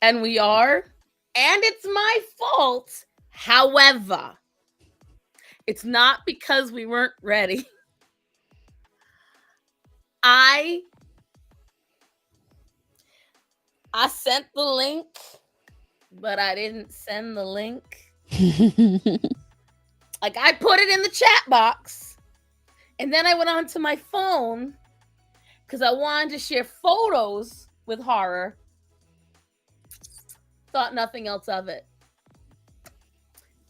And we are. And it's my fault. However, it's not because we weren't ready. I sent the link, but I didn't send the link. Like, I put it in the chat box, and then I went onto my phone because I wanted to share photos with Horror. Thought nothing else of it.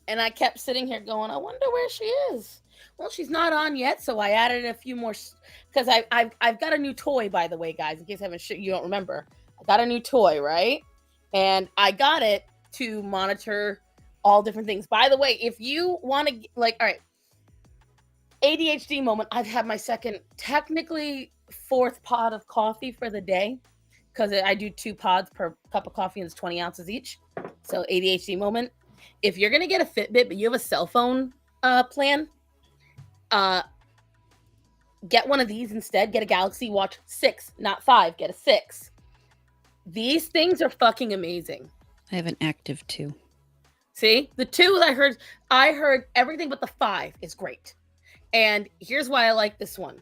And I kept sitting here going, I wonder where she is. Well, she's not on yet, so I added a few more because I've got a new toy, by the way, guys. In case you don't remember, I got a new toy, right? And I got it to monitor all different things. By the way, if you want to, like, all right, ADHD moment. I've had my second, technically fourth pod of coffee for the day because I do 2 pods per cup of coffee and it's 20 ounces each. So ADHD moment. If you're gonna get a Fitbit but you have a cell phone plan, get one of these instead. Get a Galaxy Watch 6, not 5. Get a 6. These things are fucking amazing. I have an active 2. See, the 2 that I heard everything but the 5 is great. And here's why I like this one.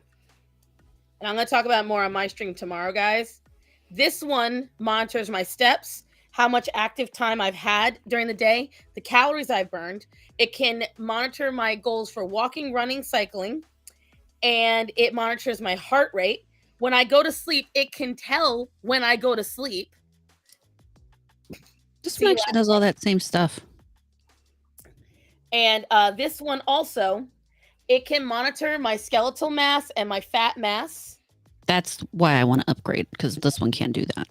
And I'm going to talk about it more on my stream tomorrow, guys. This one monitors my steps, how much active time I've had during the day, the calories I've burned. It can monitor my goals for walking, running, cycling, and it monitors my heart rate. When I go to sleep, it can tell when I go to sleep. This one actually does all that same stuff. And this one also, it can monitor my skeletal mass and my fat mass. That's why I want to upgrade, because this one can't do that.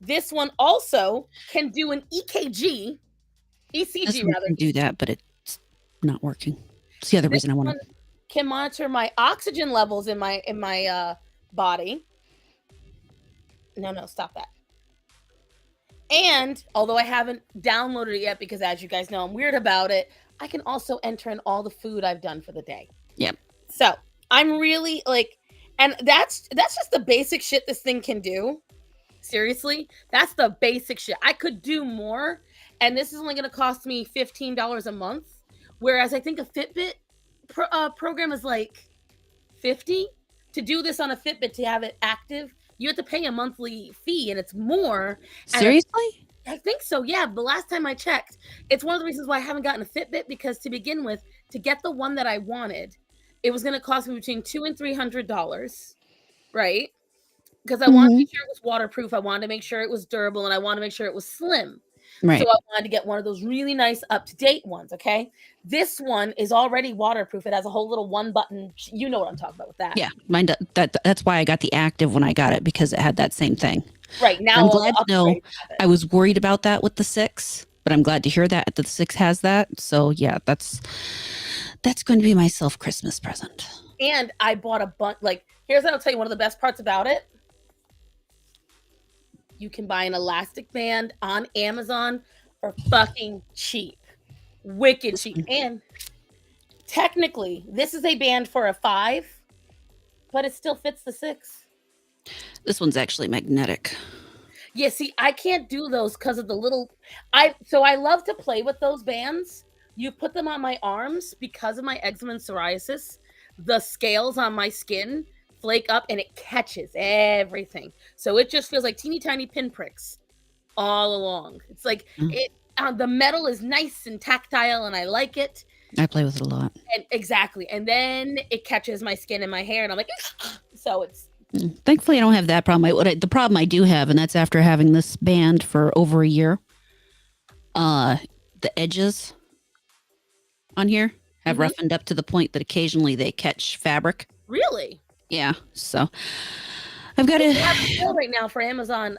This one also can do an ECG rather. Can do that, but it's not working. It's the other reason I want to. Can monitor my oxygen levels in my body. No, stop that. And although I haven't downloaded it yet because, as you guys know, I'm weird about it, I can also enter in all the food I've done for the day. Yep. So I'm really like, and that's just the basic shit this thing can do. Seriously, that's the basic shit. I could do more, and this is only going to cost me $15 a month. Whereas I think a Fitbit program is like $50. To do this on a Fitbit, to have it active, you have to pay a monthly fee, and it's more. Seriously? I think so, yeah. The last time I checked, it's one of the reasons why I haven't gotten a Fitbit, because to begin with, to get the one that I wanted, it was going to cost me between $200 and $300, right? Because I wanted to make sure it was waterproof, I wanted to make sure it was durable, and I wanted to make sure it was slim. Right. So I wanted to get one of those really nice up-to-date ones, okay? This one is already waterproof. It has a whole little one button. You know what I'm talking about with that. Yeah, mine. That's why I got the active when I got it, because it had that same thing. Right, now I'm glad to know. I was worried about that with the 6, but I'm glad to hear that the 6 has that. So yeah, that's going to be my Christmas present. And I bought a bunch. Like, here's what I'll tell you. One of the best parts about it: you can buy an elastic band on Amazon for fucking cheap, wicked cheap. And technically, this is a band for a 5, but it still fits the 6. This one's actually magnetic. Yeah, see, I can't do those because of the little. So I love to play with those bands. You put them on my arms because of my eczema and psoriasis. The scales on my skin flake up and it catches everything. So it just feels like teeny tiny pinpricks all along. It's like the metal is nice and tactile, and I like it. I play with it a lot. And exactly. And then it catches my skin and my hair, and I'm like, so it's. Thankfully, I don't have that problem. The problem I do have, and that's after having this band for over a year, the edges on here have roughened up to the point that occasionally they catch fabric. Really? Yeah. So I've got it right now for Amazon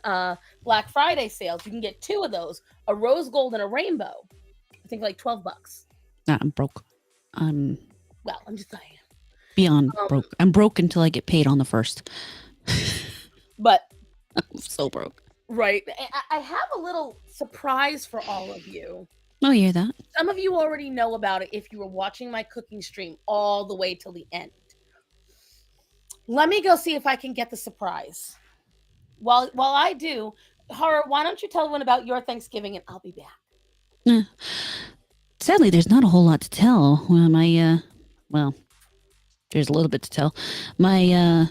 Black Friday sales. You can get 2 of those, a rose gold and a rainbow. I think like $12. Nah, I'm broke. Well, I'm just saying. Beyond broke. I'm broke until I get paid on the 1st. But I'm so broke. Right. I have a little surprise for all of you. Oh, you hear that? Some of you already know about it if you were watching my cooking stream all the way till the end. Let me go see if I can get the surprise. While I do, Horror, why don't you tell everyone about your Thanksgiving and I'll be back. Uh, Sadly, there's not a whole lot to tell. Well, there's a little bit to tell. My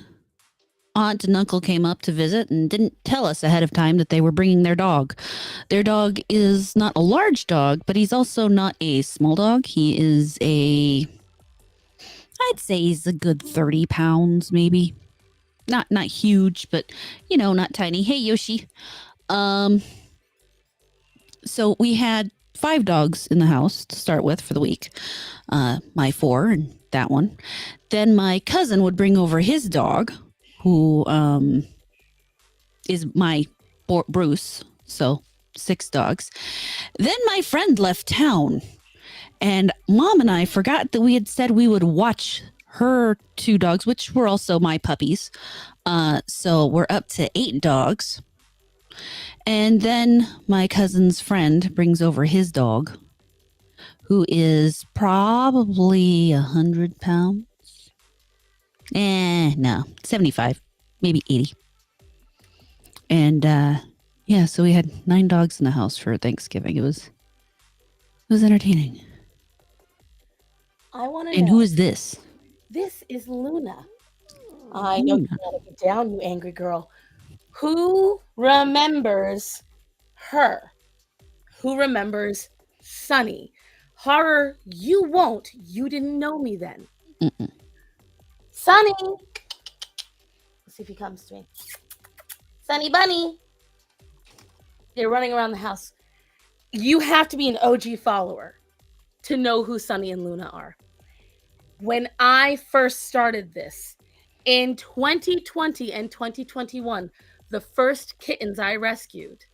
aunt and uncle came up to visit and didn't tell us ahead of time that they were bringing their dog. Their dog is not a large dog, but he's also not a small dog. I'd say he's a good 30 pounds, maybe. Not huge, but not tiny. Hey, Yoshi. Um, so we had 5 dogs in the house to start with for the week. My 4 and that one. Then my cousin would bring over his dog, who is my Bruce. So 6 dogs. Then my friend left town, and Mom and I forgot that we had said we would watch her 2 dogs, which were also my puppies. So we're up to 8 dogs. And then my cousin's friend brings over his dog, who is probably 100 pounds. No, 75, maybe 80. And yeah, so we had 9 dogs in the house for Thanksgiving. It was entertaining. I want to And know. who is this? This is Luna. I know you gotta get down, you angry girl. Who remembers her? Who remembers Sunny? Horror, you won't. You didn't know me then. Mm-mm. Sunny. Let's see if he comes to me. Sunny Bunny. They're running around the house. You have to be an OG follower to know who Sunny and Luna are. When I first started this in 2020 and 2021, the first kittens I rescued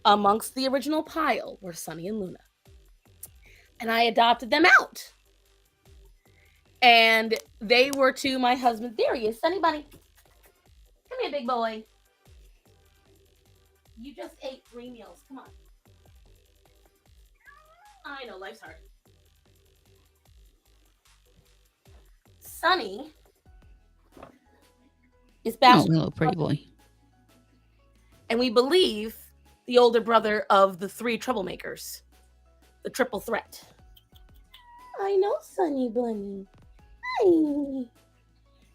amongst the original pile were Sunny and Luna. And I adopted them out. And they were to my husband. There he is, Sunny Bunny. Come here, big boy. You just ate 3 meals. Come on. I know, life's hard. Sunny is Bastion's hello, pretty boy. and we believe the older brother of the 3 troublemakers, the triple threat. I know, Sunny Bunny. Hi.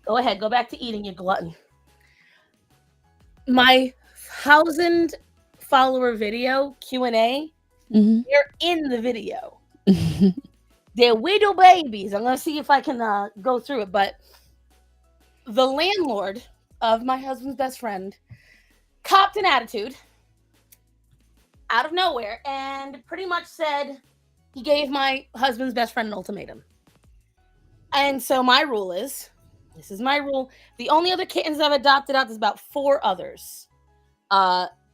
Go ahead, go back to eating, you glutton. My 1,000 follower video Q&A, they're in the video. They're widow babies. I'm going to see if I can go through it. But the landlord of my husband's best friend copped an attitude out of nowhere and pretty much said he gave my husband's best friend an ultimatum. And so my rule is, this is my rule. The only other kittens I've adopted out, there's about 4 others.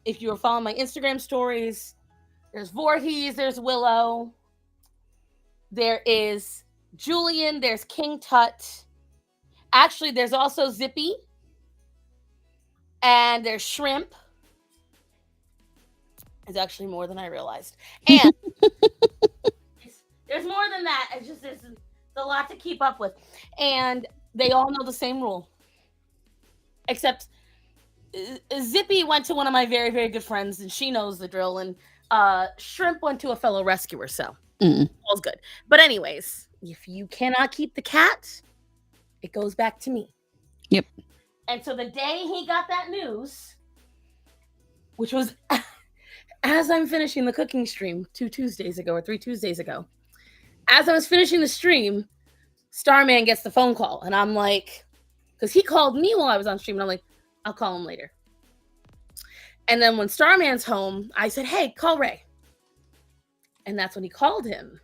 If you were following my Instagram stories, there's Voorhees, there's Willow. There is Julian, there's King Tut. Actually, there's also Zippy. And there's Shrimp. It's actually more than I realized. And there's more than that. It's just there's a lot to keep up with. And they all know the same rule. Except Zippy went to one of my very, very good friends, and she knows the drill. And Shrimp went to a fellow rescuer, so all's good. But anyways, if you cannot keep the cat, it goes back to me. Yep. And so the day he got that news, which was as I'm finishing the cooking stream 2 Tuesdays ago or 3 Tuesdays ago, as I was finishing the stream, Starman gets the phone call. And I'm like, because he called me while I was on stream, and I'm like, I'll call him later. And then when Starman's home, I said, hey, call Ray. And that's when he called him.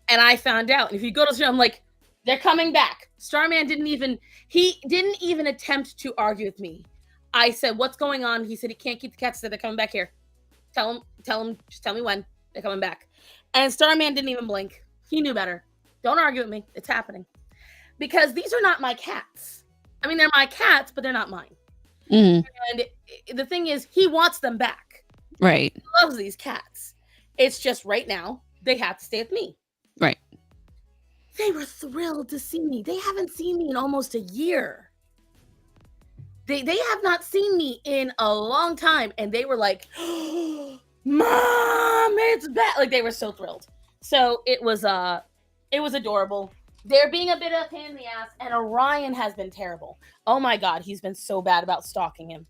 And I found out. And if you go to the stream, I'm like, they're coming back. Starman didn't even attempt to argue with me. I said, what's going on? He said he can't keep the cats. Said they're coming back here. Tell him, just tell me when they're coming back. And Starman didn't even blink. He knew better. Don't argue with me. It's happening. Because these are not my cats. I mean, they're my cats, but they're not mine. And the thing is, he wants them back. Right. He loves these cats. It's just right now, they have to stay with me. Right. They were thrilled to see me. They haven't seen me in almost a year. They have not seen me in a long time, and they were like, "Mom, it's back!" Like they were so thrilled. So it was adorable. They're being a bit of a pain in the ass, and Orion has been terrible. Oh my god, he's been so bad about stalking him.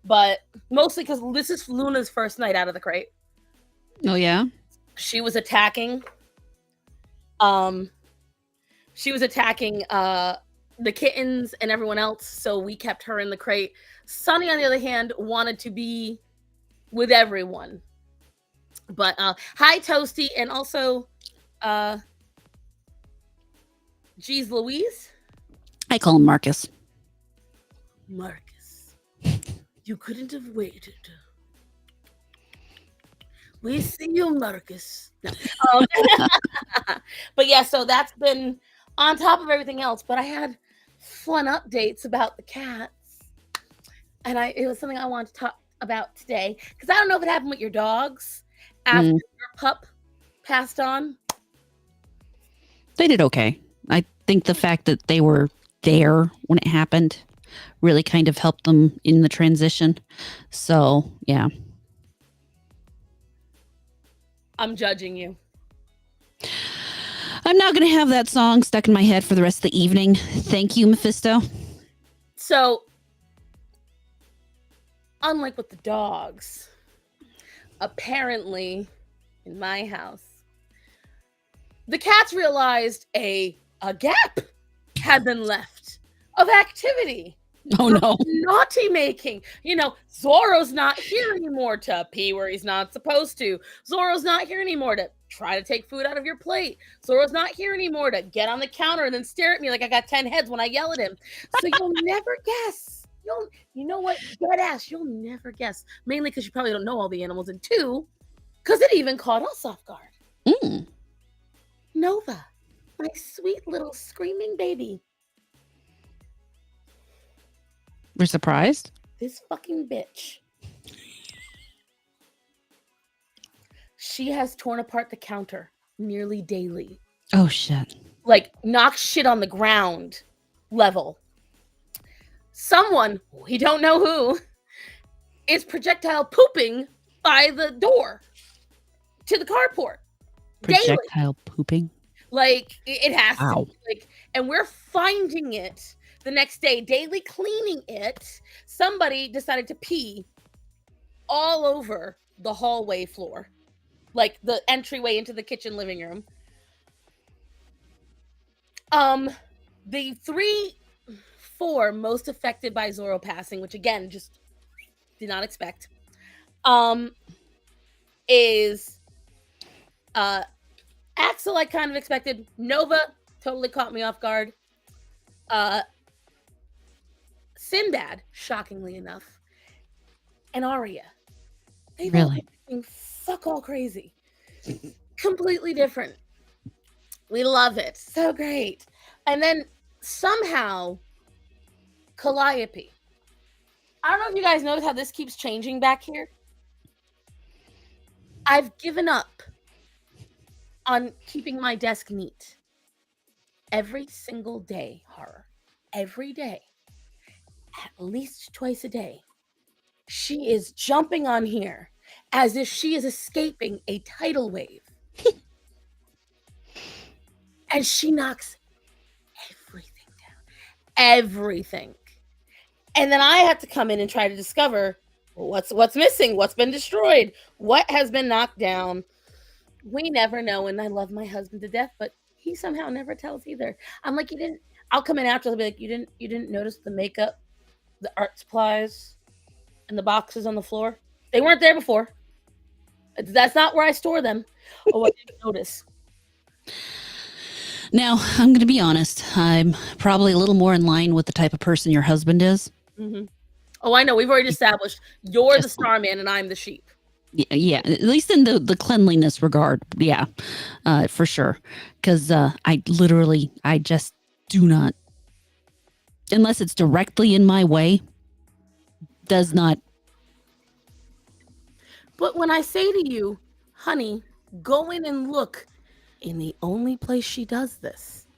But mostly because this is Luna's first night out of the crate. Oh yeah. She was attacking. Um, she was attacking the kittens and everyone else, so we kept her in the crate. Sunny, on the other hand, wanted to be with everyone. But hi, Toasty, and also, geez, Louise, I call him Marcus. Marcus, you couldn't have waited. We see you, Marcus. No. But yeah, so that's been on top of everything else. But I had fun updates about the cats, and it was something I wanted to talk about today because I don't know if it happened with your dogs after your pup passed on. They did okay. I think the fact that they were there when it happened really kind of helped them in the transition. So, yeah. I'm judging you. I'm not going to have that song stuck in my head for the rest of the evening. Thank you, Mephisto. So, unlike with the dogs, apparently in my house, the cats realized a gap had been left of activity. Oh no. Naughty making. You know, Zorro's not here anymore to pee where he's not supposed to. Zorro's not here anymore to try to take food out of your plate. Zorro's not here anymore to get on the counter and then stare at me like I got 10 heads when I yell at him. So you'll never guess. You know what? Dead ass, you'll never guess. Mainly because you probably don't know all the animals. And two, because it even caught us off guard. Mm. Nova, my sweet little screaming baby. We're surprised. This fucking bitch. She has torn apart the counter nearly daily. Oh, shit. Like, knocks shit on the ground level. Someone, we don't know who, is projectile pooping by the door to the carport. Projectile daily. Pooping? Like, it has Wow. to. Like, and we're finding it the next day, daily cleaning it. Somebody decided to pee all over the hallway floor, like the entryway into the kitchen living room. The 4 most affected by Zorro passing, which again, just did not expect, is Axel, I kind of expected. Nova totally caught me off guard. Sinbad, shockingly enough, and Arya. They Really? Fuck all crazy. Completely different. We love it. So great. And then somehow, Calliope. I don't know if you guys notice how this keeps changing back here. I've given up on keeping my desk neat. Every single day, horror. Every day. At least twice a day. She is jumping on here as if she is escaping a tidal wave. And she knocks everything down. Everything. And then I have to come in and try to discover what's missing, what's been destroyed, what has been knocked down. We never know, and I love my husband to death, but he somehow never tells either. I'm like, you didn't. I'll come in after. I'll be like, you didn't notice the makeup, the art supplies, and the boxes on the floor? They weren't there before. That's not where I store them. Oh, I didn't notice. Now, I'm going to be honest. I'm probably a little more in line with the type of person your husband is. Mm-hmm. Oh, I know. We've already established you're the Starman and I'm the sheep. Yeah, at least in the cleanliness regard. Yeah, for sure. Because I just do not, unless it's directly in my way, does not. But when I say to you, honey, go in and look in the only place she does this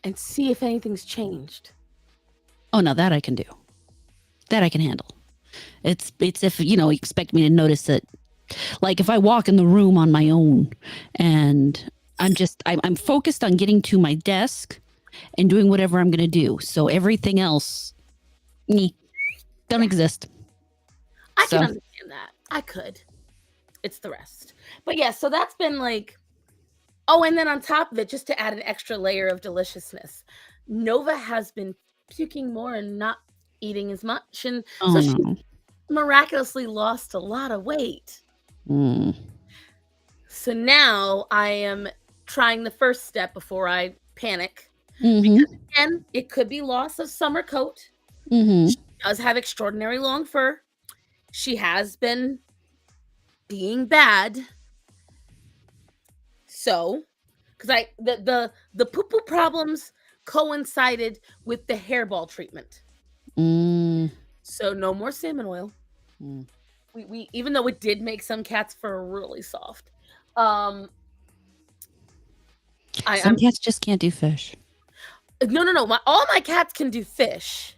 and see if anything's changed. Oh no, that I can do. That I can handle. It's if you expect me to notice it. Like if I walk in the room on my own, and I'm focused on getting to my desk and doing whatever I'm gonna do. So everything else, don't Yeah, exist. I can So understand that. I could. It's the rest. But yeah, so that's been like, oh, and then on top of it, just to add an extra layer of deliciousness, Nova has been puking more and not eating as much. And oh so she no. miraculously lost a lot of weight. Mm. So now I am trying the first step before I panic. Mm-hmm. Because again, it could be loss of summer coat. Mm-hmm. She does have extraordinary long fur. She has been being bad. So, because the poo poo problems coincided with the hairball treatment. Mm. So no more salmon oil. Mm. We even though it did make some cats fur really soft. Um, Some I'm cats just can't do fish. no. All my cats can do fish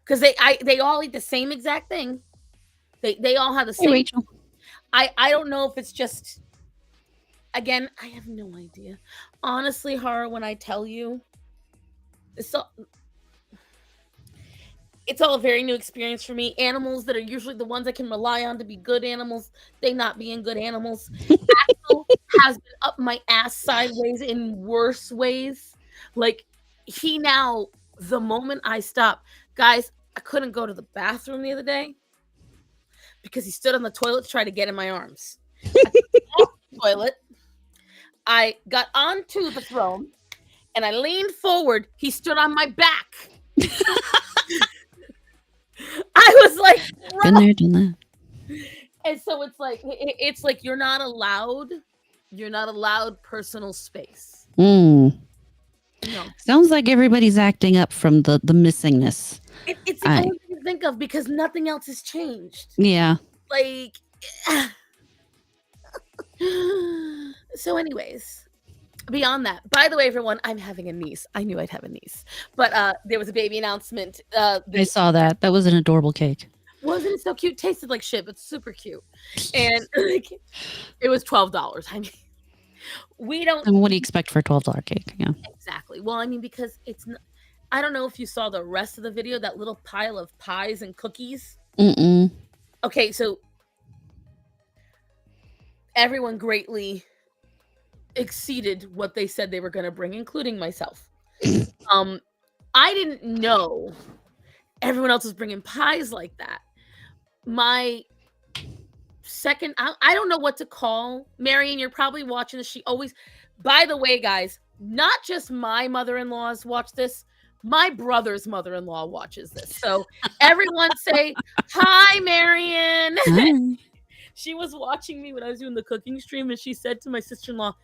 because they all eat the same exact thing. They all have the Hey, same. Rachel. I don't know if it's just, again, I have no idea. Honestly, horror, when I tell you, it's it's all a very new experience for me. Animals that are usually the ones I can rely on to be good animals, they not being good animals. Axel has been up my ass sideways in worse ways. Like, he now, the moment I stop, guys, I couldn't go to the bathroom the other day because he stood on the toilet to try to get in my arms. I got off the toilet, I got onto the throne, and I leaned forward. He stood on my back. I was like, Been bro. there, done that. And so it's like you're not allowed personal space. Mm. No. Sounds like everybody's acting up from the missingness. It's the I only thing to think of because nothing else has changed. Yeah. Like, so anyways, beyond that, by the way, everyone, I'm having a niece. I knew I'd have a niece, but there was a baby announcement. I saw that. That was an adorable cake. Wasn't it so cute? Tasted like shit, but super cute. And like, it was $12. I mean, we don't And what do you expect for a $12 cake? Yeah. exactly. Well, I mean, because I don't know if you saw the rest of the video, that little pile of pies and cookies. Mm-mm. Okay, so everyone greatly exceeded what they said they were going to bring, including myself. I didn't know everyone else was bringing pies like that. My second, I don't know what to call Marion. You're probably watching this. She always, by the way, guys, not just my mother-in-laws watch this. My brother's mother-in-law watches this. So everyone say hi, Marion. Hi. She was watching me when I was doing the cooking stream, and she said to my sister-in-law,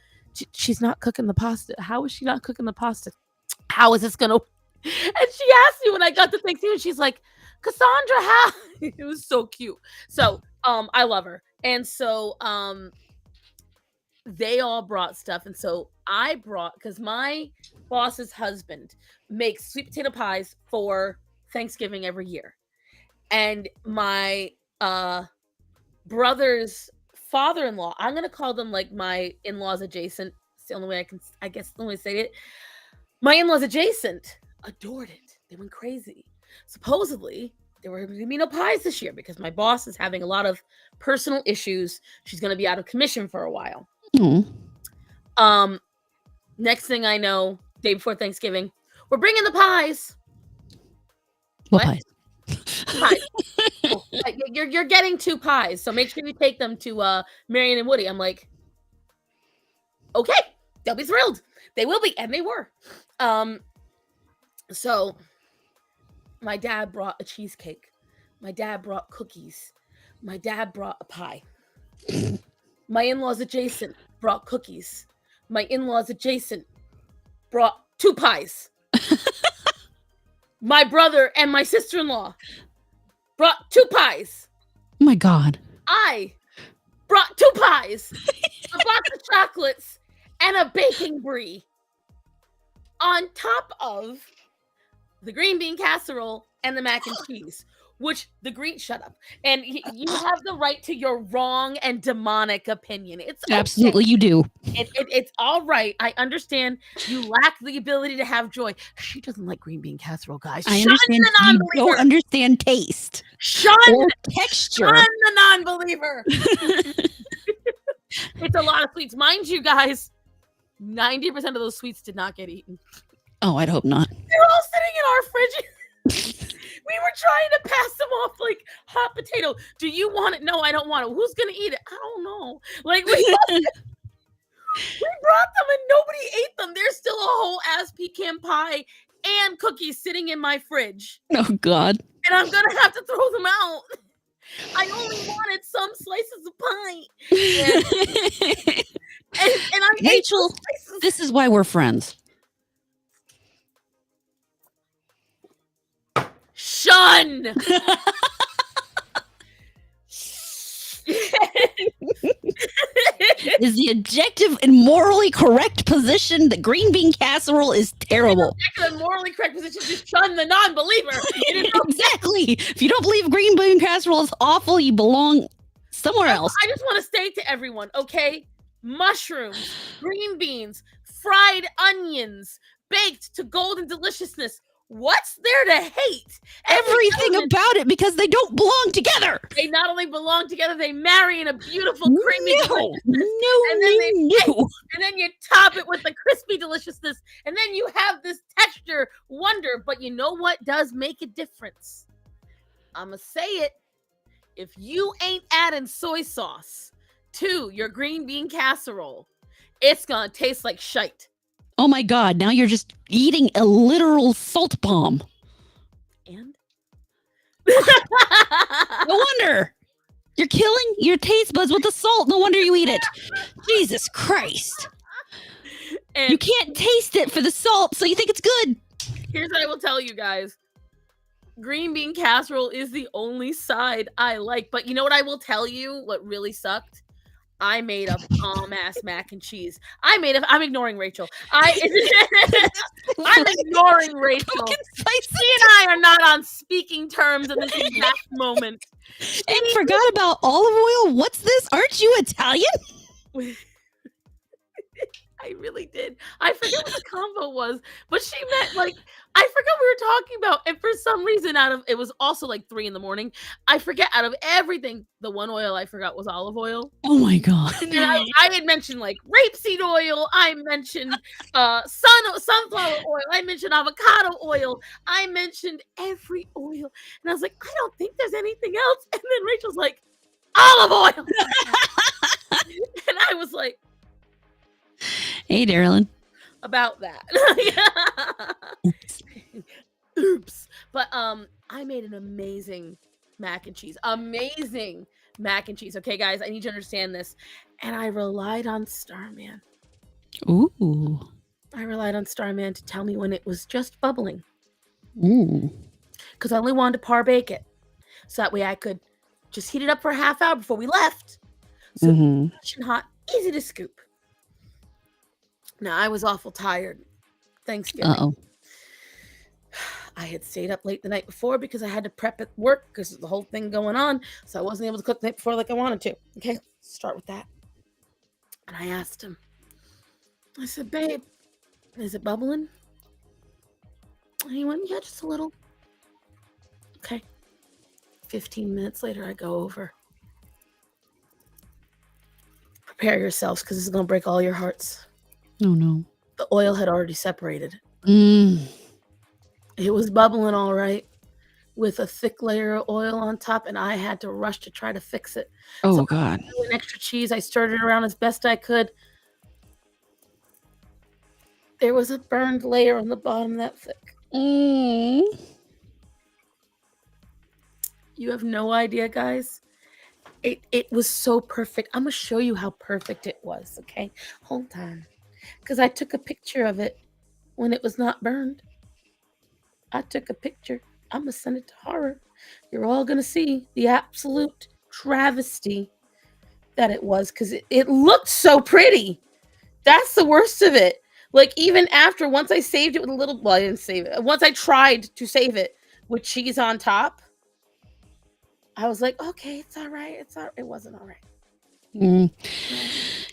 "She's not cooking the pasta. How is she not cooking the pasta? How is this gonna?" And she asked me when I got to Thanksgiving, she's like, "Cassandra, how?" It was so cute. So I love her. And so they all brought stuff. And so I brought, because my boss's husband makes sweet potato pies for Thanksgiving every year. And my brother's father-in-law, I'm gonna call them like my in-laws adjacent. It's the only way I guess the only way to say it. My in-laws adjacent adored it. They went crazy. Supposedly, there were going to be no pies this year because my boss is having a lot of personal issues. She's going to be out of commission for a while. Mm. Next thing I know, day before Thanksgiving, we're bringing the pies. What pies? Pies. Oh, you're getting 2 pies, so make sure you take them to Marion and Woody. I'm like, okay, they'll be thrilled. They will be, and they were. So my dad brought a cheesecake. My dad brought cookies. My dad brought a pie. My in-laws adjacent brought cookies. My in-laws adjacent brought 2 pies. My brother and my sister-in-law brought 2 pies. Oh my God. I brought 2 pies, a box of chocolates, and a baking brie. On top of the green bean casserole and the mac and cheese. Which the green shut up, and you have the right to your wrong and demonic opinion. It's okay. Absolutely, you do. It's all right. I understand you lack the ability to have joy. She doesn't like green bean casserole, guys. I Shun understand the you non-believer. don't understand taste Shun or texture. Shun the non-believer. It's a lot of sweets, mind you, guys. 90% of those sweets did not get eaten. Oh, I'd hope not. They're all sitting in our fridge. We were trying to pass them off like hot potato. Do you want it? No, I don't want it. Who's gonna eat it? I don't know. Like we brought them and nobody ate them. There's still a whole ass pecan pie and cookies sitting in my fridge. Oh God. And I'm gonna have to throw them out. I only wanted some slices of pie. And I Rachel, this is why we're friends. Shun. Is the objective and morally correct position that green bean casserole is terrible? The objective and morally correct position to shun the non-believer. Exactly. If you don't believe green bean casserole is awful, you belong somewhere else. I just want to state to everyone, okay? Mushrooms, green beans, fried onions, baked to golden deliciousness. What's there to hate? Everything about it, because they don't belong together. They not only belong together, they marry in a beautiful creamy deliciousness. And then you top it with the crispy deliciousness, and then you have this texture wonder. But you know what does make a difference? I'ma say it. If you ain't adding soy sauce to your green bean casserole, it's gonna taste like shite. Oh my God, now you're just eating a literal salt bomb. And? No wonder. You're killing your taste buds with the salt. No wonder you eat it. Jesus Christ. And you can't taste it for the salt, so you think it's good. Here's what I will tell you guys. Green bean casserole is the only side I like. But you know what I will tell you? What really sucked? I made a bomb-ass mac and cheese. I'm ignoring Rachel. I'm ignoring Rachel. She and I are not on speaking terms in this exact moment. And forgot about olive oil? What's this? Aren't you Italian? I really did. I forget what the combo was, but she meant like I forgot we were talking about, and for some reason, it was also like 3 a.m. I forget out of everything, the one oil I forgot was olive oil. Oh my God! And I had mentioned like rapeseed oil. I mentioned sunflower oil. I mentioned avocado oil. I mentioned every oil, and I was like, I don't think there's anything else. And then Rachel's like, olive oil, and I was like, hey, Darylyn. About that. Oops. But I made an amazing mac and cheese. Amazing mac and cheese. Okay, guys, I need you to understand this. And I relied on Starman. Ooh. I relied on Starman to tell me when it was just bubbling. Ooh. Because I only wanted to par bake it. So that way I could just heat it up for a half hour before we left. So nice and hot, easy to scoop. Now, I was awful tired. Thanksgiving. Uh-oh. I had stayed up late the night before because I had to prep at work because of the whole thing going on. So I wasn't able to cook the night before like I wanted to. Okay, start with that. And I asked him. I said, babe, is it bubbling? And he went, yeah, just a little. Okay. 15 minutes later, I go over. Prepare yourselves because this is going to break all your hearts. Oh, no. The oil had already separated. It was bubbling all right with a thick layer of oil on top, and I had to rush to try to fix it. Oh, so God. I threw an extra cheese. I stirred it around as best I could. There was a burned layer on the bottom that thick. You have no idea, guys. It was so perfect. I'm going to show you how perfect it was, okay? Hold on. Because I took a picture of it when it was not burned. I took a picture. I'm going to send it to Horror. You're all going to see the absolute travesty that it was because it looked so pretty. That's the worst of it. Like even after once I saved it with a little, well, I didn't save it. Once I tried to save it with cheese on top, I was like, okay, it's all right. It wasn't all right. Mm.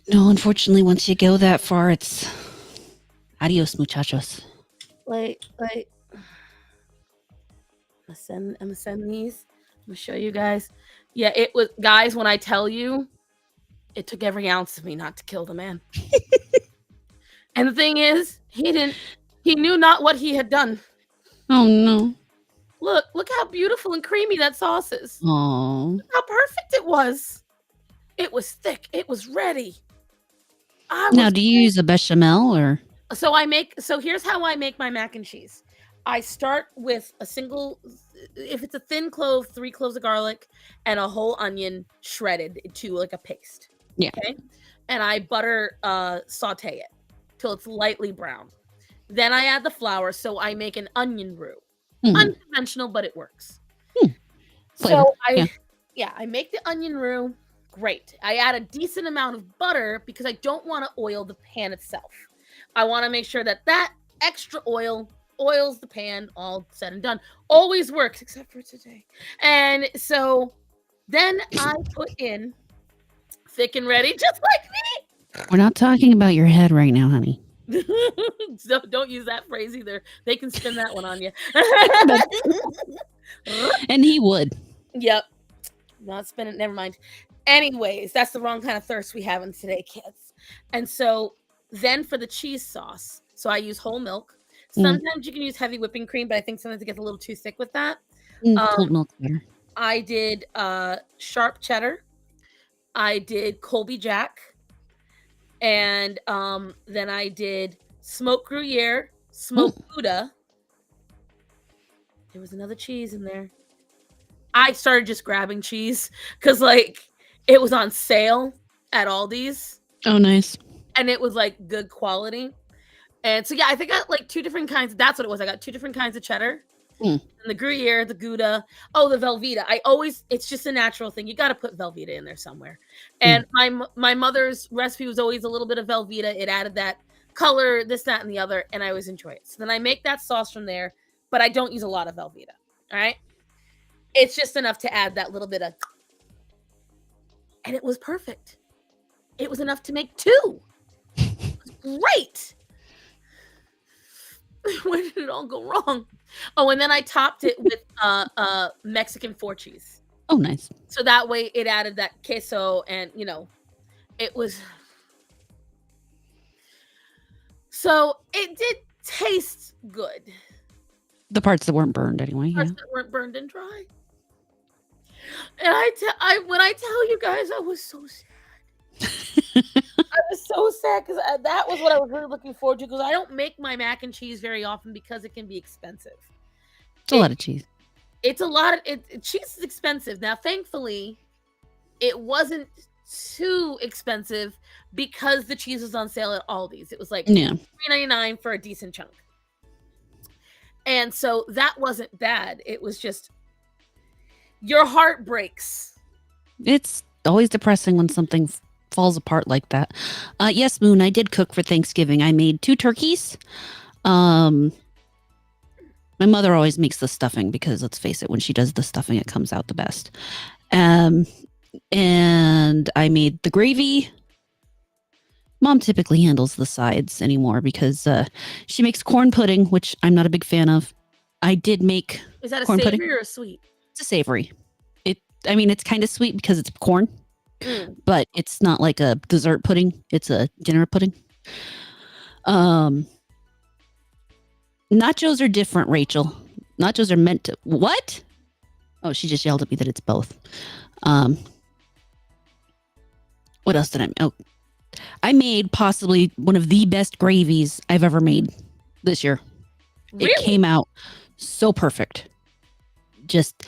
No. No, unfortunately, once you go that far, it's adios, muchachos. Like I'm gonna send these. I'm gonna show you guys. Yeah, it was guys. When I tell you, it took every ounce of me not to kill the man. And the thing is, he knew not what he had done. Oh no. Look how beautiful and creamy that sauce is. Oh. Look how perfect it was. It was thick. It was ready. I Now, was do you use a bechamel or? so here's how I make my mac and cheese. I start with a single, if it's a thin clove, 3 cloves of garlic, and a whole onion shredded to like a paste. Yeah. Okay. And I butter saute it till it's lightly brown. Then I add the flour, so I make an onion roux. Mhm. Unconventional, but it works. Flavor. So Yeah. I make the onion roux. Great. I add a decent amount of butter because I don't want to oil the pan itself. I want to make sure that extra oil oils the pan. All said and done. Always works except for today. And so then I put in thick and ready, just like We're not talking about your head right now, honey. me. So don't use that phrase either. They can spin that one on you. And he would. Yep. Not spinning. Never mind. Anyways, that's the wrong kind of thirst we have in today, kids. And so then for the cheese sauce, so I use whole milk. Sometimes you can use heavy whipping cream, but I think sometimes it gets a little too thick with that. Cold milk better. I did sharp cheddar. I did Colby Jack. And then I did smoked Gruyere, smoked Gouda. There was another cheese in there. I started just grabbing cheese because like it was on sale at Aldi's Oh, nice. and it was like good quality. And so yeah, I think I got like 2 different kinds. That's what it was. I got 2 different kinds of cheddar. And the Gruyere, the Gouda. Oh, the Velveeta. It's just a natural thing. You got to put Velveeta in there somewhere. And my mother's recipe was always a little bit of Velveeta. It added that color, this, that, and the other, and I always enjoy it. So then I make that sauce from there, but I don't use a lot of Velveeta. All right. It's just enough to add that little bit of, and it was perfect. It was enough to make 2. It was great. Where did it all go wrong? Oh, and then I topped it with Mexican 4 cheese. Oh, nice. So that way it added that queso and, it was. So it did taste good. The parts that weren't burned anyway. Parts that weren't burned and dry. And when I tell you guys, I was so sad. I was so sad because that was what I was really looking forward to because I don't make my mac and cheese very often because it can be expensive. It's a lot of cheese. It's a lot of cheese is expensive. Now, thankfully, it wasn't too expensive because the cheese was on sale at Aldi's. It was like $3.99 for a decent chunk. And so that wasn't bad. It was just your heart breaks. It's always depressing when something falls apart like that. Yes, Moon, I did cook for Thanksgiving. I made 2 turkeys. My mother always makes the stuffing because let's face it, when she does the stuffing, it comes out the best. And I made the gravy. Mom typically handles the sides anymore because she makes corn pudding, which I'm not a big fan of. I did make Is that a corn savory pudding. or a sweet? It's a savory. It's kind of sweet because it's corn, but it's not like a dessert pudding. It's a dinner pudding. Nachos are different, Rachel. Nachos are meant to... What? Oh, she just yelled at me that it's both. What else did I... Oh, I made possibly one of the best gravies I've ever made this year. Really? It came out so perfect. Just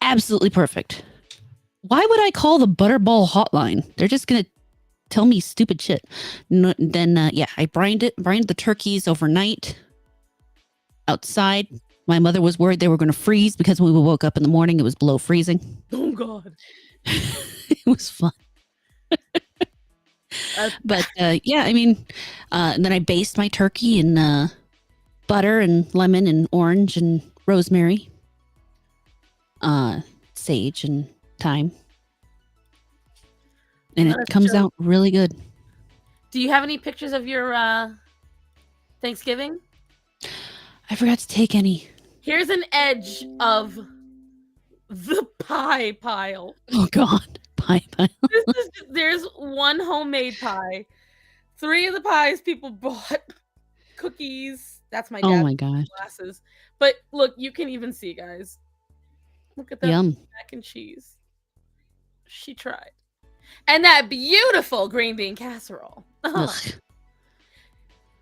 absolutely perfect. Why would I call the Butterball hotline? They're just going to tell me stupid shit. Then I brined the turkeys overnight outside. My mother was worried they were going to freeze because when we woke up in the morning, it was below freezing. Oh, God. It was fun. But yeah, I mean, and then I baste my turkey in butter and lemon and orange and rosemary, sage and thyme, and it comes out really good. Do you have any pictures of your Thanksgiving? I forgot to take any. Here's an edge of the pie pile. Oh God, pie pile. There's one homemade pie. 3 of the pies people bought. Cookies. That's my Oh my gosh. glasses. But look, you can even see, guys. Look at that Yum. mac and cheese. She tried. And that beautiful green bean casserole. Ugh.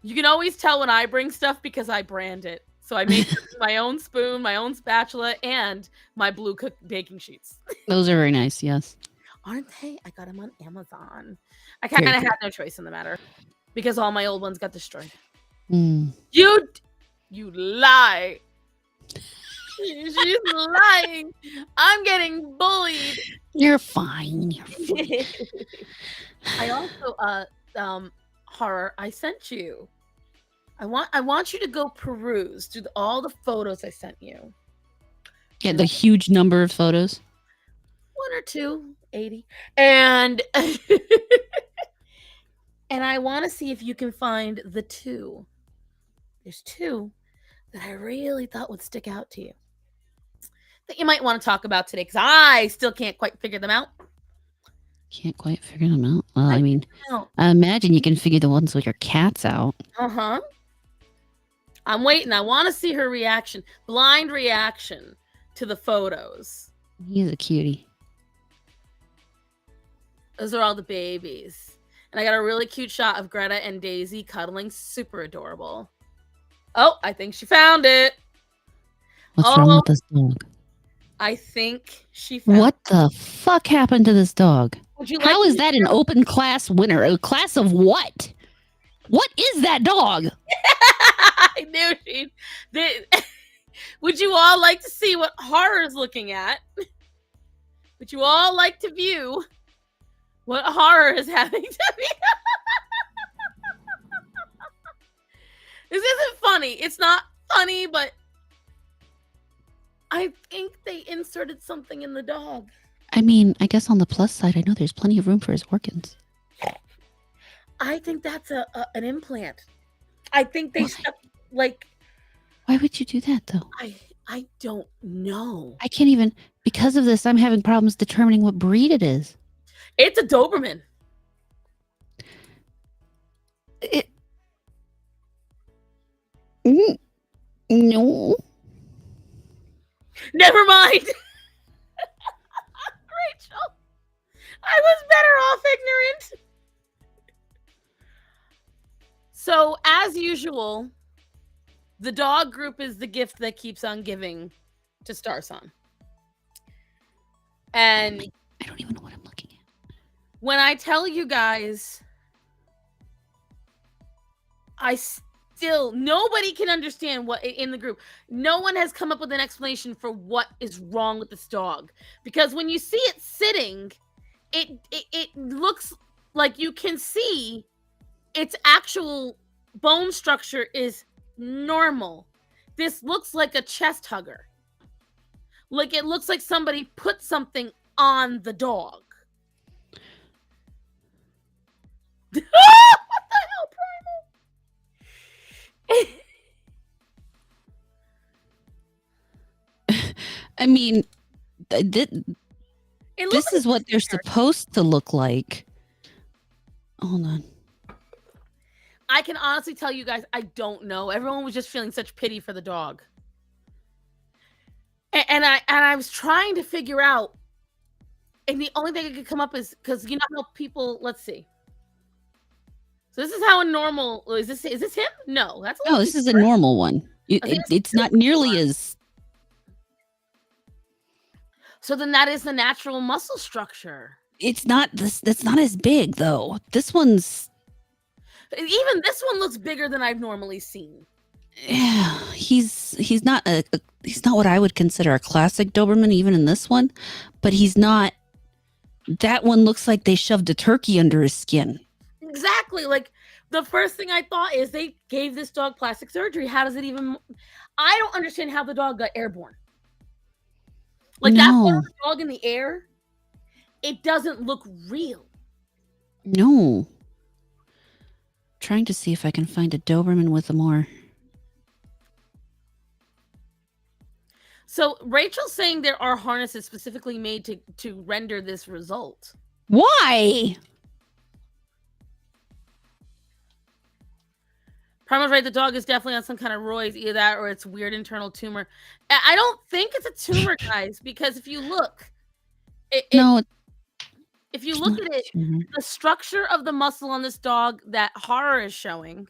You can always tell when I bring stuff because I brand it. So I make my own spoon, my own spatula, and my blue baking sheets. Those are very nice, yes. Aren't they? I got them on Amazon. I kind of had no choice in the matter because all my old ones got destroyed. Mm. You lie. She's lying. I'm getting bullied. You're fine. You're fine. I also horror, I sent you. I want you to go peruse through all the photos I sent you. Yeah, the huge number of photos. 1 or 2, 80. And and I want to see if you can find the 2. There's 2 that I really thought would stick out to you. That you might want to talk about today because I still can't quite figure them out. Can't quite figure them out. Well, I mean, I imagine you can figure the ones with your cats out. Uh-huh. I'm waiting. I want to see her reaction. Blind reaction to the photos. He's a cutie. Those are all the babies. And I got a really cute shot of Greta and Daisy cuddling. Super adorable. Oh, I think she found it. What's wrong with this dog? I think she found it. What the fuck happened to this dog? How is that an open class winner? A class of what? What is that dog? I knew she did. Would you all like to see what horror is looking at? Would you all like to view what horror is having to be? This isn't funny. It's not funny, but I think they inserted something in the dog. I mean, I guess on the plus side, I know there's plenty of room for his organs. I think that's an implant. I think they stuck, like... Why would you do that, though? I don't know. I can't even... Because of this, I'm having problems determining what breed it is. It's a Doberman. No. Never mind. Rachel, I was better off ignorant. So, as usual, the dog group is the gift that keeps on giving to Starson. And I don't even know what I'm looking at. When I tell you guys, nobody can understand what in the group. No one has come up with an explanation for what is wrong with this dog. Because when you see it sitting, it looks like you can see its actual bone structure is normal. This looks like a chest hugger. Like it looks like somebody put something on the dog. What the hell, Primal? I mean, this is what they're supposed to look like. Hold on. I can honestly tell you guys, I don't know. Everyone was just feeling such pity for the dog. And I was trying to figure out, and the only thing I could come up is because you know how people. Let's see. So this is how a normal is this him? No, that's no. This is a normal one. It's not nearly as. So then that is the natural muscle structure. It's not this. That's not as big though. This one's. Even this one looks bigger than I've normally seen. Yeah, he's not he's not what I would consider a classic Doberman, even in this one, but he's not. That one looks like they shoved a turkey under his skin. exactly. Like the first thing I thought is they gave this dog plastic surgery. How does it even? I don't understand how the dog got airborne. Like that part of No. the dog in the air, it doesn't look real. No. Trying to see if I can find a Doberman with a more. So Rachel's saying there are harnesses specifically made to render this result. Why? Primal's right. The dog is definitely on some kind of roids, either that or it's weird internal tumor. I don't think it's a tumor, guys, because if you look, No. if you look at it, the structure of the muscle on this dog that Horror is showing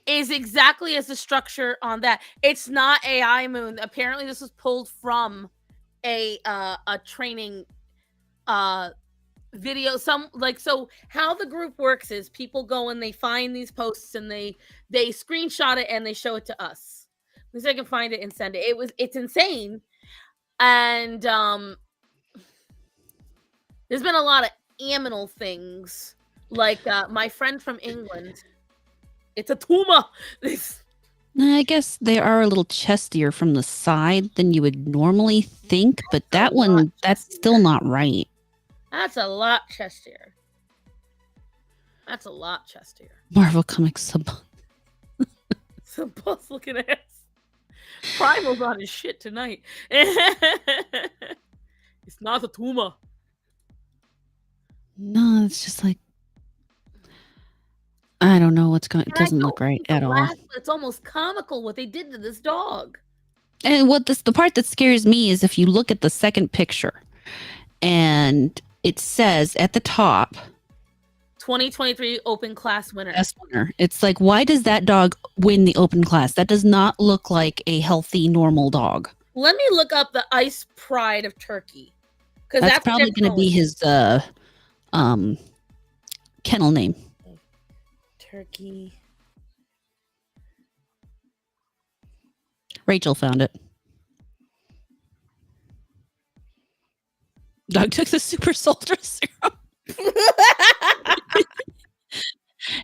is exactly as the structure on that. It's not AI Moon. Apparently, this was pulled from a training video. So how the group works is people go and they find these posts and they screenshot it and they show it to us. At least I can find it and send it. It's insane. And there's been a lot of aminal things. Like my friend from England, it's a tumor. I guess they are a little chestier from the side than you would normally think, but that one, that's still not right. That's a lot chestier. That's a lot chestier. Marvel Comics sub. Some boss looking ass. Primal's on his shit tonight. It's not a tumor. No, it's just like I don't know what's going. It doesn't look right at all. It's almost comical what they did to this dog. And the part that scares me is if you look at the second picture, and it says at the top, 2023 open class winner. Best winner. It's like, why does that dog win the open class? That does not look like a healthy, normal dog. Let me look up the Ice Pride of Turkey, because that's probably going to be his kennel name. Turkey. Rachel found it. Dog took the super soldier serum.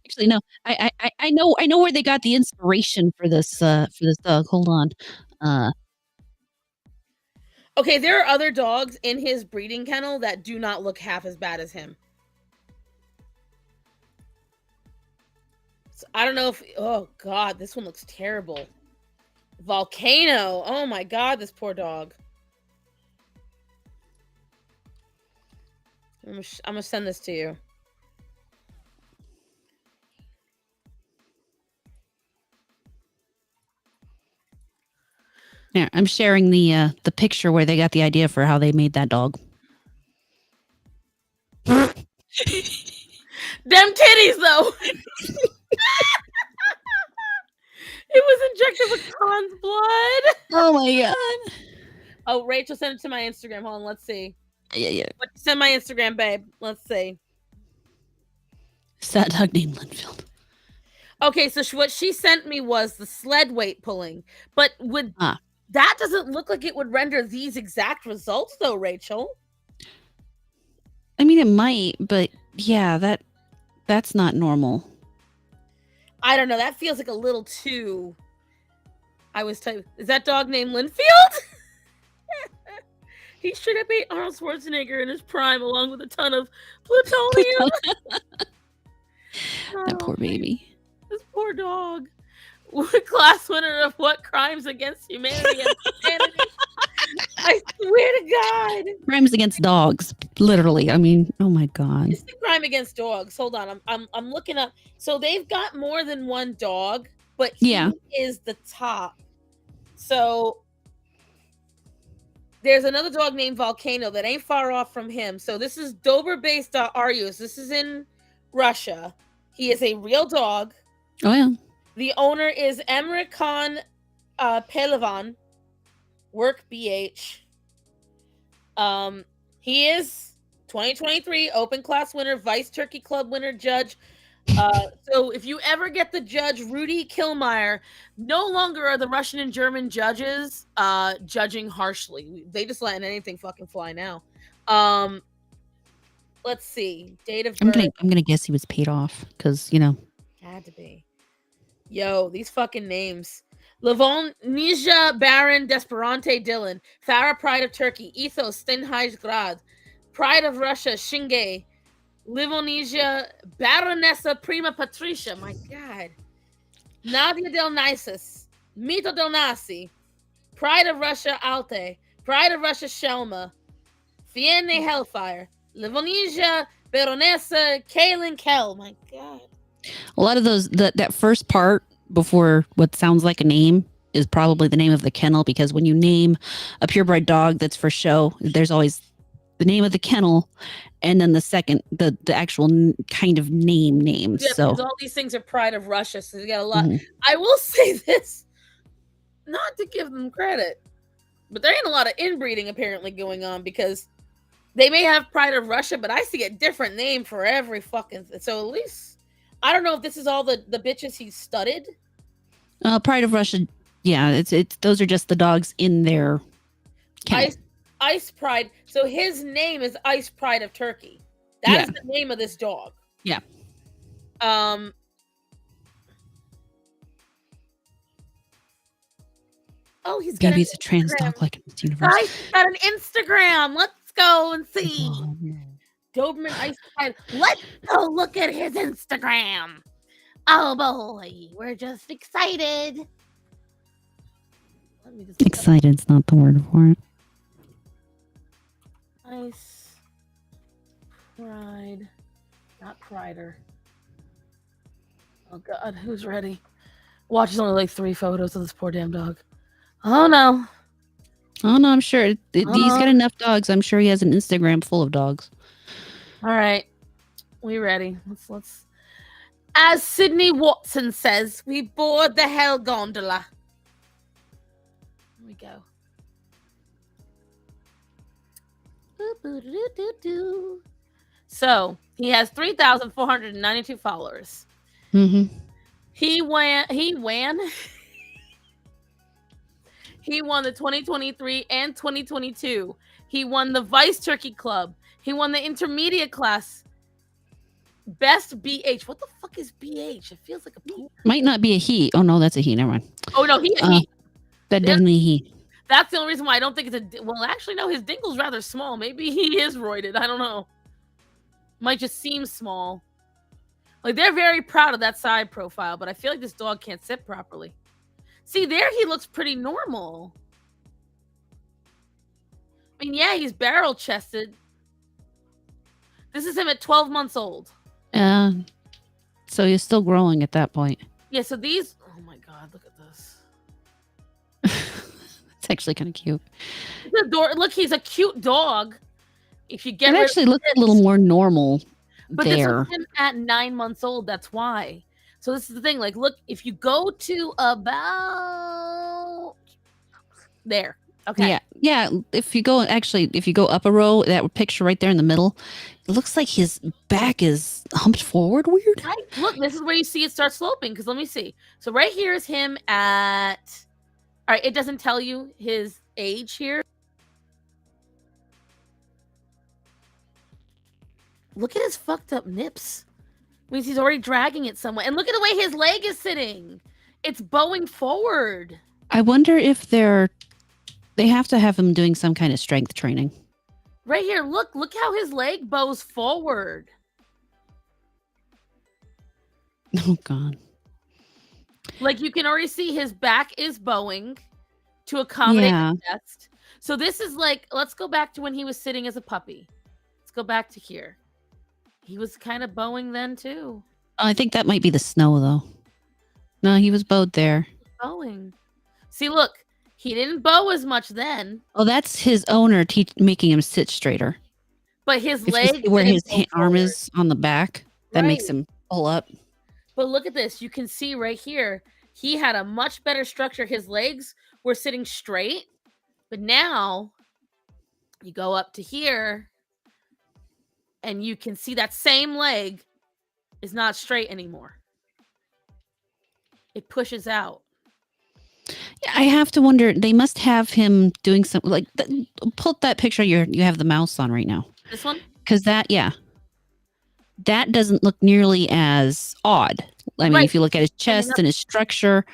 Actually, no. I know where they got the inspiration for this dog. Hold on. Okay, there are other dogs in his breeding kennel that do not look half as bad as him. So I don't know if... Oh, God, this one looks terrible. Volcano. Oh, my God, this poor dog. I'm going to send this to you. Yeah, I'm sharing the picture where they got the idea for how they made that dog. Them titties, though. It was injected with Khan's blood. Oh my God. Oh, Rachel sent it to my Instagram. Hold on, let's see. Yeah. Send my Instagram, babe. Let's see. Sad dog named Linfield. Okay, so what she sent me was the sled weight pulling, but that doesn't look like it would render these exact results, though, Rachel. I mean, it might, but yeah, that's not normal. I don't know. That feels like a little too. Is that dog named Linfield? He should have ate Arnold Schwarzenegger in his prime, along with a ton of plutonium. That poor baby. This poor dog. Class winner of what crimes against humanity and insanity? I swear to God. Crimes against dogs, literally. I mean, oh my God. It's the crime against dogs. Hold on, I'm looking up. So they've got more than one dog, but he is the top. So there's another dog named Volcano that ain't far off from him. So this is Doberbase.Arius. This is in Russia. He is a real dog. Oh yeah. The owner is Emre Khan Pehlivan, work BH. He is 2023 Open Class winner, Vice Turkey Club winner, judge. So if you ever get the judge Rudy Kilmeyer, no longer are the Russian and German judges judging harshly. They just letting anything fucking fly now. let's see. Date of I'm birth. gonna guess he was paid off because Had to be. Yo, these fucking names. Livonija Baron Desperante Dylan. Farah Pride of Turkey. Ethos Stenhage Grad. Pride of Russia Shinge. Livonija Baronessa Prima Patricia. My God. Nadia Del Nisus. Mito Del Nasi. Pride of Russia Alte. Pride of Russia Shelma. Fienne Hellfire. Livonija Baronessa Kaylin Kell. My God. a lot of those that first part before what sounds like a name is probably the name of the kennel, because when you name a purebred dog that's for show, there's always the name of the kennel and then the second the actual kind of name. Yeah, So because all these things are Pride of Russia, so you got a lot. mhm. I will say this, not to give them credit, but there ain't a lot of inbreeding apparently going on, because they may have Pride of Russia, but I see a different name for every fucking. So at least I don't know if this is all the bitches he's studded. Pride of Russia, yeah, it's those are just the dogs in their kennel. Ice Pride. So his name is Ice Pride of Turkey. That is the name of this dog. Yeah. Oh, he's got maybe it's a trans dog like in this universe. Guys, he's got an Instagram. Let's go and see. Oh, no. Doberman Ice Pride. Let's go look at his Instagram. Oh boy, we're just excited. Excited's not the word for it. Ice Pride, not Prider. Oh God, who's ready? Watch, there's only like 3 photos of this poor damn dog. Oh no. I'm sure he's got enough dogs. I'm sure he has an Instagram full of dogs. All right, we ready? Let's. As Sydney Watson says, we board the hell gondola. Here we go. So he has 3,492 followers. Mm-hmm. He won the 2023 and 2022. He won the Vice Turkey Club. He won the intermediate class. Best BH. What the fuck is BH? It feels like a P. Might not be a he. Oh no, that's a he. Never mind. Oh no, he. That definitely he. That's the only reason why I don't think it's a. Well, actually, no. His dinkle's rather small. Maybe he is roided. I don't know. Might just seem small. Like, they're very proud of that side profile, but I feel like this dog can't sit properly. See, there he looks pretty normal. I mean, yeah, he's barrel chested. This is him at 12 months old. So he's still growing at that point. Yeah, so these. Oh my God, look at this. It's actually kind of cute. Look, he's a cute dog. If you get it actually looks a little more normal. But there. This was him at 9 months old. That's why. So this is the thing. Like, look, if you go to about there. Okay. Yeah. If you go up a row, that picture right there in the middle, it looks like his back is humped forward weird. Right. Look, this is where you see it start sloping. Because let me see. So right here is him at. All right. It doesn't tell you his age here. Look at his fucked up nips. Means he's already dragging it somewhere. And look at the way his leg is sitting. It's bowing forward. I wonder if they have to have him doing some kind of strength training. Right here, look how his leg bows forward. Oh God. Like, you can already see his back is bowing to accommodate the chest. So this is like, let's go back to when he was sitting as a puppy. Let's go back to here. He was kind of bowing then too. I think that might be the snow though. No, he was bowed there. Bowing. See, look, he didn't bow as much then. Oh, that's his owner making him sit straighter. But his leg, where his arm is on the back, that makes him pull up. But look at this. You can see right here, he had a much better structure. His legs were sitting straight. But now you go up to here and you can see that same leg is not straight anymore. It pushes out. I have to wonder, they must have him doing something like pull up that picture you have the mouse on right now. This one? Because that, that doesn't look nearly as odd. I mean, Right. if you look at his Standing chest up. and his structure,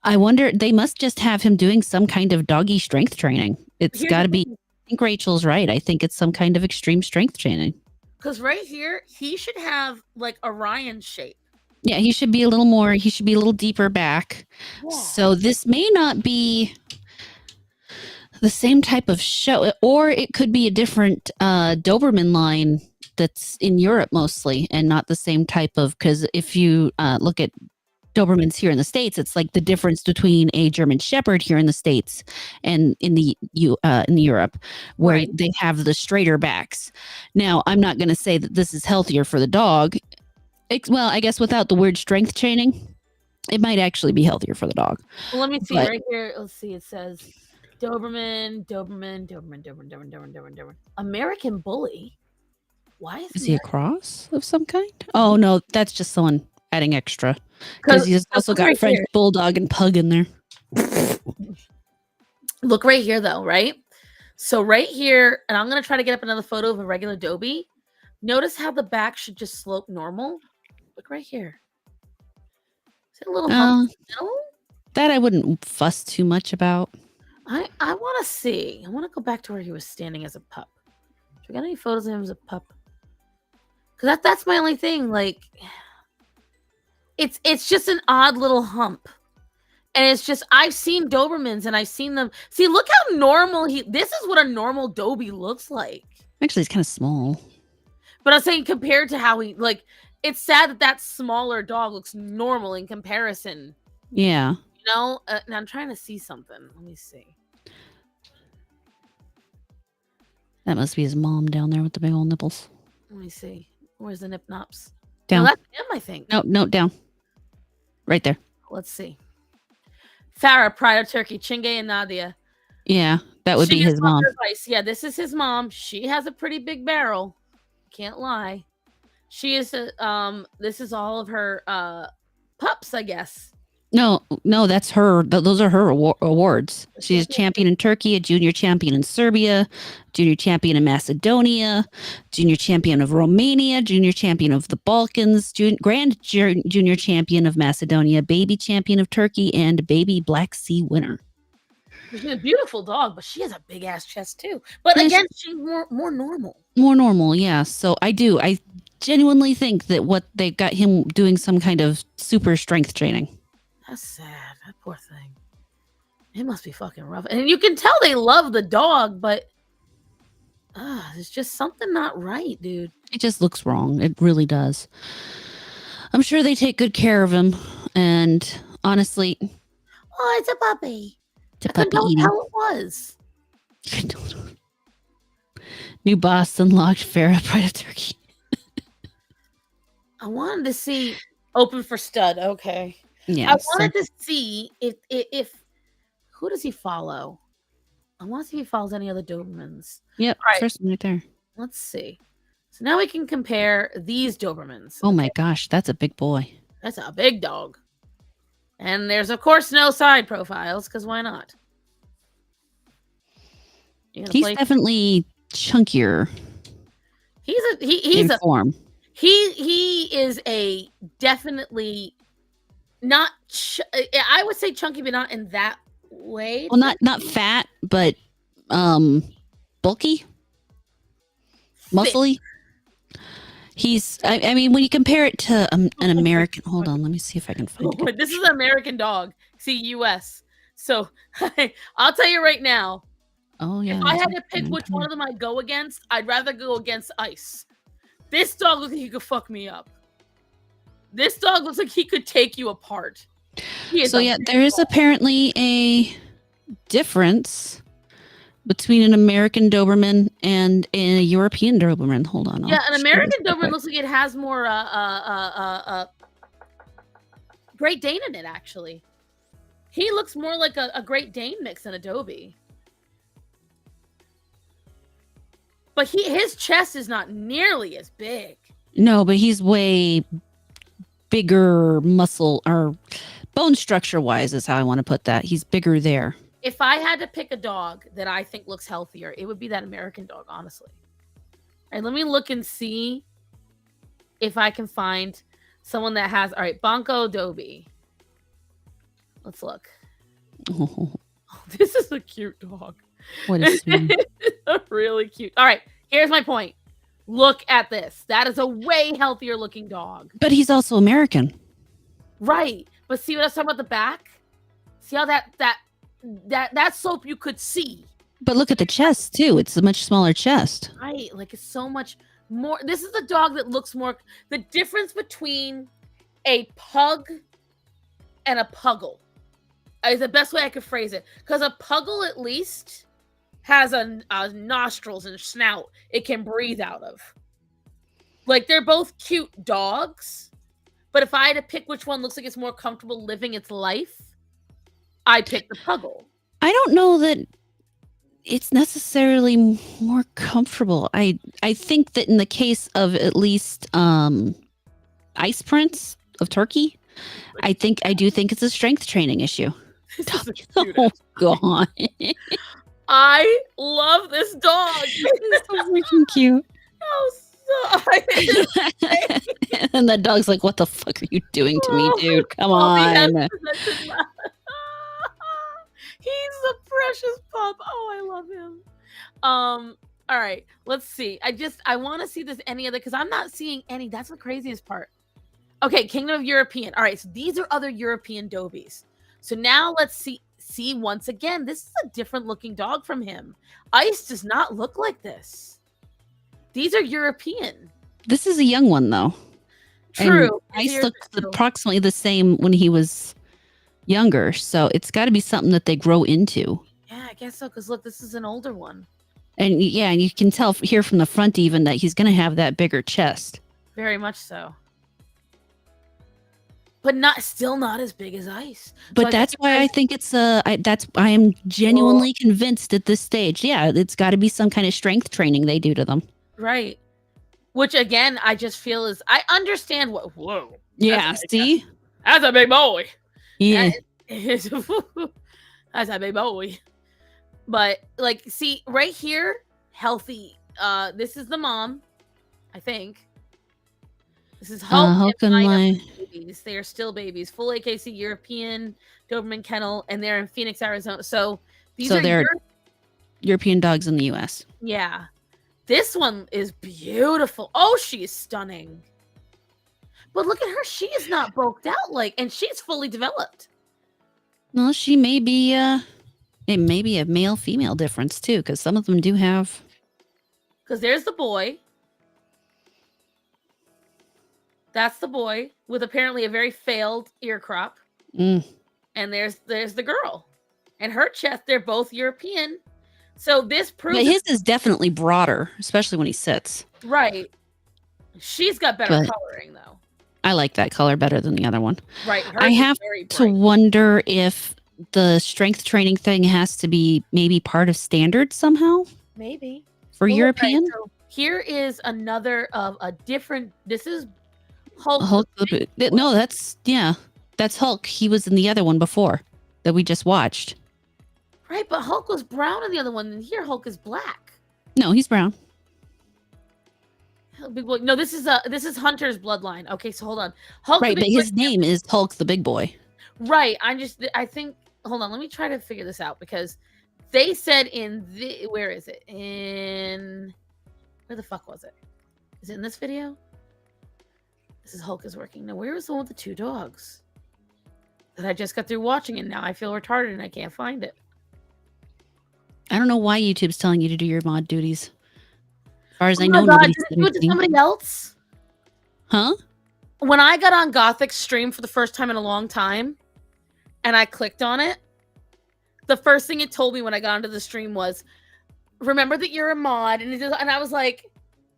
I wonder, they must just have him doing some kind of doggy strength training. It's Here's got the to be, thing. I think Rachel's right. I think it's some kind of extreme strength training. Because right here, he should have like Orion shape. Yeah, he should be a little more, he should be a little deeper back. Yeah. So this may not be the same type of show, or it could be a different Doberman line that's in Europe mostly, and not the same type of. Because if you look at Dobermans here in the States, it's like the difference between a German Shepherd here in the States and in the Europe, where Right. they have the straighter backs. Now, I'm not going to say that this is healthier for the dog. Well, I guess without the weird strength training, it might actually be healthier for the dog. Well, let me see But right here. Let's see. It says Doberman. American Bully. Why is is he a American? cross of some kind? Oh no, that's just someone adding extra because Because he's also look got right French here. Bulldog and Pug in there. Look right here, though. Right. So right here, and I'm gonna try to get up another photo of a regular Dobie. Notice how the back should just slope normal. Look right here. Is it a little hump in the middle? That I wouldn't fuss too much about. I want to see. I want to go back to where he was standing as a pup. Do we got any photos of him as a pup? Because that's my only thing. Like, it's just an odd little hump, and it's just I've seen Dobermans and I've seen them. See, look how normal he. This is what a normal Dobie looks like. Actually, it's kind of small. But I'm saying compared to how he like. It's sad that that smaller dog looks normal in comparison. Yeah. You know, and I'm trying to see something. Let me see. That must be his mom down there with the big old nipples. Let me see. Where's the nip nops? Down. No, that's him, I think. No, down. Right there. Let's see. Farah, Pride of Turkey, Chinge, and Nadia. Yeah, that would She be is his mom. advice. Yeah, this is his mom. She has a pretty big barrel. Can't lie. She is this is all of her pups, I guess. No, that's her. Those are her awards. She's a champion in Turkey, a junior champion in Serbia, junior champion in Macedonia, junior champion of Romania, junior champion of the Balkans, grand junior champion of Macedonia, baby champion of Turkey, and baby Black Sea winner. She's a beautiful dog, but she has a big ass chest too. But again, she's more normal. More normal, yeah. So I genuinely think that what they got him doing some kind of super strength training. That's sad. That poor thing. It must be fucking rough. And you can tell they love the dog, but there's just something not right, dude. It just looks wrong. It really does. I'm sure they take good care of him. And honestly... Oh, it's a puppy. It's a puppy eating. How it was. New Boston locked Farah Pride of Turkey. I wanted to see open for stud. Okay. Yeah. I wanted to see if who does he follow? I want to see if he follows any other Dobermans. Yep. All right. First one right there. Let's see. So now we can compare these Dobermans. Oh my gosh, that's a big boy. That's a big dog. And there's of course no side profiles because why not? He's definitely chunkier. He's a form. He is a definitely not. I would say chunky, but not in that way. Well, not fat, but bulky, muscly. He's. I mean, when you compare it to an American. Hold on, let me see if I can find it. This is an American dog. See, U.S. So I'll tell you right now. Oh yeah. If I had to pick which one of them I'd go against, I'd rather go against Ice. This dog looks like he could fuck me up. This dog looks like he could take you apart. So yeah, there is apparently a difference between an American Doberman and a European Doberman. Hold on. Yeah, an American Doberman looks like it has more Great Dane in it, actually. He looks more like a Great Dane mix than a Dobie. But his chest is not nearly as big. No, but he's way bigger muscle or bone structure wise is how I want to put that. He's bigger there. If I had to pick a dog that I think looks healthier, it would be that American dog, honestly. And let me look and see if I can find someone that has. All right, Bonko Dobie. Let's look. Oh, Oh, this is a cute dog. what is sweet. Really cute. All right, here's my point. Look at this. That is a way healthier looking dog. But he's also American. Right. But see what I was talking about the back? See how that slope you could see. But look at the chest too. It's a much smaller chest. Right. Like it's so much more. This is the dog that looks more. The difference between a pug and a puggle is the best way I could phrase it. Because a puggle at least has a nostrils and snout it can breathe out of. Like they're both cute dogs, but if I had to pick which one looks like it's more comfortable living its life, I'd pick the puggle. I don't know that it's necessarily more comfortable. I think that in the case of at least Ice Prince of Turkey, I do think it's a strength training issue. Oh God. I love this dog. It's so freaking cute. Oh, and the dog's like, "What the fuck are you doing to me, dude? Come on." He's a precious pup. Oh, I love him. All right, let's see. I want to see this any other because I'm not seeing any. That's the craziest part. Okay, Kingdom of European. All right, so these are other European Dobies. So now let's see once again. This is a different looking dog from him. Ice does not look like this. These are European. This is a young one though. True. And Ice looked approximately the same when he was younger, so it's got to be something that they grow into. Yeah, I guess so. Because look, this is an older one. And yeah, and you can tell here from the front even that he's going to have that bigger chest. Very much so. But still not as big as Ice. But so that's why I think it's I am genuinely convinced at this stage. Yeah, it's got to be some kind of strength training they do to them. Right. Which again, I just feel is I understand what. Whoa. Yeah. See. That's a big boy. Yeah. That's a big boy. But like, see right here, healthy. This is the mom, I think. This is Hulk and Maya babies. They are still babies. Full AKC European Doberman kennel, and they're in Phoenix, Arizona. So they're European dogs in the U.S. Yeah. This one is beautiful. Oh, she's stunning. But look at her. She is not bulked out and she's fully developed. Well, she may be it may be a male-female difference too, because some of them do have. Because there's the boy. That's the boy with apparently a very failed ear crop. And there's the girl. And her chest, they're both European. So this proves his is definitely broader, especially when he sits. Right. She's got better coloring though. I like that color better than the other one. Right. I have to wonder if the strength training thing has to be maybe part of standard somehow. Maybe. For European. Right, so here is another of a different. This is Hulk. No, that's Hulk. He was in the other one before that we just watched. Right, but Hulk was brown in the other one, and here Hulk is black. No, he's brown. Big boy. No, this is Hunter's bloodline. Okay, so hold on. Hulk. Right, but his name is Hulk the Big Boy. Right. I think. Hold on. Let me try to figure this out because they said where is it? Where the fuck was it? Is it in this video? This is Hulk is working. Now, where was the one with the two dogs that I just got through watching, and now I feel retarded and I can't find it. I don't know why YouTube's telling you to do your mod duties. As far as I know, did it do it to somebody else? Huh? When I got on Gothic's stream for the first time in a long time, and I clicked on it, the first thing it told me when I got onto the stream was, "Remember that you're a mod," and I was like,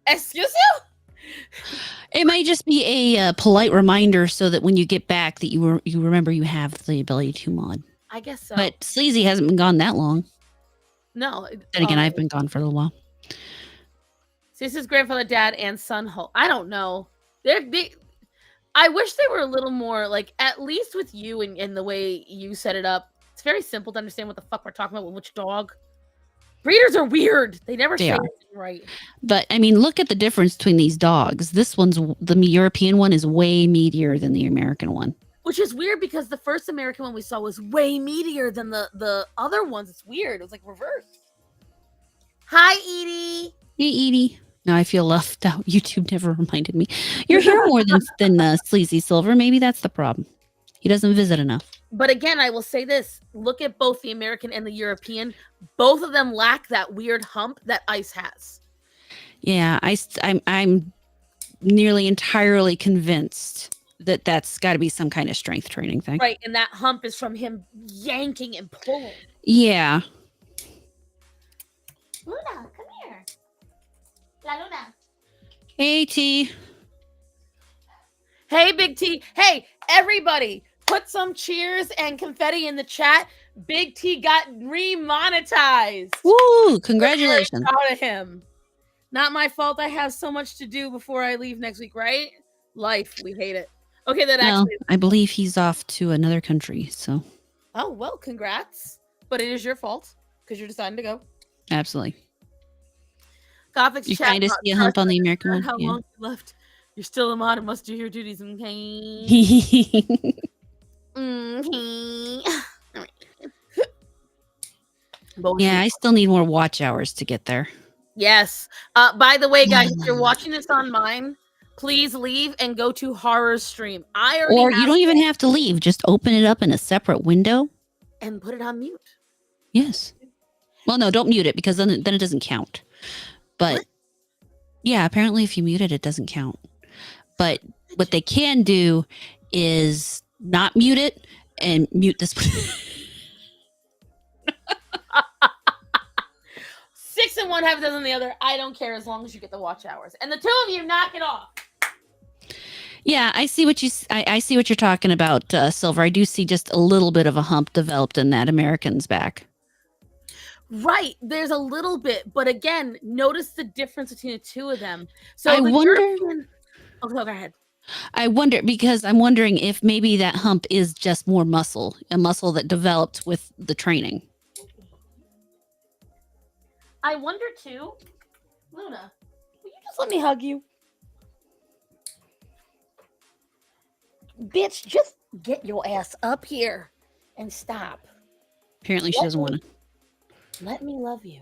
"Excuse you?" It might just be a polite reminder so that when you get back, that you remember you have the ability to mod. I guess so. But Sleazy hasn't been gone that long. No. Then again, I've been gone for a little while. So this is grandfather, dad, and son Hulk. I don't know. I wish they were a little more like, at least with you and the way you set it up. It's very simple to understand what the fuck we're talking about with which dog. Breeders are weird. They never say anything Right. But I mean, look at the difference between these dogs. The European one is way meatier than the American one. Which is weird because the first American one we saw was way meatier than the other ones. It's weird. It was like reversed. Hi, Edie. Hey, Edie. Now I feel left out. YouTube never reminded me. You're here more than Sleazy Silver. Maybe that's the problem. He doesn't visit enough. But again, I will say this. Look at both the American and the European. Both of them lack that weird hump that Ice has. Yeah, I'm nearly entirely convinced that that's got to be some kind of strength training thing. Right, and that hump is from him yanking and pulling. Yeah. Luna, come here. La Luna. Hey, T. Hey, Big T. Hey, everybody, put some cheers and confetti in the chat. Big T got remonetized. Woo! Congratulations. I'm very proud of him. Not my fault. I have so much to do before I leave next week, right? Life, we hate it. Okay, that actually. I believe he's off to another country. So. Oh well, congrats. But it is your fault because you're deciding to go. Absolutely. Gothic's you chat. kind of see a hump on the American one. How Yeah. long you left? You're still a mod and must do your duties. Okay. Yeah, I still need more watch hours to get there. Yes. By the way, guys, if you're watching this on mine, please leave and go to Horror Stream. Or you don't even have to leave. Just open it up in a separate window. And put it on mute. Yes. Well, no, don't mute it because then it doesn't count. But what? Yeah, apparently if you mute it, it doesn't count. But what they can do is not mute it and mute this. 6 in one, half a dozen the other. I don't care as long as you get the watch hours. And the two of you knock it off. Yeah, I see what I see what you're talking about, Silver. I do see just a little bit of a hump developed in that American's back. Right, there's a little bit, but again, notice the difference between the two of them. So I wonder. Oh, go ahead. I wonder because I'm wondering if maybe that hump is just more muscle, a muscle that developed with the training. I wonder too, Luna. Will you just let me hug you? Bitch, just get your ass up here and stop. Apparently she doesn't want to. Let me love you.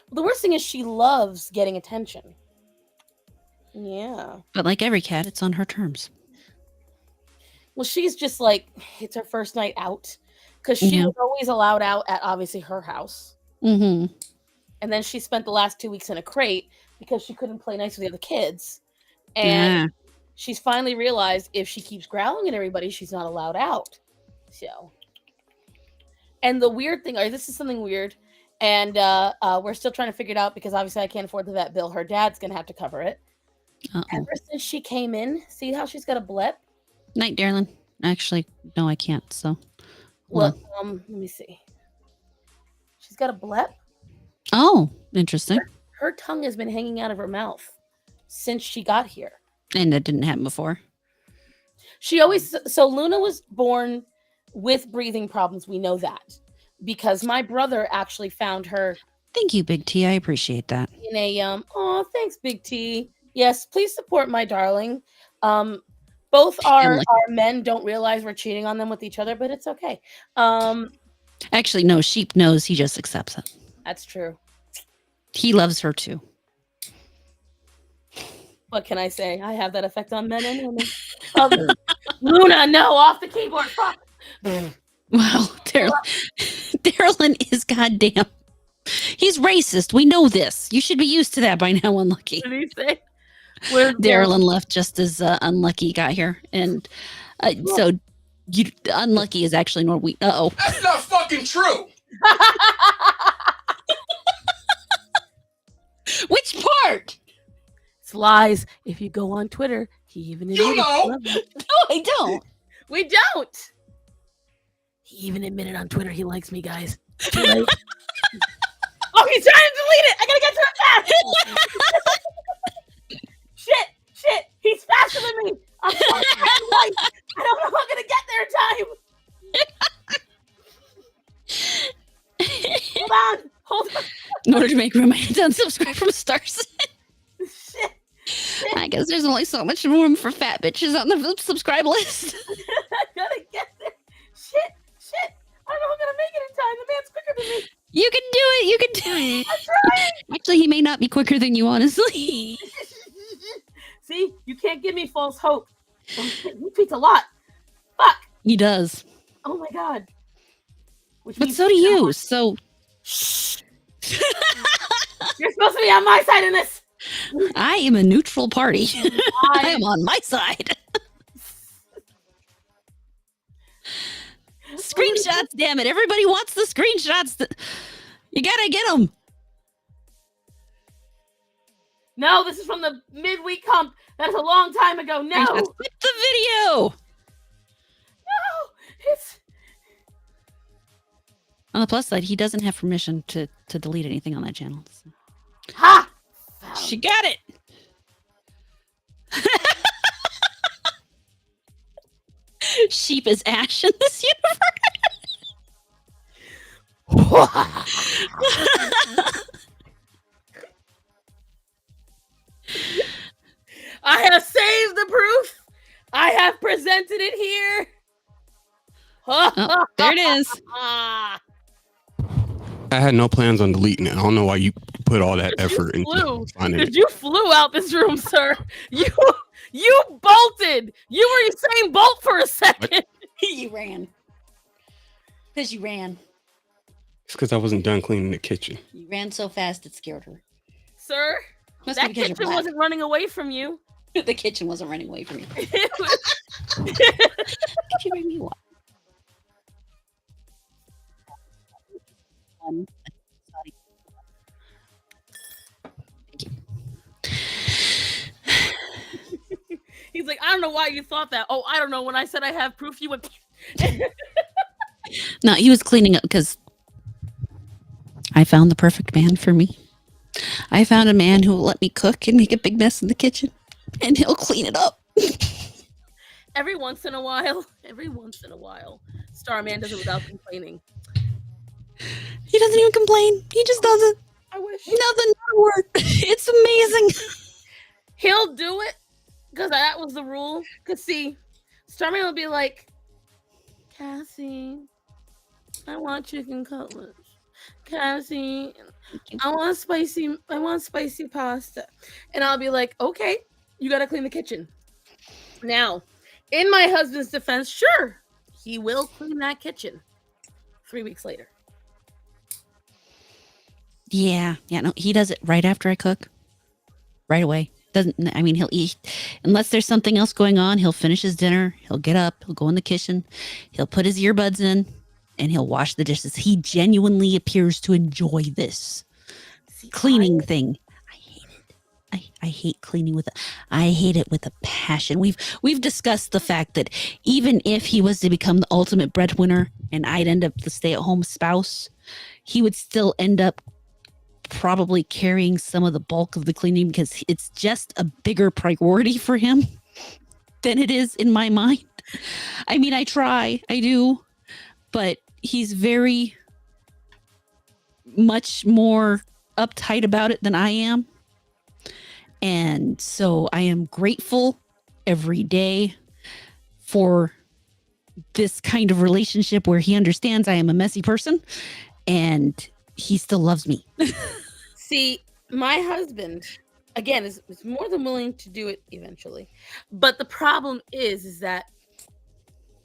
Well, the worst thing is she loves getting attention. Yeah. But like every cat, it's on her terms. Well, she's just like, it's her first night out. Because she was always allowed out at obviously her house. Mm-hmm. And then she spent the last 2 weeks in a crate because she couldn't play nice with the other kids. And she's finally realized if she keeps growling at everybody, she's not allowed out. So. And the weird thing, this is something weird. And we're still trying to figure it out because obviously I can't afford the vet bill. Her dad's going to have to cover it. Ever since she came in, see how she's got a blip? Night, Darlin. Actually, no, I can't. So. Look, let me see. She's got a blip. Oh, interesting. Her tongue has been hanging out of her mouth since she got here. And that didn't happen before. So Luna was born with breathing problems. We know that because my brother actually found her. Thank you, Big T. I appreciate that. In a oh, thanks, Big T. Yes, please support my darling. Both our men don't realize we're cheating on them with each other, but it's okay. Actually, no, Sheep knows. He just accepts it. That's true. He loves her too. What can I say? I have that effect on men and women. Luna, no, off the keyboard. Fuck. Wow, Darlin is goddamn. He's racist. We know this. You should be used to that by now, Unlucky. What did he say? Darlin left just as Unlucky got here. And so Unlucky is actually Norwegian. Uh-oh. That's not fucking true. Which part? It's lies. If you go on Twitter, he even admitted. No, I don't. We don't. He even admitted on Twitter he likes me, guys. Too late. Oh, he's trying to delete it. I gotta get to it fast. Shit. He's faster than me. I don't know if I'm gonna get there in time. Hold on. order to make room, I had to unsubscribe from Stars. Shit. I guess there's only so much room for fat bitches on the subscribe list. I gotta get there. Shit. I don't know if I'm gonna make it in time. The man's quicker than me. You can do it. You can do it. I'm trying. Actually, he may not be quicker than you, honestly. See, you can't give me false hope. He tweets a lot. Fuck. He does. Oh my god. Which But means so do you. So you're supposed to be on my side in this. I am a neutral party. I am on my side. Screenshots, damn it. Everybody wants the screenshots. You gotta get them. No, this is from the midweek hump. That's a long time ago. No. Skip the video. No. It's... On the plus side, he doesn't have permission to delete anything on that channel. So. Ha! She got it. Sheep is ash in this universe. I have saved the proof. I have presented it here. Oh, there it is. I had no plans on deleting it. I don't know why you put all that effort into finding it. You flew out this room, sir. You bolted. You were Usain Bolt for a second. You ran. Because you ran. It's because I wasn't done cleaning the kitchen. You ran so fast it scared her. Sir, Must that kitchen wasn't running away from you. The kitchen wasn't running away from you. Could you bring me water? Thank you. He's like, I don't know why you thought that. Oh, I don't know. When I said I have proof, you went. No, he was cleaning up because I found the perfect man for me. I found a man who will let me cook and make a big mess in the kitchen, and he'll clean it up. Every once in a while, Starman does it without complaining. He doesn't even complain. He just does it. I wish. Nothing more. It's amazing. He'll do it because that was the rule. Because see, Starman will be like, Cassie, I want chicken cutlets. Cassie, I want spicy pasta. And I'll be like, okay, you got to clean the kitchen. Now, in my husband's defense, sure, he will clean that kitchen 3 weeks later. Yeah, no, he does it right after I cook. Right away. He'll eat. Unless there's something else going on, he'll finish his dinner. He'll get up. He'll go in the kitchen. He'll put his earbuds in. And he'll wash the dishes. He genuinely appears to enjoy this cleaning thing. I hate it. I hate cleaning I hate it with a passion. We've discussed the fact that even if he was to become the ultimate breadwinner and I'd end up the stay-at-home spouse, he would still end up probably carrying some of the bulk of the cleaning because it's just a bigger priority for him than it is in my mind. I mean, I try. I do. But he's very much more uptight about it than I am. And so I am grateful every day for this kind of relationship where he understands I am a messy person and he still loves me. See, my husband, again, is more than willing to do it eventually. But the problem is that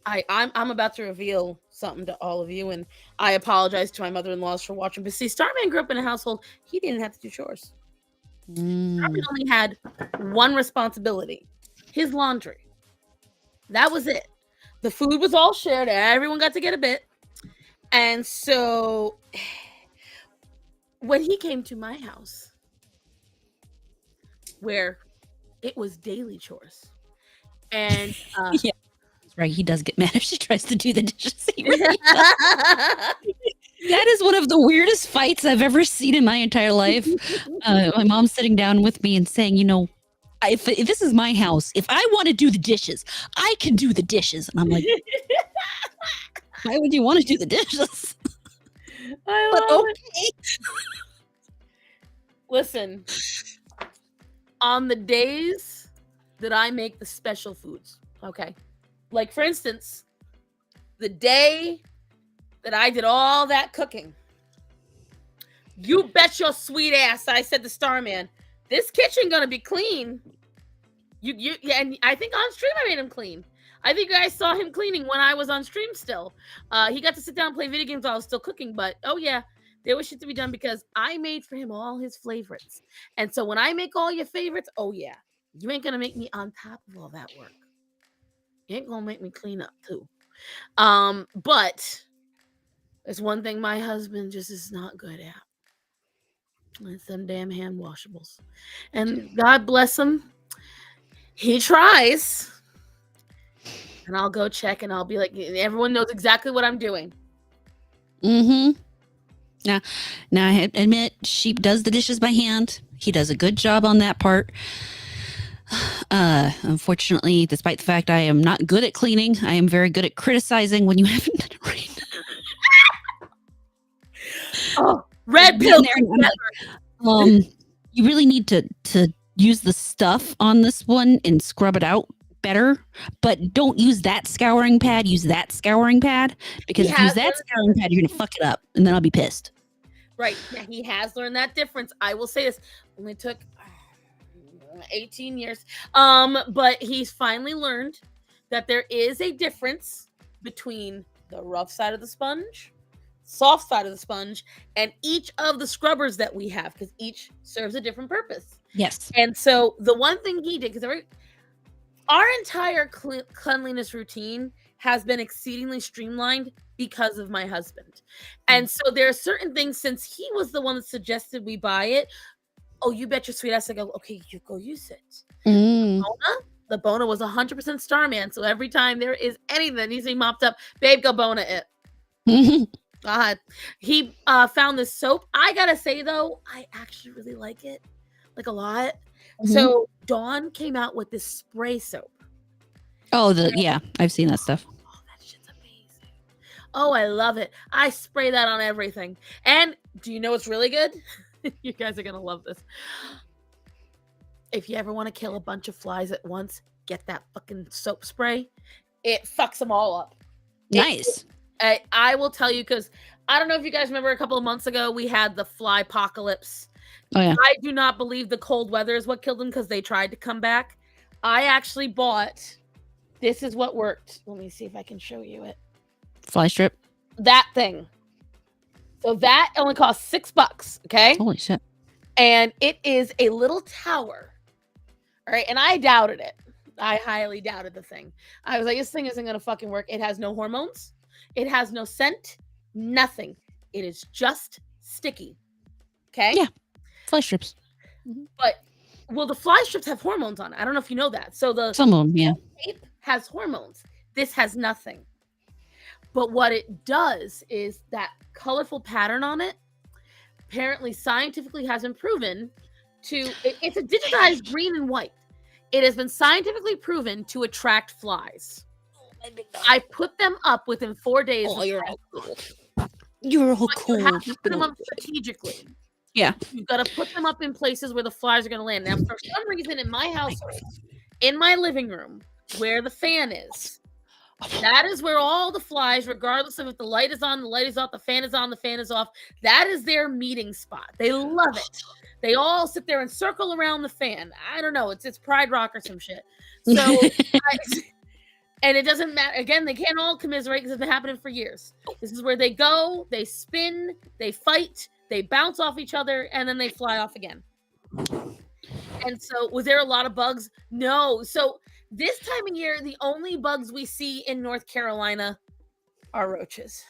I'm about to reveal something to all of you, and I apologize to my mother-in-laws for watching. But see, Starman grew up in a household, he didn't have to do chores. Starman only had one responsibility, his laundry. That was it. The food was all shared. Everyone got to get a bit. And so when he came to my house, where it was daily chores, and yeah. Right, he does get mad if she tries to do the dishes. That is one of the weirdest fights I've ever seen in my entire life. My mom's sitting down with me and saying, if this is my house, if I want to do the dishes, I can do the dishes. And I'm like, why would you want to do the dishes? I love it. Listen, on the days that I make the special foods, okay? Like, for instance, the day that I did all that cooking, you bet your sweet ass, I said to Starman, this kitchen gonna be clean. Yeah, and I think on stream I made him clean. I think you guys saw him cleaning when I was on stream still. He got to sit down and play video games while I was still cooking, but oh yeah, there was shit to be done because I made for him all his favorites. And so when I make all your favorites, oh yeah, you ain't gonna make me on top of all that work. You ain't gonna make me clean up too. But there's one thing my husband just is not good at. It's them damn hand washables. And God bless him. He tries. And I'll go check and I'll be like, everyone knows exactly what I'm doing. Mm-hmm. Now I admit Sheep does the dishes by hand. He does a good job on that part. Unfortunately, despite the fact I am not good at cleaning, I am very good at criticizing when you haven't done it right. Oh, red pill. You really need to use the stuff on this one and scrub it out better, but don't use that scouring pad. Use that scouring pad, because if you use that scouring pad, you're gonna fuck it up, and then I'll be pissed. Right. Yeah, he has learned that difference. I will say this. Only took 18 years. But he's finally learned that there is a difference between the rough side of the sponge, soft side of the sponge, and each of the scrubbers that we have, because each serves a different purpose. Yes. And so the one thing he did, because our entire cleanliness routine has been exceedingly streamlined because of my husband. And so there are certain things, since he was the one that suggested we buy it. Oh, you bet your sweet ass. I go, okay, you go use it. The Bona was 100% Starman. So every time there is anything that needs to be mopped up, babe, go Bona it. God. He found this soap. I gotta say though, I actually really like it. Like a lot. So Dawn came out with this spray soap. Oh, yeah, I've seen that stuff. Oh, that shit's amazing. Oh, I love it. I spray that on everything. And do you know what's really good? You guys are gonna love this. If you ever want to kill a bunch of flies at once, get that fucking soap spray. It fucks them all up. Nice. I will tell you, because I don't know if you guys remember a couple of months ago, we had the fly apocalypse. Oh, yeah. I do not believe the cold weather is what killed them, because they tried to come back. I actually bought, this is what worked. Let me see if I can show you it. Fly strip. That thing. So that only costs $6. Okay. Holy shit. And it is a little tower. All right. And I doubted it. I highly doubted the thing. I was like, this thing isn't going to fucking work. It has no hormones. It has no scent. Nothing. It is just sticky. Okay. Yeah. Fly strips. But, well, the fly strips have hormones on it. I don't know if you know that. So some of them, yeah. Tape has hormones. This has nothing. But what it does is that colorful pattern on it apparently scientifically has been proven to, it's a digitized green and white. It has been scientifically proven to attract flies. I put them up within 4 days. Oh, you're all cool. You're all cool. You have to put them up strategically. Yeah. You've got to put them up in places where the flies are going to land. Now, for some reason, in my household, in my living room, where the fan is, that is where all the flies, regardless of if the light is on, the light is off, the fan is on, the fan is off, that is their meeting spot. They love it. They all sit there and circle around the fan. I don't know. It's Pride Rock or some shit. So, and it doesn't matter. Again, they can't all commiserate because it's been happening for years. This is where they go, they spin, they fight, they bounce off each other, and then they fly off again. And so, was there a lot of bugs? No. So, this time of year, the only bugs we see in North Carolina are roaches.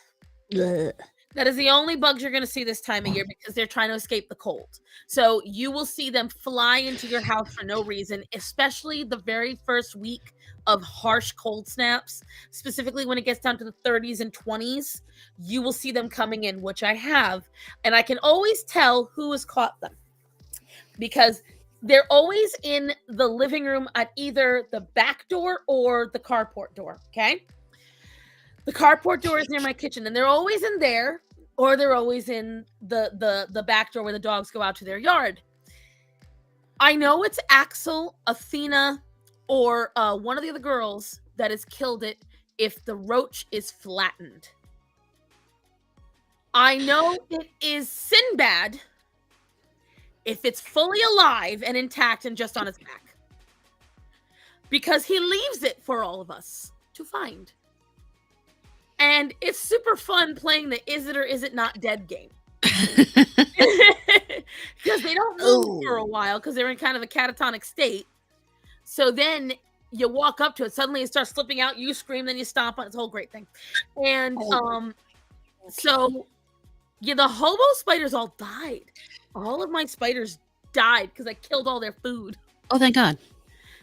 Ugh. That is the only bugs you're going to see this time of year, because they're trying to escape the cold. So you will see them fly into your house for no reason, especially the very first week of harsh cold snaps, specifically when it gets down to the 30s and 20s. You will see them coming in, which I have. And I can always tell who has caught them, because they're always in the living room at either the back door or the carport door. Okay. The carport door is near my kitchen, and they're always in there, or they're always in the back door where the dogs go out to their yard. I know it's Axel, Athena, or one of the other girls that has killed it if the roach is flattened. I know it is Sinbad if it's fully alive and intact and just on its back. Because he leaves it for all of us to find. And it's super fun playing the is it or is it not dead game. Because they don't move for a while because they're in kind of a catatonic state. So then you walk up to it, suddenly it starts slipping out, you scream, then you stomp on it. It's a whole great thing. And so yeah, the hobo spiders all died. All of my spiders died because I killed all their food. Oh, thank God.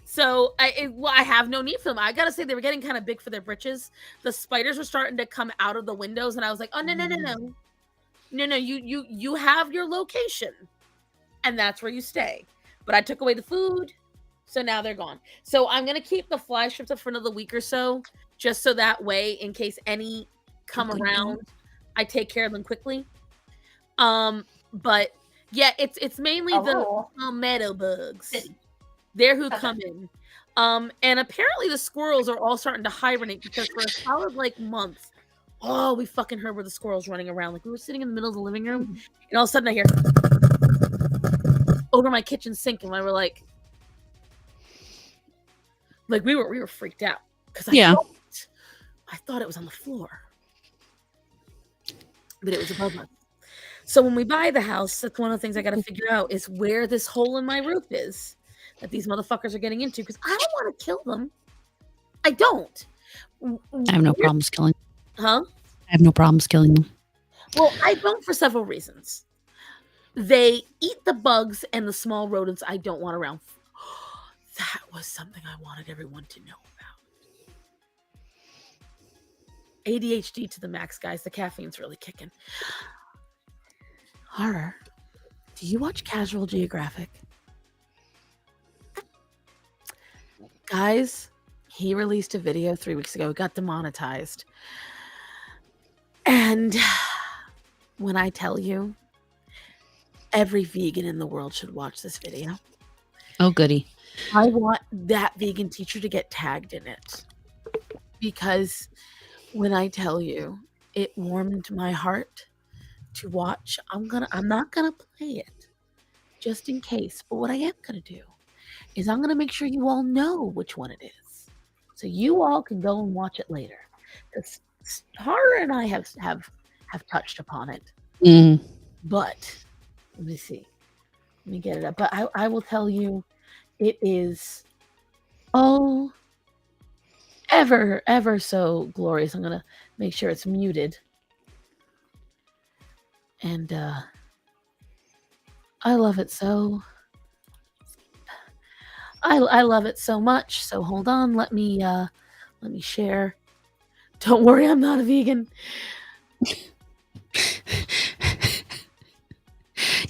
So I have no need for them. I gotta say they were getting kind of big for their britches. The spiders were starting to come out of the windows, and I was like, oh no, you have your location, and that's where you stay. But I took away the food, so now they're gone. So I'm gonna keep the fly strips up for another week or so, just so that way, in case any come around, I take care of them quickly. But yeah, it's mainly the meadow bugs. They're who come in. And apparently the squirrels are all starting to hibernate because for a solid month, we fucking heard where the squirrels running around. Like we were sitting in the middle of the living room, and all of a sudden I hear over my kitchen sink, and we were like we were freaked out because I thought it was on the floor, but it was above us. So when we buy the house, that's one of the things I got to figure out is where this hole in my roof is that these motherfuckers are getting into, because I don't want to kill them. I don't. I have no problems killing them. Huh? I have no problems killing them. Well, I don't for several reasons. They eat the bugs and the small rodents I don't want around. That was something I wanted everyone to know about. ADHD to the max, guys. The caffeine's really kicking. Horror. Do you watch Casual Geographic? Guys, he released a video 3 weeks ago. It got demonetized. And when I tell you, every vegan in the world should watch this video. Oh, goody. I want that vegan teacher to get tagged in it. Because when I tell you, it warmed my heart to watch. I'm not gonna play it just in case. But what I am gonna do is I'm gonna make sure you all know which one it is, so you all can go and watch it later. Because Horror and I have touched upon it. But let me see. Let me get it up. But I will tell you, it is ever so glorious. I'm gonna make sure it's muted. And I love it so. I love it so much. So hold on, let me share. Don't worry, I'm not a vegan.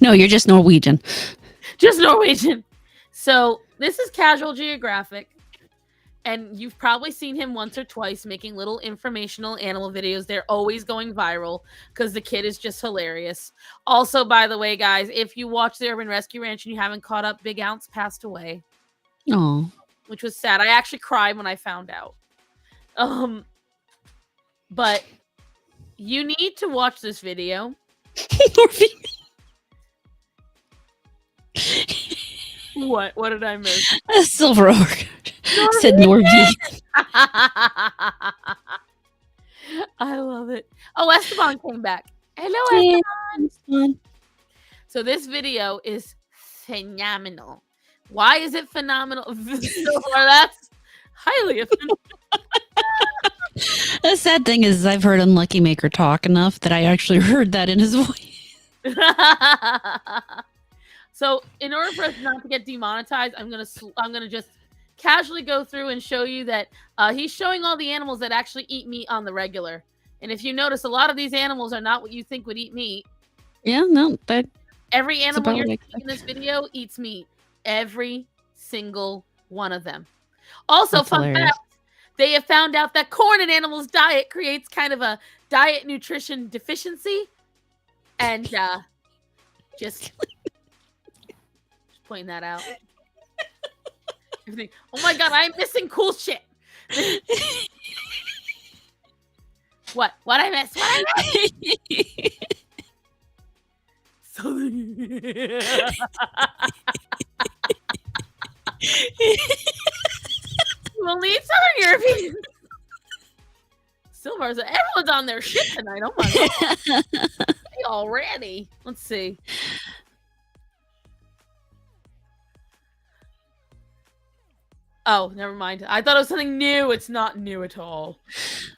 No, you're just Norwegian. Just Norwegian. So this is Casual Geographic. And you've probably seen him once or twice making little informational animal videos. They're always going viral because the kid is just hilarious. Also, by the way, guys, if you watch the Urban Rescue Ranch and you haven't caught up, Big Ounce passed away. Oh, which was sad. I actually cried when I found out. But you need to watch this video. What did I miss? A silver orc. Said Norwegian. I love it. Oh, Esteban came back. Hello, Esteban. So this video is phenomenal. Why is it phenomenal? That's highly offensive. The sad thing is I've heard Unlucky Maker talk enough that I actually heard that in his voice. So in order for us not to get demonetized, I'm gonna just casually go through and show you that he's showing all the animals that actually eat meat on the regular. And if you notice, a lot of these animals are not what you think would eat meat. Yeah, no, but every animal you're seeing in this video eats meat. Every single one of them. Also, that's fun hilarious. fact, they have found out that corn in animals' diet creates kind of a diet nutrition deficiency. And just Point that out. Oh my god, I'm missing cool shit. What? What I missed? What I missed? So we'll need Southern European. Silvers, everyone's on their shit tonight. Oh my god. Already. Let's see. Oh, never mind. I thought it was something new. It's not new at all.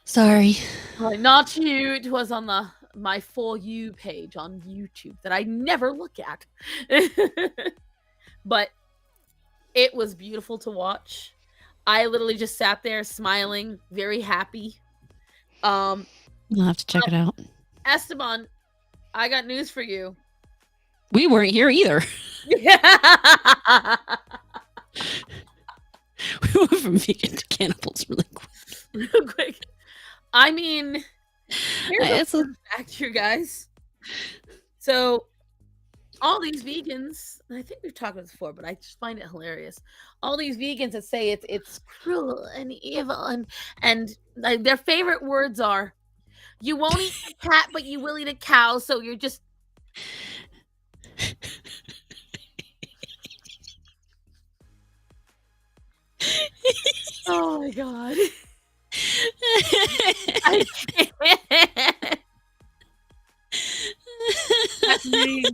Sorry. Not you. It was on my For You page on YouTube that I never look at. But it was beautiful to watch. I literally just sat there smiling, very happy. I'll have to check it out. Esteban, I got news for you. We weren't here either. Yeah. We went from vegan to cannibals really quick. Real quick. I mean, here's a fact, you guys. So, all these vegans, and I think we've talked about this before, but I just find it hilarious. All these vegans that say it's cruel and evil, and their favorite words are, "You won't eat a cat, but you will eat a cow, so you're just." Oh my god. I can't. That's me.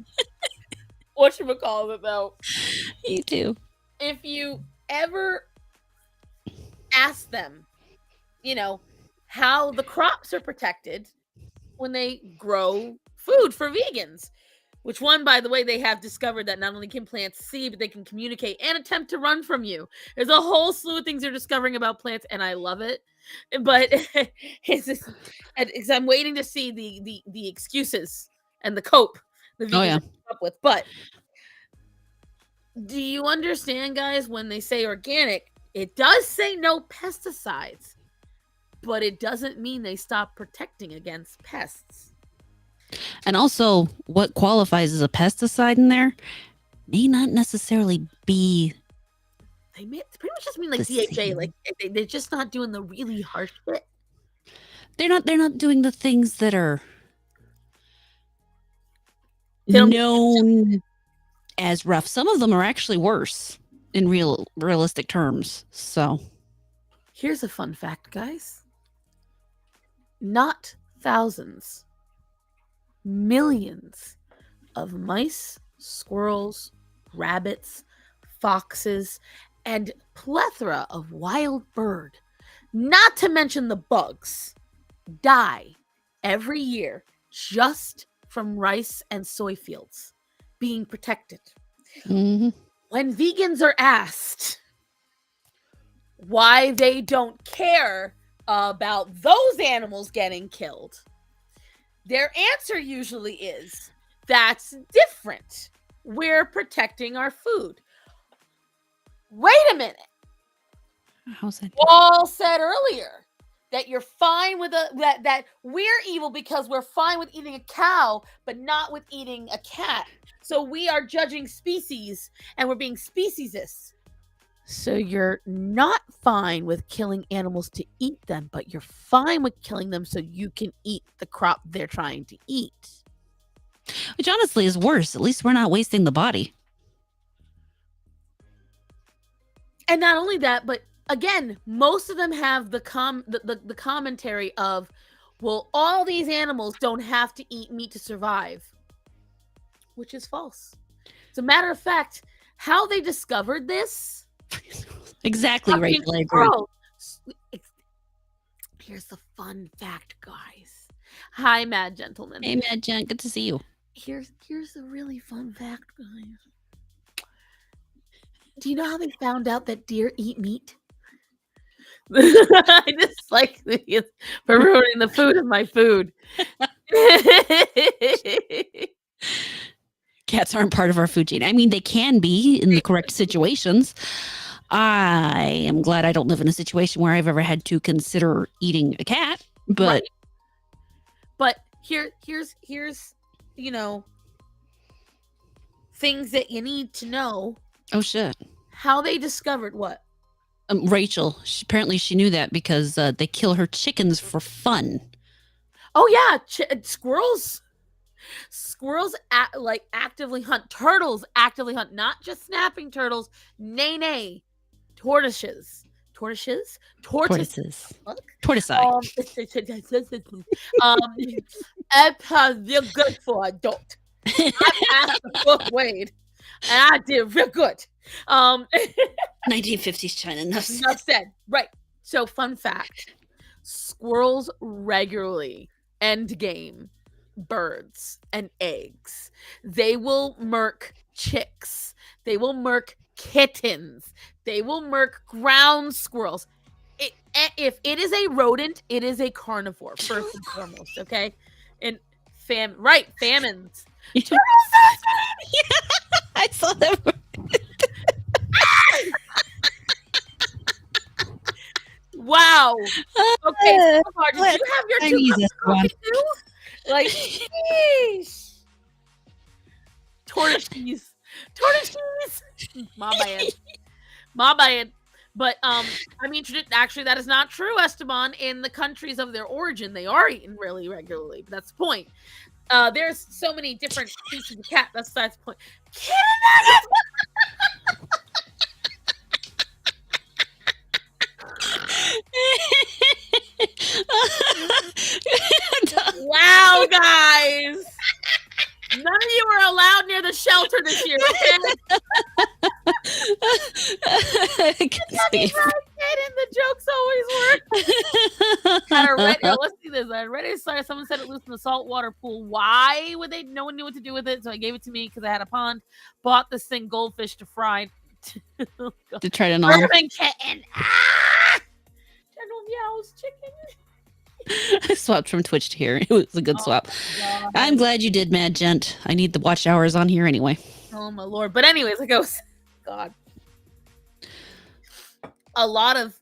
Whatchamacallit, though. You too. If you ever ask them, how the crops are protected when they grow food for vegans, which one, by the way, they have discovered that not only can plants see, but they can communicate and attempt to run from you. There's a whole slew of things they're discovering about plants, and I love it. But I'm waiting to see the excuses and the cope the vegans come up with. But do you understand, guys, when they say organic, it does say no pesticides, but it doesn't mean they stop protecting against pests. And also, what qualifies as a pesticide in there may not necessarily be. They pretty much just mean like DHA. Like they're just not doing the really harsh shit. They're not doing the things that are known as rough. Some of them are actually worse in realistic terms. So, here's a fun fact, guys. Not thousands. Millions of mice, squirrels, rabbits, foxes, and plethora of wild bird, not to mention the bugs, die every year just from rice and soy fields being protected. Mm-hmm. When vegans are asked why they don't care about those animals getting killed, their answer usually is, that's different. We're protecting our food. Wait a minute. How's that? Paul said earlier that you're fine with that we're evil because we're fine with eating a cow, but not with eating a cat. So we are judging species and we're being speciesist. So you're not fine with killing animals to eat them, but you're fine with killing them so you can eat the crop they're trying to eat. Which honestly is worse. At least we're not wasting the body. And not only that, but again, most of them have the commentary of, well, all these animals don't have to eat meat to survive, which is false. As a matter of fact, how they discovered this. Exactly, Rachel. I agree. Here's the fun fact, guys. Hi, Mad Gentleman. Hey, Mad Gent. Good to see you. Here's the really fun fact, guys. Do you know how they found out that deer eat meat? I just like for ruining the food of my food. Cats aren't part of our food chain. I mean, they can be in the correct situations. I am glad I don't live in a situation where I've ever had to consider eating a cat. But right. But here's things that you need to know Oh shit. How they discovered what? Rachel. Apparently, she knew that because they kill her chickens for fun. Oh yeah, squirrels. Squirrels actively hunt. Turtles actively hunt. Not just snapping turtles. Nay. Tortoises. Tortoises. Tortoises. Look. Tortoiseye. You're good for adult. I passed the fourth grade, and I did real good. 1950s China. Enough said. Right. So, fun fact: squirrels regularly end game birds and eggs. They will murk chicks. They will murk kittens. They will murk ground squirrels. If it is a rodent, it is a carnivore first and foremost. Okay, and famines. Yeah, I saw that. Wow. Okay, so far, did you have your two cookies too? Like, sheesh. Tortoises. My bad. But I mean, actually, that is not true, Esteban. In the countries of their origin, they are eaten really regularly. But that's the point. There's so many different species of cat. That's the point. Wow, guys. None of you are allowed near the shelter this year, okay? The jokes always work. Let's see this. I read it. Someone said it loose in the saltwater pool. Why would they? No one knew what to do with it, so I gave it to me because I had a pond. Bought this thing goldfish to fry. To try to nom. Kitten. General Meow's chicken. I swapped from Twitch to here. It was a good swap. God. I'm glad you did, Mad Gent. I need the watch hours on here anyway. Oh my lord. But anyways, it goes. God. A lot of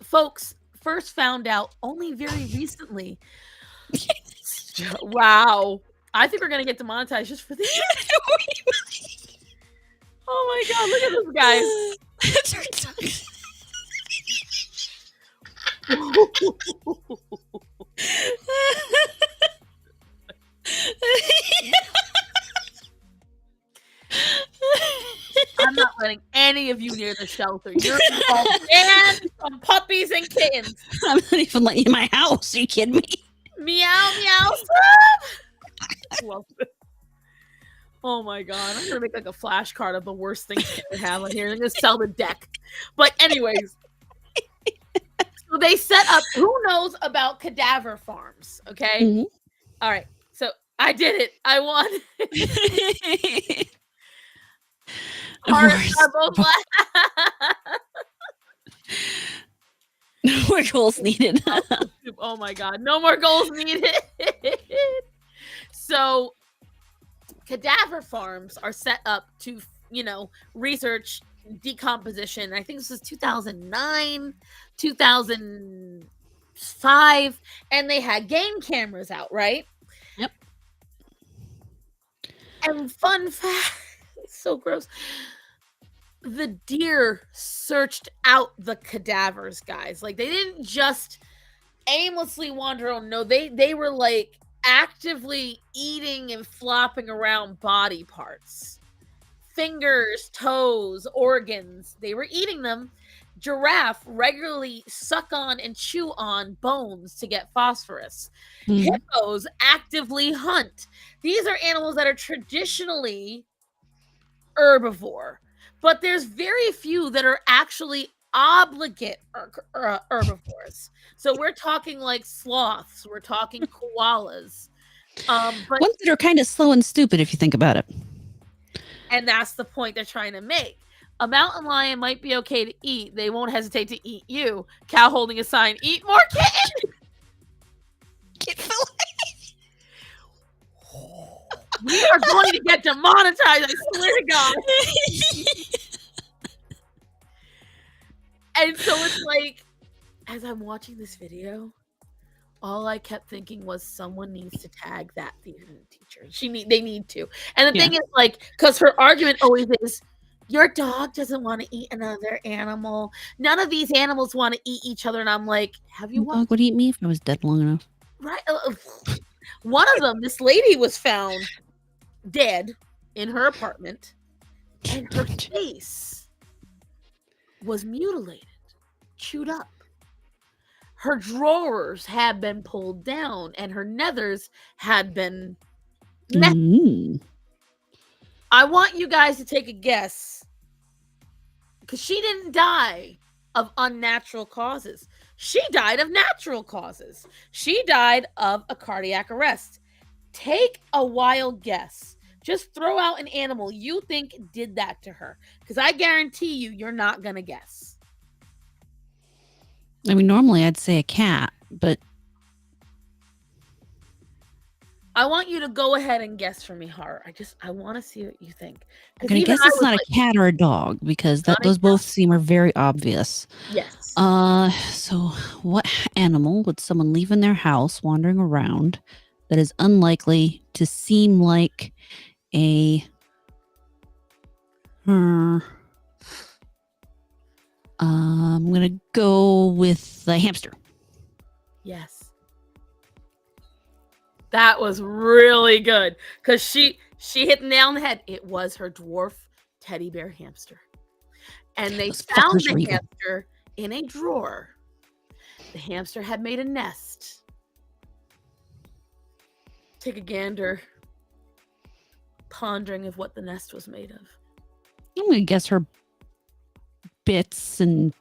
folks first found out only very recently. Wow. I think we're going to get demonetized just for this. Oh my god, look at this, guys. I'm not letting any of you near the shelter. You're banned from puppies and kittens. I'm not even letting you in my house. Are you kidding me? Meow. Love it. Oh my god, I'm gonna make like a flashcard of the worst things to have on here. I'm gonna sell the deck. But anyways, so they set up. Who knows about cadaver farms? Okay, Mm-hmm. All right. So I did it. I won. Hearts are both No more goals needed. Oh my god, no more goals needed. So cadaver farms are set up to, research decomposition. I think this was 2009, 2005, and they had game cameras out, right? Yep. And fun fact, it's so gross. The deer searched out the cadavers, guys. Like, they didn't just aimlessly wander on. No, they were like actively eating and flopping around body parts, fingers, toes, organs. They were eating them. Giraffe regularly suck on and chew on bones to get phosphorus. Mm-hmm. Hippos actively hunt. These are animals that are traditionally herbivore, but there's very few that are actually obligate herbivores. So we're talking like sloths, we're talking koalas, but ones that are kind of slow and stupid if you think about it. And that's the point they're trying to make. A mountain lion might be okay to eat. They won't hesitate to eat you. Cow holding a sign, eat more kitten. Kid fillet. We are going to get demonetized, I swear to God. And so it's like, as I'm watching this video, all I kept thinking was someone needs to tag that theater teacher. They need to. And the thing is, like, because her argument always is, your dog doesn't want to eat another animal. None of these animals want to eat each other. And I'm like, have you The dog would eat me if I was dead long enough. Right. One of them, this lady was found dead in her apartment, and her face was mutilated, chewed up. Her drawers had been pulled down, and her nethers had been. I want you guys to take a guess, because she didn't die of unnatural causes. She died of natural causes. She died of a cardiac arrest. Take a wild guess. Just throw out an animal you think did that to her, because I guarantee you're not going to guess. I mean, normally I'd say a cat, but I want you to go ahead and guess for me, Har. I want to see what you think. I guess it's not a cat or a dog, because those both seem very obvious. Yes. So what animal would someone leave in their house wandering around that is unlikely to seem like a I'm gonna go with the hamster. Yes. That was really good, because she hit the nail on the head. It was her dwarf teddy bear hamster. And they found the hamster in a drawer. The hamster had made a nest. Take a gander, pondering of what the nest was made of. I'm going to guess her bits and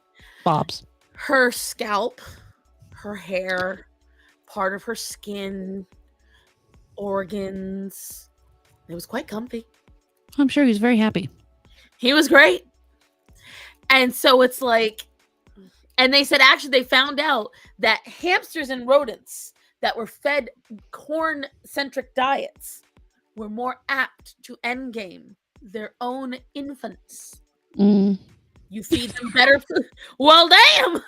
bobs. Her scalp, her hair, part of her skin, organs. It was quite comfy. I'm sure he was very happy. He was great. And so it's like, and they said actually they found out that hamsters and rodents that were fed corn-centric diets were more apt to endgame their own infants. You feed them better food. Well, damn.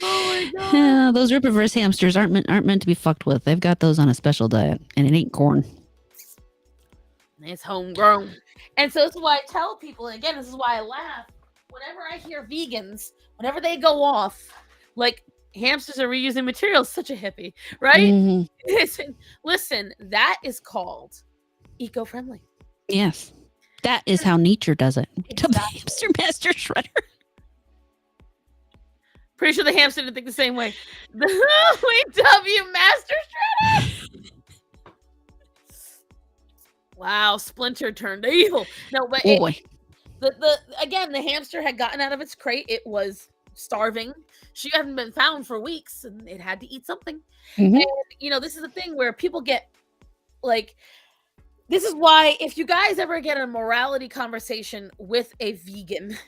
Oh my god. Yeah, those ripivorous hamsters aren't meant to be fucked with. They've got those on a special diet, and it ain't corn. It's homegrown. And so this is why I tell people, and again, this is why I laugh whenever I hear vegans, whenever they go off, like hamsters are reusing materials, such a hippie, right? Listen, that is called eco-friendly. Yes. That is how nature does it. Exactly. The hamster master shredder. Pretty sure the hamster didn't think the same way. The OEW master shredder. Wow, Splinter turned evil. No, but again, the hamster had gotten out of its crate. It was starving. She hadn't been found for weeks, and it had to eat something. And this is the thing where people get like. This is why if you guys ever get a morality conversation with a vegan,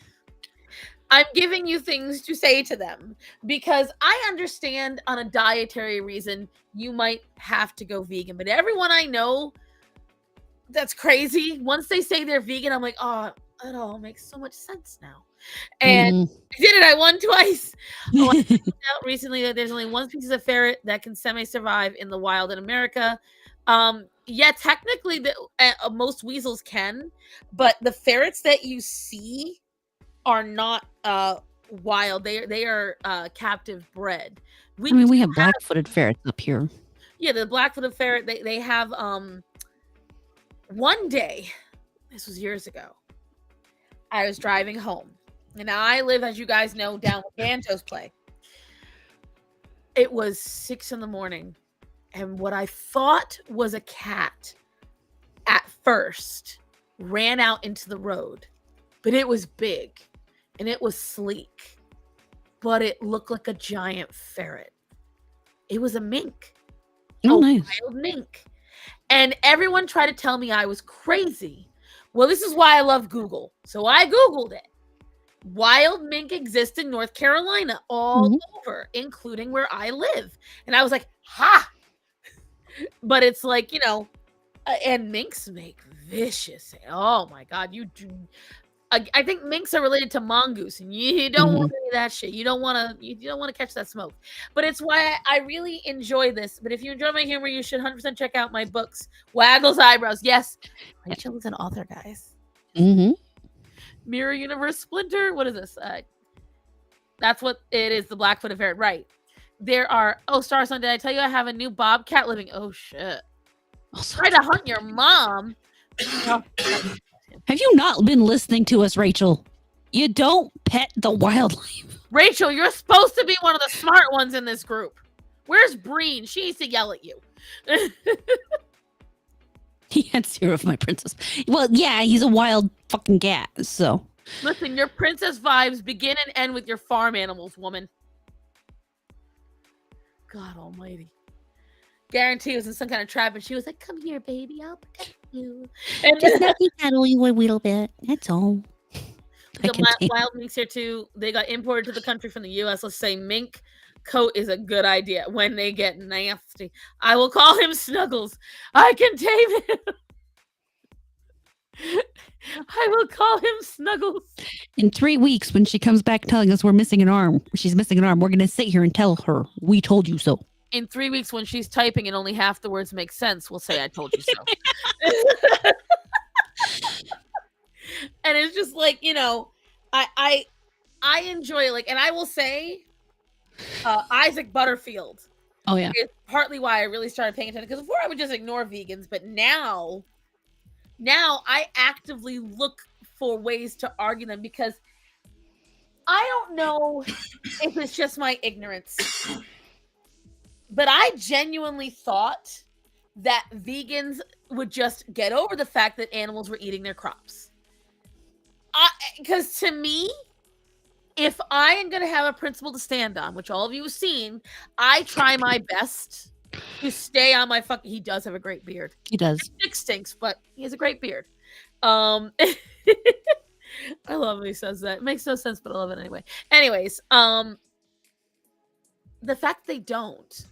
I'm giving you things to say to them, because I understand on a dietary reason you might have to go vegan, but everyone I know that's crazy, once they say they're vegan, I'm like, oh, it all makes so much sense now. And I did it. I won twice. I found out recently that there's only one species of ferret that can semi-survive in the wild in America. Yeah, technically most weasels can, but the ferrets that you see are not wild. They are captive bred. We have black-footed ferrets up here. Yeah, the black-footed ferret, they have one day, this was years ago, I was driving home. And now I live, as you guys know, down where Banjos play. It was 6 a.m. And what I thought was a cat at first ran out into the road. But it was big and it was sleek. But it looked like a giant ferret. It was a mink. Nice. Wild mink. And everyone tried to tell me I was crazy. Well, this is why I love Google. So I Googled it. Wild mink exists in North Carolina all over, including where I live. And I was like, ha! But it's like, and minks make vicious. Oh my God. I think minks are related to mongoose, and you don't want any of that shit. You don't want to catch that smoke. But it's why I really enjoy this. But if you enjoy my humor, you should 100% check out my books. Waggles eyebrows. Yes, Rachel is an author, guys. Mirror Universe Splinter. What is this? That's what it is. The Black-footed ferret, right? There are. Oh, Starson, did I tell you I have a new bobcat living? Oh shit! Try to hunt your mom. Have you not been listening to us, Rachel? You don't pet the wildlife. Rachel, you're supposed to be one of the smart ones in this group. Where's Breen? She needs to yell at you. He had 0 of my princess. Well, yeah, he's a wild fucking cat, so. Listen, your princess vibes begin and end with your farm animals, woman. God almighty. Guarantee it was in some kind of trap, and she was like, come here, baby, I'll pet you. And just let me cuddle you a little bit. That's all. The wild minks here, too. They got imported to the country from the U.S. Let's say mink coat is a good idea when they get nasty. I will call him Snuggles. I can tame him. I will call him Snuggles. In 3 weeks, when she comes back telling us she's missing an arm, we're going to sit here and tell her, we told you so. In 3 weeks, when she's typing and only half the words make sense, we'll say, I told you so. And it's just like, I enjoy it. And I will say, Isaac Butterfield. Oh, yeah. Is partly why I really started paying attention. Because before I would just ignore vegans, but now I actively look for ways to argue them, because I don't know if it's just my ignorance, but I genuinely thought that vegans would just get over the fact that animals were eating their crops. Because to me, if I am going to have a principle to stand on, which all of you have seen, I try my best to stay on my fucking. He does have a great beard. He does. His dick stinks, but he has a great beard. I love when he says that. It makes no sense, but I love it anyway. Anyways, the fact they don't.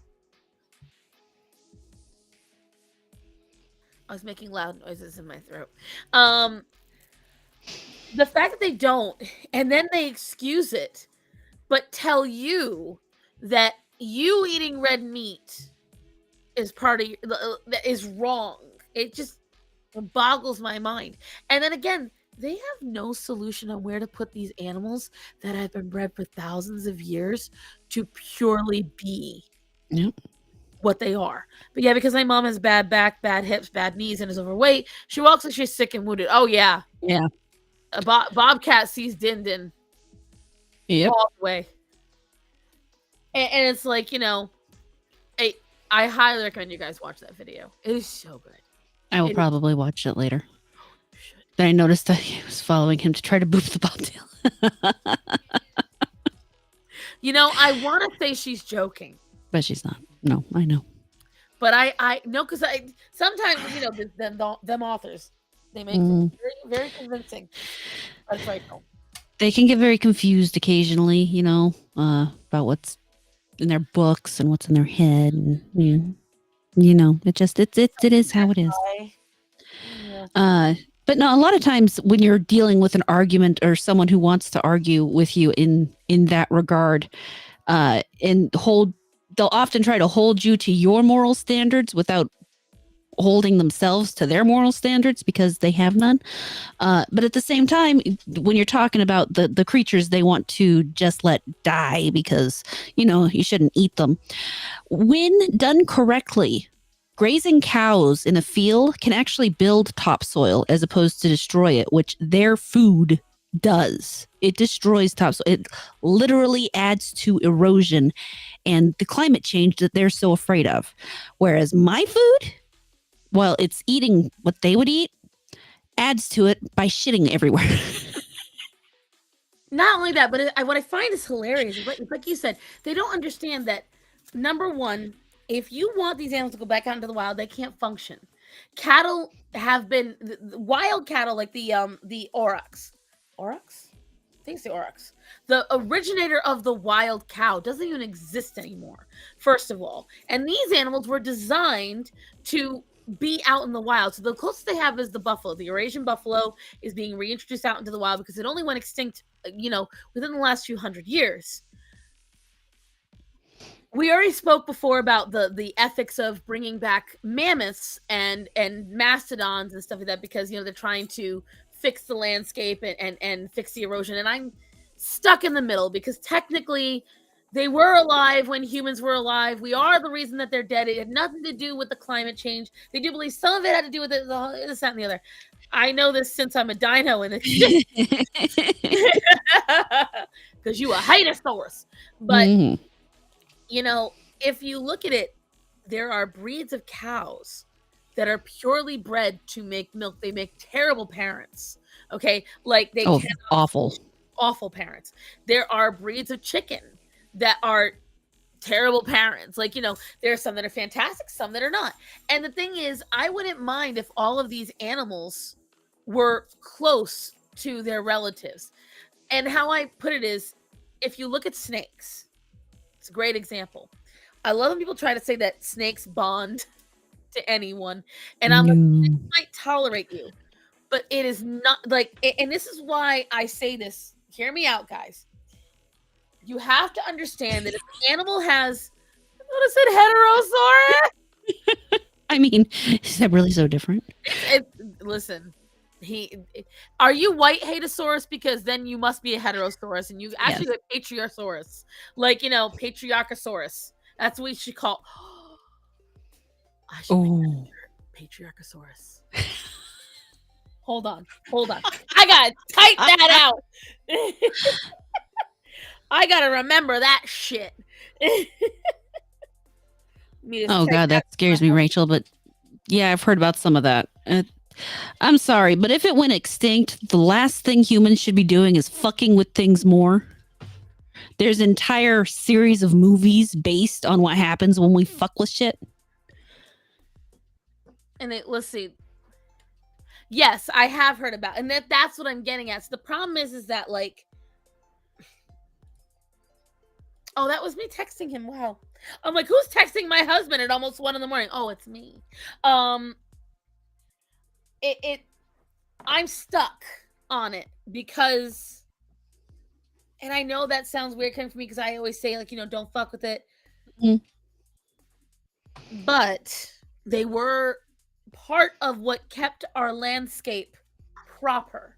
I was making loud noises in my throat. The fact that they don't, and then they excuse it, but tell you that you eating red meat is is wrong. It just boggles my mind. And then again, they have no solution on where to put these animals that have been bred for thousands of years to purely be what they are. But yeah, because my mom has bad back, bad hips, bad knees, and is overweight, she walks like she's sick and wounded. Oh yeah. Yeah. Bobcat sees Din Din. Yep. All the way. And it's like, I highly recommend you guys watch that video. It is so good. I will probably watch it later. Then I noticed that he was following him to try to boop the bobtail. I want to say she's joking. But she's not. No, I know. But I know, because sometimes, them authors, they make them very, very convincing. That's right. They can get very confused occasionally, about what's in their books and what's in their head. And, it is how it is. Yeah. But no, a lot of times when you're dealing with an argument or someone who wants to argue with you in that regard, they'll often try to hold you to your moral standards without holding themselves to their moral standards, because they have none. But at the same time, when you're talking about the creatures they want to just let die because, you shouldn't eat them. When done correctly, grazing cows in a field can actually build topsoil as opposed to destroy it, which their food does. It destroys topsoil. It literally adds to erosion and the climate change that they're so afraid of. Whereas my food, while it's eating what they would eat, adds to it by shitting everywhere. Not only that, but what I find is hilarious. Like you said, they don't understand that, number one, if you want these animals to go back out into the wild, they can't function. Cattle have been wild cattle, like the aurochs. Aurochs? I think it's the aurochs. The originator of the wild cow doesn't even exist anymore, first of all. And these animals were designed to be out in the wild. So the closest they have is the buffalo. The Eurasian buffalo is being reintroduced out into the wild because it only went extinct, within the last few hundred years. We already spoke before about the ethics of bringing back mammoths and mastodons and stuff like that because they're trying to fix the landscape and fix the erosion. And I'm stuck in the middle because technically they were alive when humans were alive. We are the reason that they're dead. It had nothing to do with the climate change. They do believe some of it had to do with this, that, and the other. I know this since I'm a dino and it's because you a Hydrosaurus. But if you look at it, there are breeds of cows that are purely bred to make milk. They make terrible parents. Okay, like they awful parents. There are breeds of chicken that are terrible parents. Like, there are some that are fantastic, some that are not. And the thing is, I wouldn't mind if all of these animals were close to their relatives. And how I put it is, if you look at snakes, it's a great example. I love when people try to say that snakes bond to anyone. And I'm like, snakes might tolerate you, but it is not like, and this is why I say this. Hear me out, guys. You have to understand that if the animal has, what I said, heterosaurus. I mean, is that really so different? Listen, are you white hetosaurus? Because then you must be a heterosaurus, and you actually have patriarchosaurus, like patriarchosaurus. That's what we should call. I should patriarchosaurus. Hold on. I gotta type that out. I gotta remember that shit. Oh God, that scares me, Rachel. But yeah, I've heard about some of that. I'm sorry, but if it went extinct, the last thing humans should be doing is fucking with things more. There's an entire series of movies based on what happens when we fuck with shit. And let's see. Yes, I have heard about, and that's what I'm getting at. So the problem is that like, oh, that was me texting him. Wow, I'm like, who's texting my husband at almost 1 a.m? Oh, it's me. I'm stuck on it because, and I know that sounds weird coming from me because I always say like, don't fuck with it. But they were part of what kept our landscape proper.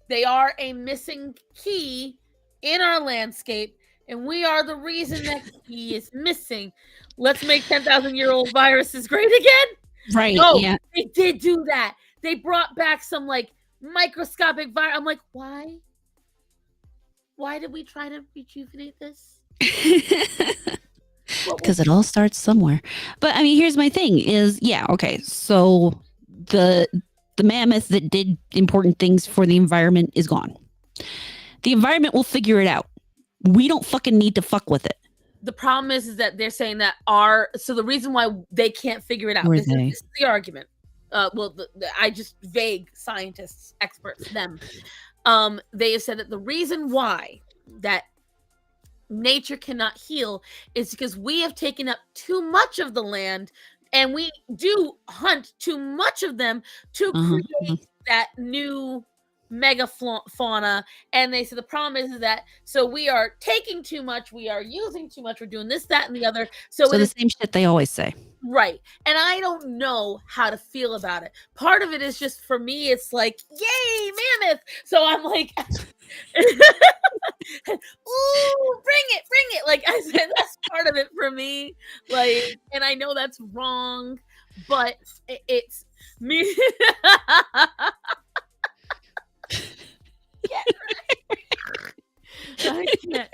They are a missing key in our landscape, and we are the reason that key is missing. Let's make 10,000-year-old viruses great again. Right. No, yeah. They did do that. They brought back some like microscopic virus. I'm like, why? Why did we try to rejuvenate this? Because it all starts somewhere. But I mean, here's my thing is, okay. So the mammoth that did important things for the environment is gone. The environment will figure it out. We don't fucking need to fuck with it. The problem is that they're saying that so the reason why they can't figure it out, this is the argument. I just vague scientists, experts, them. They have said that the reason why that nature cannot heal is because we have taken up too much of the land, and we do hunt too much of them to create that new mega fauna. And they said the problem is that so we are taking too much, we are using too much, we're doing this, that, and the other. So the same shit they always say. Right. And I don't know how to feel about it. Part of it is just, for me, it's like, yay, mammoth. So I'm like, ooh, bring it. Like I said, that's part of it for me. Like, and I know that's wrong, but it's me. I can't.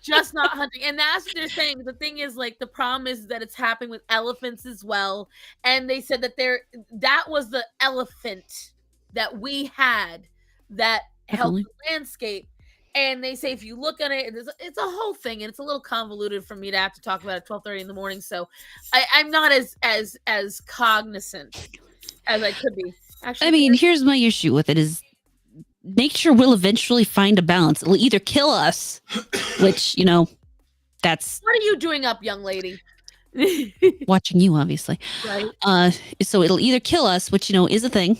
Just not hunting. And that's what they're saying. The thing is, like, the problem is that it's happening with elephants as well. And they said that that was the elephant that we had that helped the landscape. And they say if you look at it, it's a whole thing, and it's a little convoluted for me to have to talk about at 12:30 in the morning. So I'm not as cognizant as I could be. Actually, I mean, here's my issue with it is nature will eventually find a balance. It'll either kill us, which, that's... What are you doing up, young lady? Watching you, obviously. Right. So it'll either kill us, which, is a thing,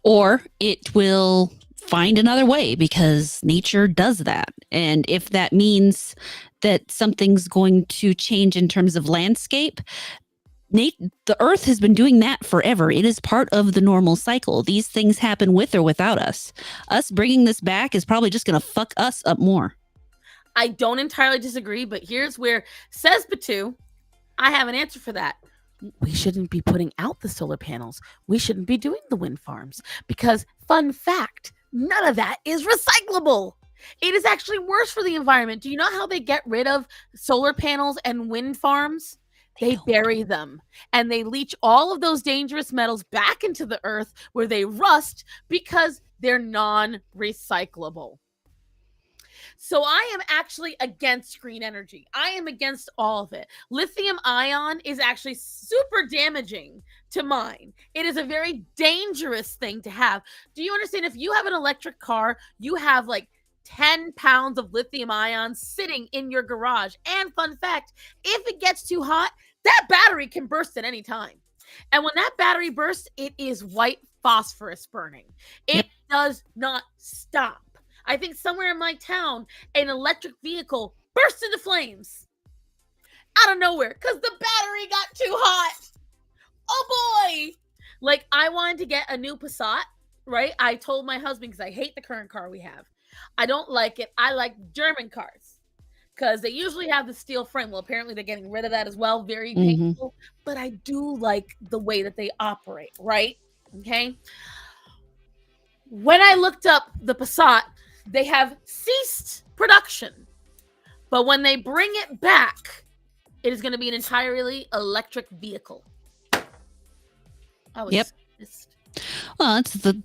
or it will find another way because nature does that. And if that means that something's going to change in terms of landscape, the earth has been doing that forever. It is part of the normal cycle. These things happen with or without us. Us bringing this back is probably just going to fuck us up more. I don't entirely disagree, but here's where, says Batu, I have an answer for that. We shouldn't be putting out the solar panels. We shouldn't be doing the wind farms because, fun fact, none of that is recyclable. It is actually worse for the environment. Do you know how they get rid of solar panels and wind farms? They bury them and they leach all of those dangerous metals back into the earth where they rust because they're non-recyclable. So I am actually against green energy. I am against all of it. Lithium ion is actually super damaging to mine. It is a very dangerous thing to have. Do you understand? If you have an electric car, you have like 10 pounds of lithium ion sitting in your garage. And fun fact, if it gets too hot, that battery can burst at any time. And when that battery bursts, it is white phosphorus burning. It does not stop. I think somewhere in my town, an electric vehicle burst into flames out of nowhere because the battery got too hot. Oh boy. Like, I wanted to get a new Passat, right? I told my husband, because I hate the current car we have. I don't like it. I like German cars because they usually have the steel frame. Well, apparently they're getting rid of that as well. Very painful. But I do like the way that they operate, right? Okay. When I looked up the Passat, they have ceased production. But when they bring it back, it is going to be an entirely electric vehicle. I was pissed. Well, it's the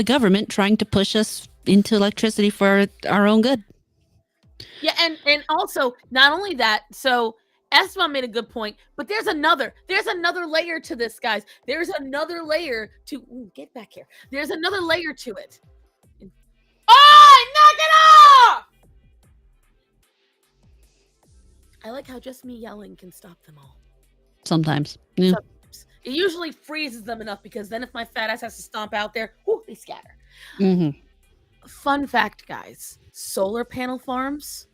government trying to push us into electricity for our own good. Yeah, and also, not only that, so Esteban made a good point, but there's another layer to this, guys. There's another layer to, get back here. There's another layer to it. Oh, knock it off! I like how just me yelling can stop them all. Sometimes. Yeah. Sometimes. It usually freezes them enough because then if my fat ass has to stomp out there, whoo, they scatter. Fun fact, guys. Solar panel farms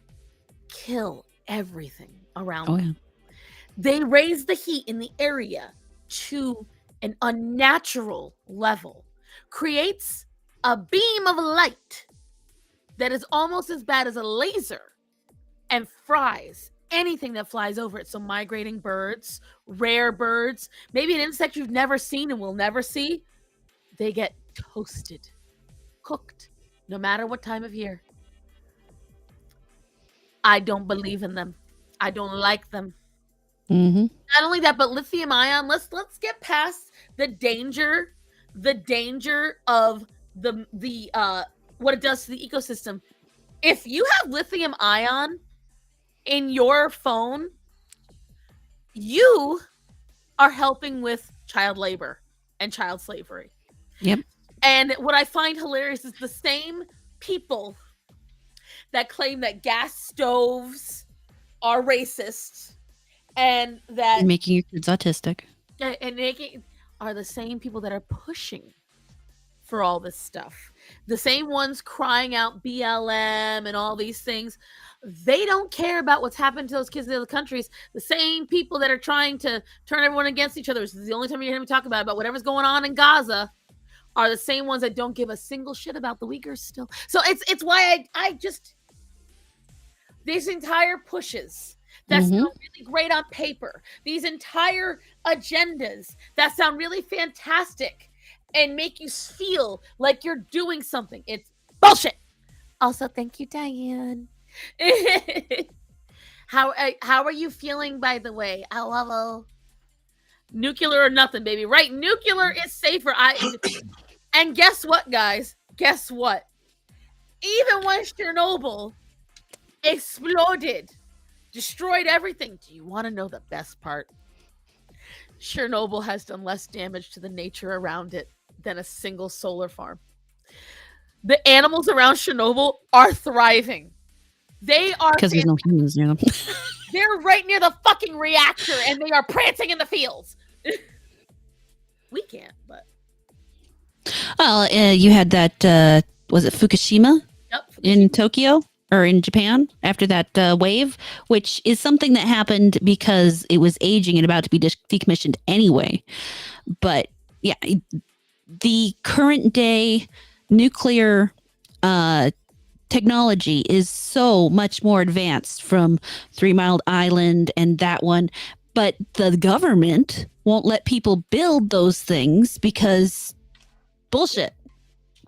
kill everything around them. Yeah. They raise the heat in the area to an unnatural level. Creates a beam of light that is almost as bad as a laser and fries anything that flies over it. So migrating birds, rare birds, maybe an insect you've never seen and will never see, they get toasted, cooked, no matter what time of year. I don't believe in them. I don't like them. Not only that, but lithium ion, let's get past the danger of the what it does to the ecosystem. If you have lithium ion in your phone, you are helping with child labor and child slavery. Yep. And what I find hilarious is the same people that claim that gas stoves are racist and that making your kids autistic and making are the same people that are pushing for all this stuff. The same ones crying out BLM and all these things. They don't care about what's happened to those kids in other countries. The same people that are trying to turn everyone against each other, this is the only time you hear me talk about whatever's going on in Gaza, are the same ones that don't give a single shit about the Uyghurs still. So it's why I just, these entire pushes that sound really great on paper, these entire agendas that sound really fantastic and make you feel like you're doing something, it's bullshit. Also, thank you, Diane. How are you feeling, by the way? Hello. Nuclear or nothing, baby. Right? Nuclear is safer. And guess what, guys? Guess what? Even when Chernobyl exploded, destroyed everything. Do you want to know the best part? Chernobyl has done less damage to the nature around it than a single solar farm. The animals around Chernobyl are thriving. They are because there's no humans near them. They're right near the fucking reactor, and they are prancing in the fields. We can't, but. Well, you had that, was it Fukushima? Yep, in Tokyo or in Japan after that wave, which is something that happened because it was aging and about to be decommissioned anyway. But yeah, the current day nuclear technology is so much more advanced from 3 Mile Island and that one. But the government won't let people build those things because bullshit,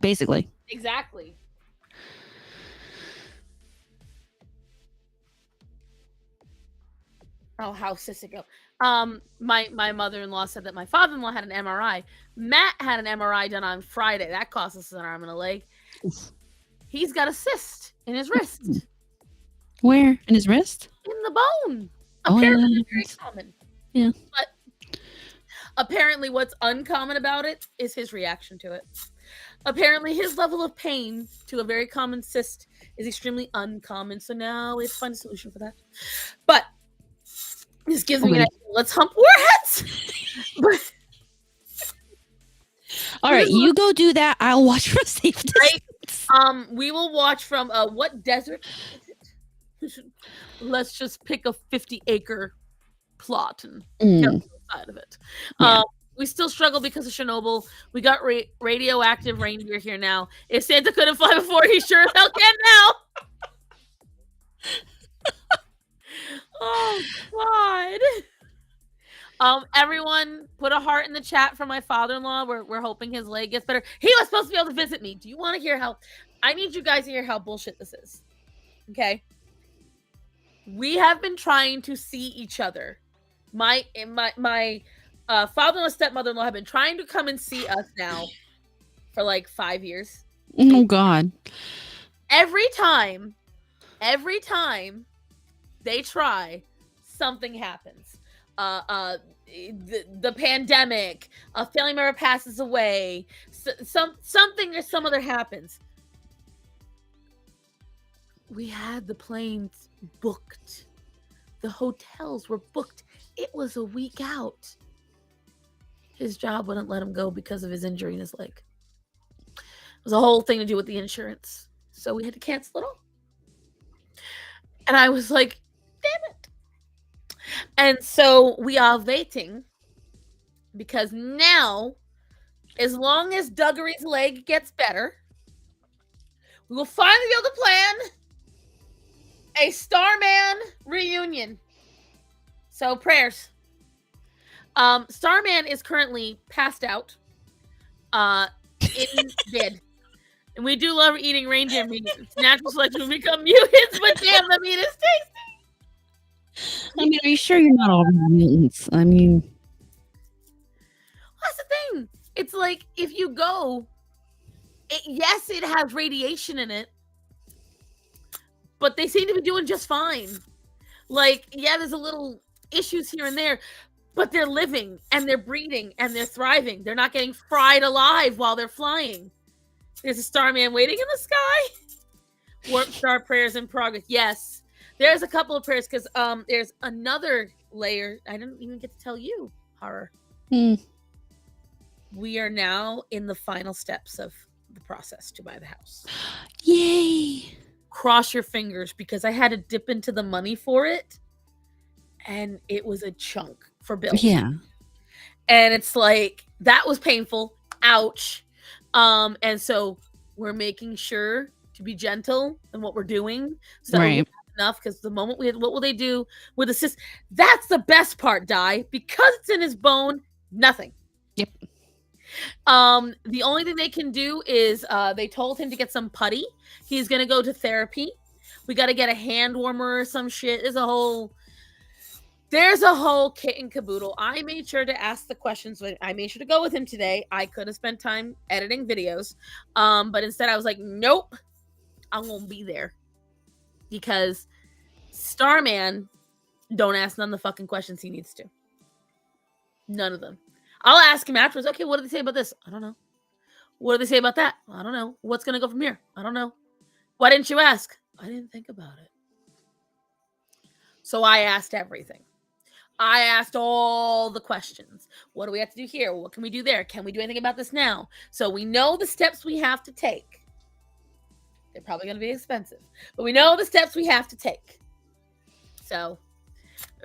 basically. Exactly. Oh, how Sissy my mother-in-law said that my father-in-law had an MRI. Matt had an MRI done on Friday. That cost us an arm and a leg. Oof. He's got a cyst in his wrist. Where? In his wrist? In the bone. Apparently, it's very common. Yeah. But apparently, what's uncommon about it is his reaction to it. Apparently, his level of pain to a very common cyst is extremely uncommon. So now we have to find a solution for that. But this gives me an idea. Let's hump warheads. All right, you go do that. I'll watch from safe distance. Right? We will watch from what desert is it? Let's just pick a 50-acre plot and get on the side of it. Yeah. We still struggle because of Chernobyl. We got radioactive reindeer here now. If Santa couldn't fly before, he sure as hell can now. Oh God! Everyone, put a heart in the chat for my father-in-law. We're hoping his leg gets better. He was supposed to be able to visit me. Do you want to hear how? I need you guys to hear how bullshit this is. Okay. We have been trying to see each other. My father-in-law, stepmother-in-law have been trying to come and see us now for like 5 years. Oh God! Every time they try, something happens. The pandemic, a family member passes away, something or some other happens. We had the planes booked. The hotels were booked. It was a week out. His job wouldn't let him go because of his injury in his leg. It was a whole thing to do with the insurance. So we had to cancel it all. And I was like, damn it. And so we are waiting because now, as long as Duggery's leg gets better, we will finally be able to plan a Starman reunion. So prayers. Starman is currently passed out in bed. And we do love eating reindeer meat. It's natural selection will become mutants, but damn, the meat is tasty. I mean, are you sure you're not all mutants? I mean, that's the thing. It's like if you go, yes, it has radiation in it, but they seem to be doing just fine. Like, yeah, there's a little issues here and there, but they're living and they're breeding and they're thriving. They're not getting fried alive while they're flying. There's a Starman waiting in the sky. Warp Star prayers in progress. Yes. There's a couple of prayers because there's another layer. I didn't even get to tell you, Horror. We are now in the final steps of the process to buy the house. Yay. Cross your fingers because I had to dip into the money for it. And it was a chunk for bills. Yeah. And it's like, that was painful. Ouch. And so we're making sure to be gentle in what we're doing. So right. Enough because the moment we had, what will they do with the cyst? That's the best part, Di, because it's in his bone. Nothing. Yep. The only thing they can do is they told him to get some putty. He's gonna go to therapy. We got to get a hand warmer or some shit. There's a whole kit and caboodle. I made sure to ask the questions. I made sure to go with him today. I could have spent time editing videos, but instead I was like, nope, I won't be there. Because Starman don't ask none of the fucking questions he needs to. None of them. I'll ask him afterwards. Okay, what do they say about this? I don't know. What do they say about that? I don't know. What's going to go from here? I don't know. Why didn't you ask? I didn't think about it. So I asked everything. I asked all the questions. What do we have to do here? What can we do there? Can we do anything about this now? So we know the steps we have to take. They're probably going to be expensive, but we know the steps we have to take. So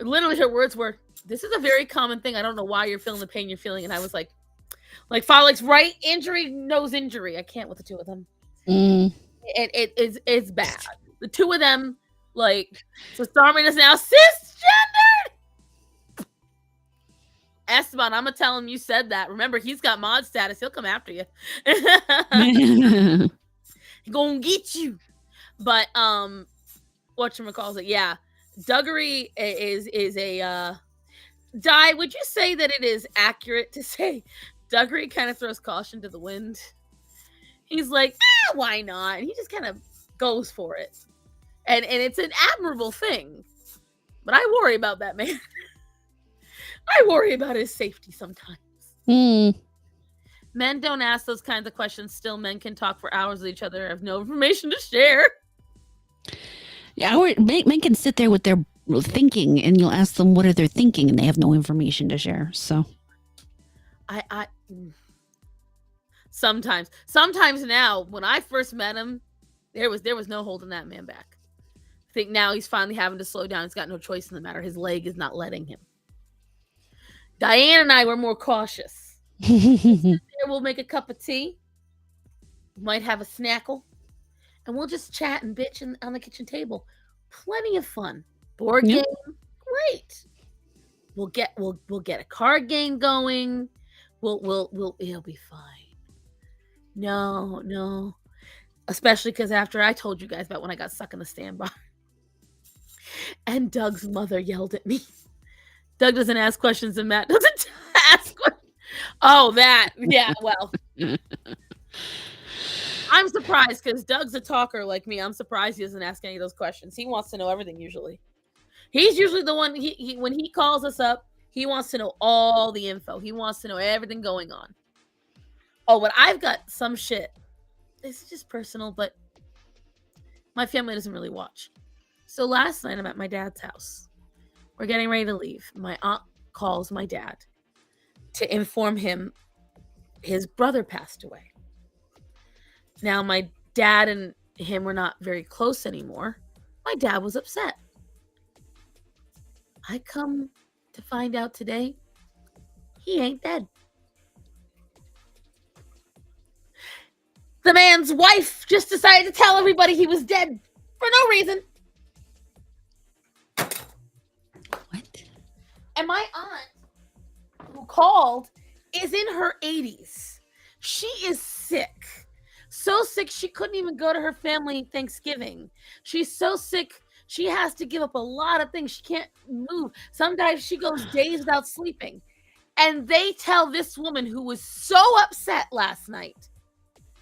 literally her words were, this is a very common thing. I don't know why you're feeling the pain you're feeling. And I was like Frolics, right? Injury knows injury. I can't with the two of them. It's bad. The two of them, like, so Starman is now cisgendered. Esteban, I'm gonna tell him you said that. Remember, he's got mod status. He'll come after you. He gonna get you. But whatchamacallit, yeah. Duggery is a Di, would you say that it is accurate to say Duggery kind of throws caution to the wind? He's like, why not? And he just kind of goes for it. And it's an admirable thing. But I worry about that man. I worry about his safety sometimes. Men don't ask those kinds of questions. Still, men can talk for hours with each other. Have no information to share. Yeah, men can sit there with their thinking, and you'll ask them what are they thinking, and they have no information to share. So, I sometimes now, when I first met him, there was no holding that man back. I think now he's finally having to slow down. He's got no choice in the matter. His leg is not letting him. Diane and I were more cautious. We'll make a cup of tea. Might have a snackle. And we'll just chat and bitch on the kitchen table. Plenty of fun. Board game, great. We'll get a card game going. We'll it'll be fine. No. Especially because after I told you guys about when I got stuck in the standby. And Doug's mother yelled at me. Doug doesn't ask questions and Matt doesn't ask questions. Oh, that. Yeah, well. I'm surprised because Doug's a talker like me. I'm surprised he doesn't ask any of those questions. He wants to know everything usually. He's usually the one, he when he calls us up, he wants to know all the info. He wants to know everything going on. Oh, but I've got some shit. This is just personal, but my family doesn't really watch. So last night I'm at my dad's house. We're getting ready to leave. My aunt calls my dad to inform him his brother passed away. Now, my dad and him were not very close anymore. My dad was upset. I come to find out today, he ain't dead. The man's wife just decided to tell everybody he was dead for no reason. What? And my aunt, who called, is in her 80s. She is sick. So sick she couldn't even go to her family Thanksgiving. She's so sick she has to give up a lot of things. She can't move. Sometimes she goes days without sleeping. And they tell this woman who was so upset last night,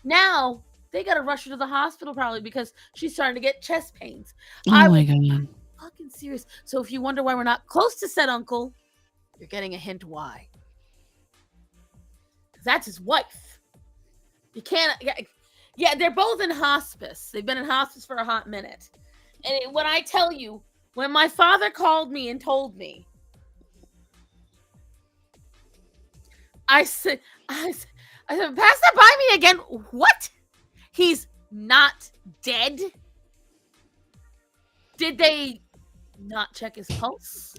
now they got to rush her to the hospital probably because she's starting to get chest pains. Oh my God. Fucking serious. So if you wonder why we're not close to said uncle, you're getting a hint why. That's his wife. You can't. Yeah, they're both in hospice. They've been in hospice for a hot minute. And when I tell you, when my father called me and told me, I said, pass that by me again. What? He's not dead? Did they not check his pulse?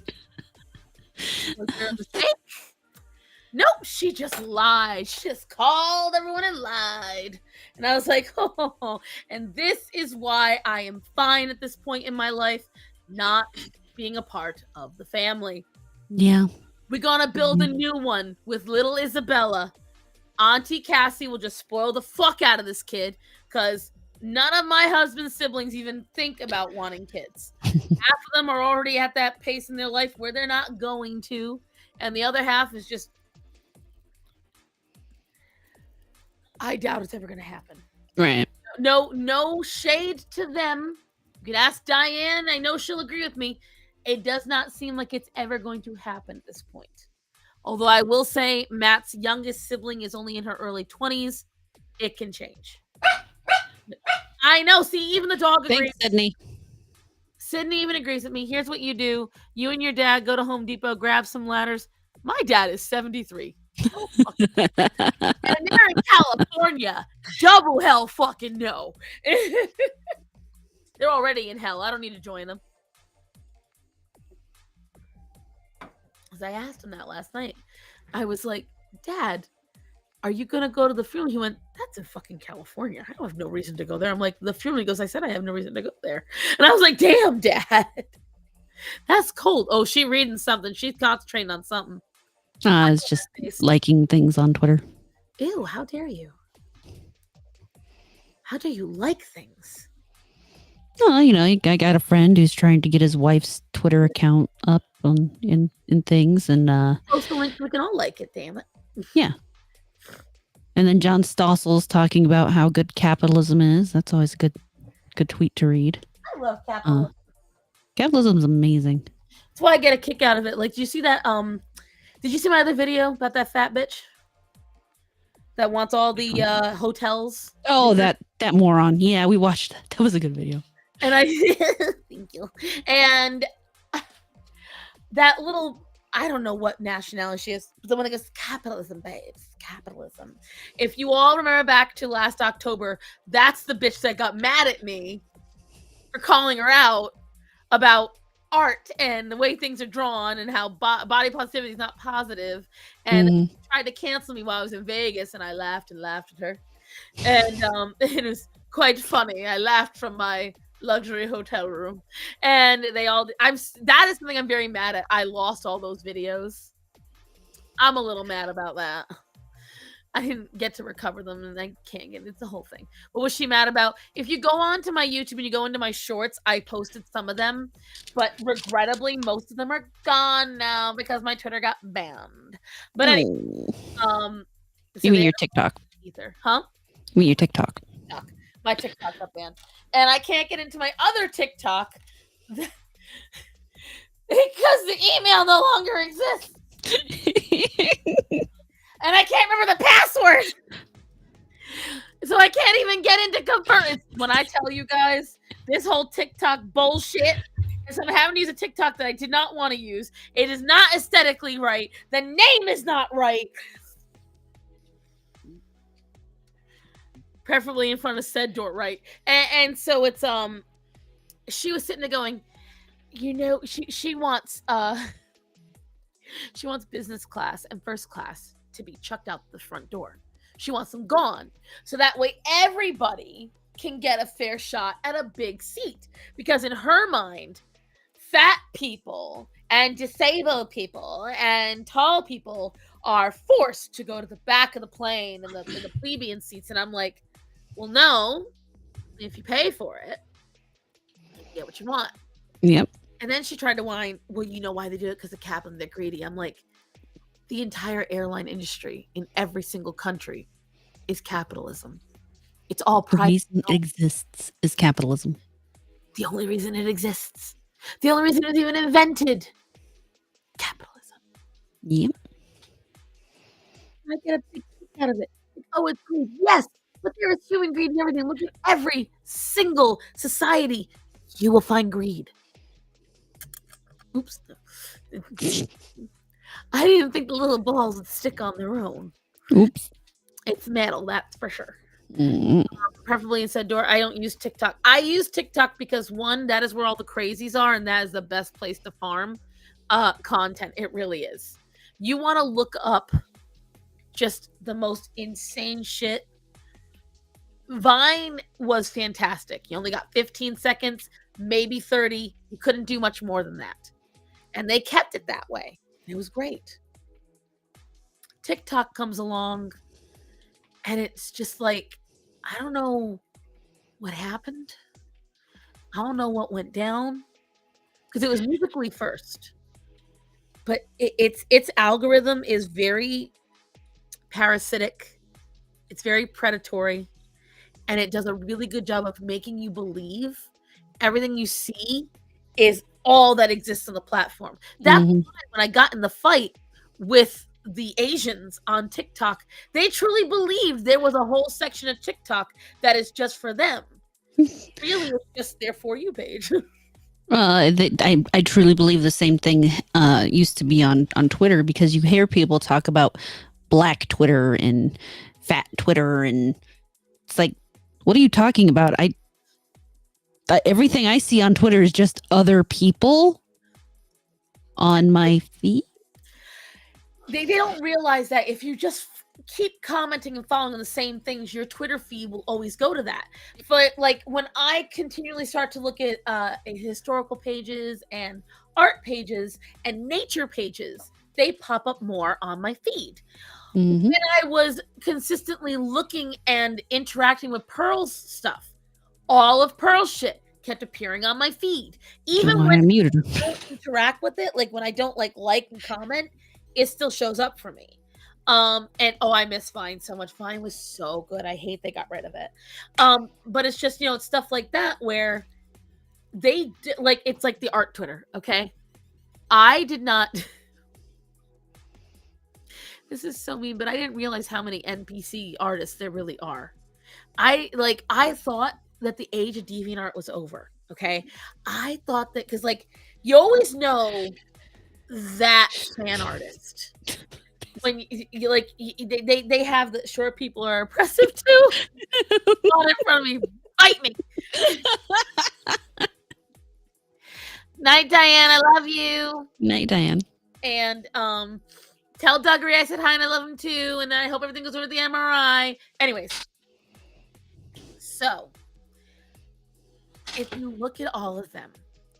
Was there a mistake? Nope, she just lied. She just called everyone and lied. And I was like, oh, and this is why I am fine at this point in my life, not being a part of the family. Yeah. We're going to build a new one with little Isabella. Auntie Cassie will just spoil the fuck out of this kid because none of my husband's siblings even think about wanting kids. Half of them are already at that pace in their life where they're not going to. And the other half is just, I doubt it's ever going to happen. Right. No shade to them. You can ask Diane. I know she'll agree with me. It does not seem like it's ever going to happen at this point. Although I will say Matt's youngest sibling is only in her early 20s. It can change. I know. See, even the dog agrees. Thanks, Sydney. Sydney even agrees with me. Here's what you do. You and your dad go to Home Depot, grab some ladders. My dad is 73. Oh, and they're in California. Double hell fucking no. They're already in hell. I don't need to join them. As I asked him that last night, I was like, Dad, are you going to go to the funeral? He went, that's in fucking California. I don't have no reason to go there. I'm like, the funeral? He goes, I said I have no reason to go there. And I was like, damn, Dad. That's cold. Oh, she reading something. She's concentrating on something. It's just liking things on Twitter. Ew, how dare you? How do you like things? Oh, I got a friend who's trying to get his wife's Twitter account up in things, and post the link. We can all like it. Damn it. Yeah. And then John Stossel's talking about how good capitalism is. That's always a good tweet to read. I love capitalism. Capitalism's amazing. That's why I get a kick out of it. Like, do you see that? Did you see my other video about that fat bitch that wants all the hotels? Oh, that moron. Yeah, we watched that. That was a good video. And thank you. And that little, I don't know what nationality she is, but the one that goes, capitalism, babes, capitalism. If you all remember back to last October, that's the bitch that got mad at me for calling her out about art and the way things are drawn and how body positivity is not positive, and tried to cancel me while I was in Vegas, and I laughed and laughed at her, and it was quite funny. I laughed from my luxury hotel room, and that is something I'm very mad at. I lost all those videos. I'm a little mad about that. I didn't get to recover them, and I can't get it. It's the whole thing. What was she mad about? If you go on to my YouTube and you go into my shorts, I posted some of them, but regrettably, most of them are gone now because my Twitter got banned. But anyway, you mean your TikTok? Ether, huh? You mean your TikTok? My TikTok got banned, and I can't get into my other TikTok because the email no longer exists. And I can't remember the password. So I can't even get into confirm. When I tell you guys this whole TikTok bullshit, and so I'm having to use a TikTok that I did not want to use. It is not aesthetically right. The name is not right. Preferably in front of said door, right? And so it's she was sitting there going, she wants business class and first class to be chucked out the front door. She wants them gone. So that way everybody can get a fair shot at a big seat. Because in her mind, fat people and disabled people and tall people are forced to go to the back of the plane and the plebeian seats. And I'm like, well, no. If you pay for it, you get what you want. Yep. And then she tried to whine, well, you know why they do it? Because the captain, they're greedy. I'm like, the entire airline industry in every single country is capitalism. It's all private. The reason it exists is capitalism. The only reason it exists. The only reason it was even invented. Capitalism. Yep. I get a big kick out of it. Oh, it's greed. Yes, but there is human greed and everything. Look at every single society. You will find greed. Oops. I didn't even think the little balls would stick on their own. Oops. It's metal, that's for sure. Mm-hmm. Preferably inside door. I don't use TikTok. I use TikTok because, one, that is where all the crazies are, and that is the best place to farm content. It really is. You want to look up just the most insane shit. Vine was fantastic. You only got 15 seconds, maybe 30. You couldn't do much more than that. And they kept it that way. It was great. TikTok comes along, and it's just like, I don't know what happened. I don't know what went down, because it was Musically first, but its algorithm is very parasitic. It's very predatory, and it does a really good job of making you believe everything you see is all that exists on the platform. That's why when I got in the fight with the Asians on TikTok, they truly believed there was a whole section of TikTok that is just for them. Really, it's just their For You page. I truly believe the same thing used to be on Twitter, because you hear people talk about black Twitter and fat Twitter, and it's like, what are you talking about? Everything I see on Twitter is just other people on my feed. They don't realize that if you just keep commenting and following the same things, your Twitter feed will always go to that. But like when I continually start to look at historical pages and art pages and nature pages, they pop up more on my feed. Mm-hmm. When I was consistently looking and interacting with Pearl's stuff, all of Pearl's shit kept appearing on my feed. Even when I muted her. I don't interact with it, like when I don't like and comment, it still shows up for me. And I miss Vine so much. Vine was so good. I hate they got rid of it. But it's just, it's stuff like that where they like, it's like the art Twitter. Okay. I did not. This is so mean, but I didn't realize how many NPC artists there really are. I thought that the age of DeviantArt was over. Okay. I thought that because you always know that fan artist when they have the short people are oppressive too. Not in front of me, bite me. Night, Diane. I love you. Night, Diane. And tell Duggery I said hi and I love him too. And I hope everything goes over the MRI. Anyways, so if you look at all of them,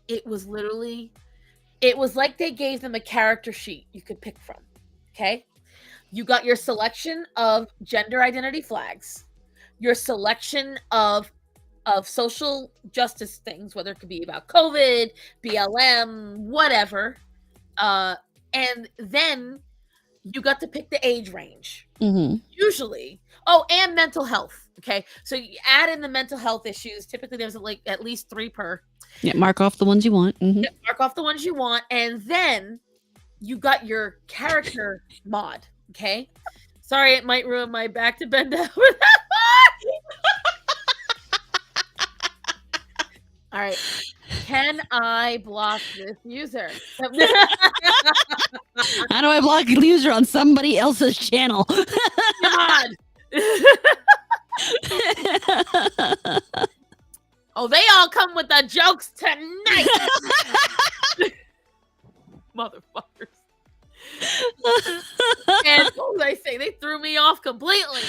it was like they gave them a character sheet you could pick from. Okay. You got your selection of gender identity flags, your selection of social justice things, whether it could be about COVID, BLM, whatever. And then you got to pick the age range. Mm-hmm. Usually. And mental health. Okay. So you add in the mental health issues. Typically there's at least 3 per. Yeah, mark off the ones you want. Mm-hmm. Yeah, mark off the ones you want. And then you got your character mod. Okay. Sorry, it might ruin my back to bend over that All right. Can I block this user? How do I block a user on somebody else's channel? God. They all come with the jokes tonight. Motherfuckers. And what did I say? They threw me off completely.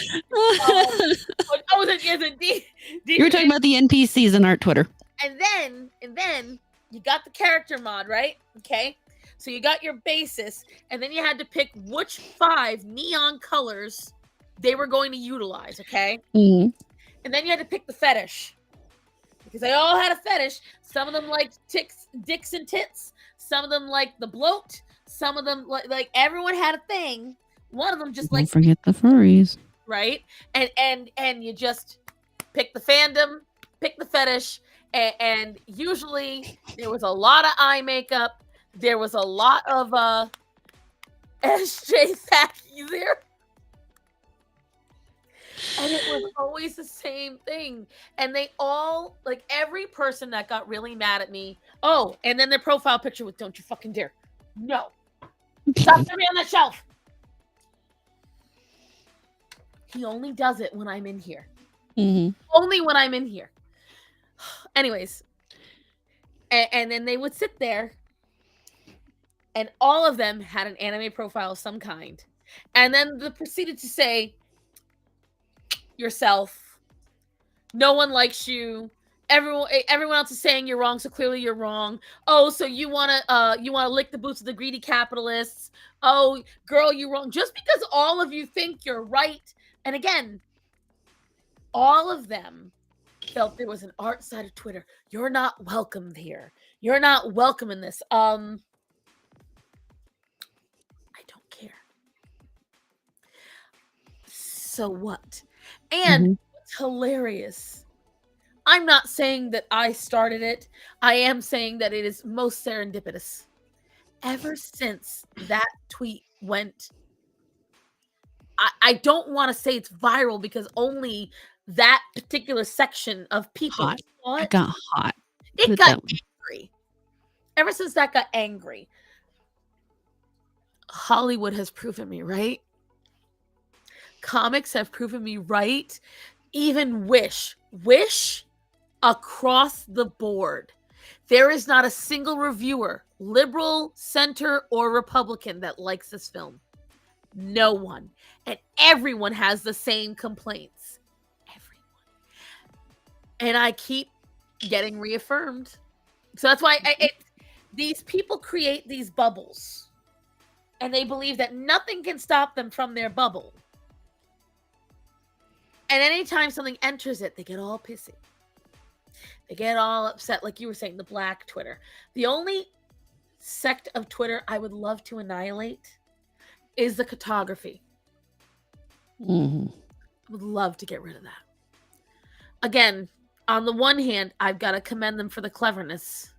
You were talking about the NPCs in art Twitter. And then you got the character mod, right? Okay. So you got your basis, and then you had to pick which 5 neon colors they were going to utilize, okay? Mm-hmm. And then you had to pick the fetish. Because they all had a fetish. Some of them liked dicks and tits. Some of them liked the bloat. Some of them like everyone had a thing. One of them just Don't forget the furries. Right? And you just pick the fandom, pick the fetish, and usually there was a lot of eye makeup. There was a lot of SJ Thacky there. And it was always the same thing. And they all, every person that got really mad at me. And then their profile picture with "Don't you fucking dare." No. Stop me on the shelf. He only does it when I'm in here. Mm-hmm. Only when I'm in here. Anyways. And then they would sit there. And all of them had an anime profile of some kind. And then they proceeded to say, yourself. No one likes you. Everyone else is saying you're wrong, so clearly you're wrong. So you wanna lick the boots of the greedy capitalists. Oh, girl, you're wrong. Just because all of you think you're right. And again, all of them felt there was an art side of Twitter. You're not welcome here. You're not welcome in this. I don't care. So what? And what's hilarious, I'm not saying that I started it. I am saying that it is most serendipitous. Ever since that tweet went, I don't want to say it's viral because only that particular section of people Hot. It got hot. It got angry. ever since that got angry, Hollywood has proven me right. Comics have proven me right. Even Wish across the board. There is not a single reviewer, liberal, center, or Republican, that likes this film. No one. And everyone has the same complaints. Everyone. And I keep getting reaffirmed. So that's why these people create these bubbles. And they believe that nothing can stop them from their bubble. And anytime something enters it, they get all pissy. They get all upset, like you were saying, the Black Twitter. The only sect of Twitter I would love to annihilate is the cartography. Mm-hmm. I would love to get rid of that. Again, on the one hand, I've got to commend them for the cleverness.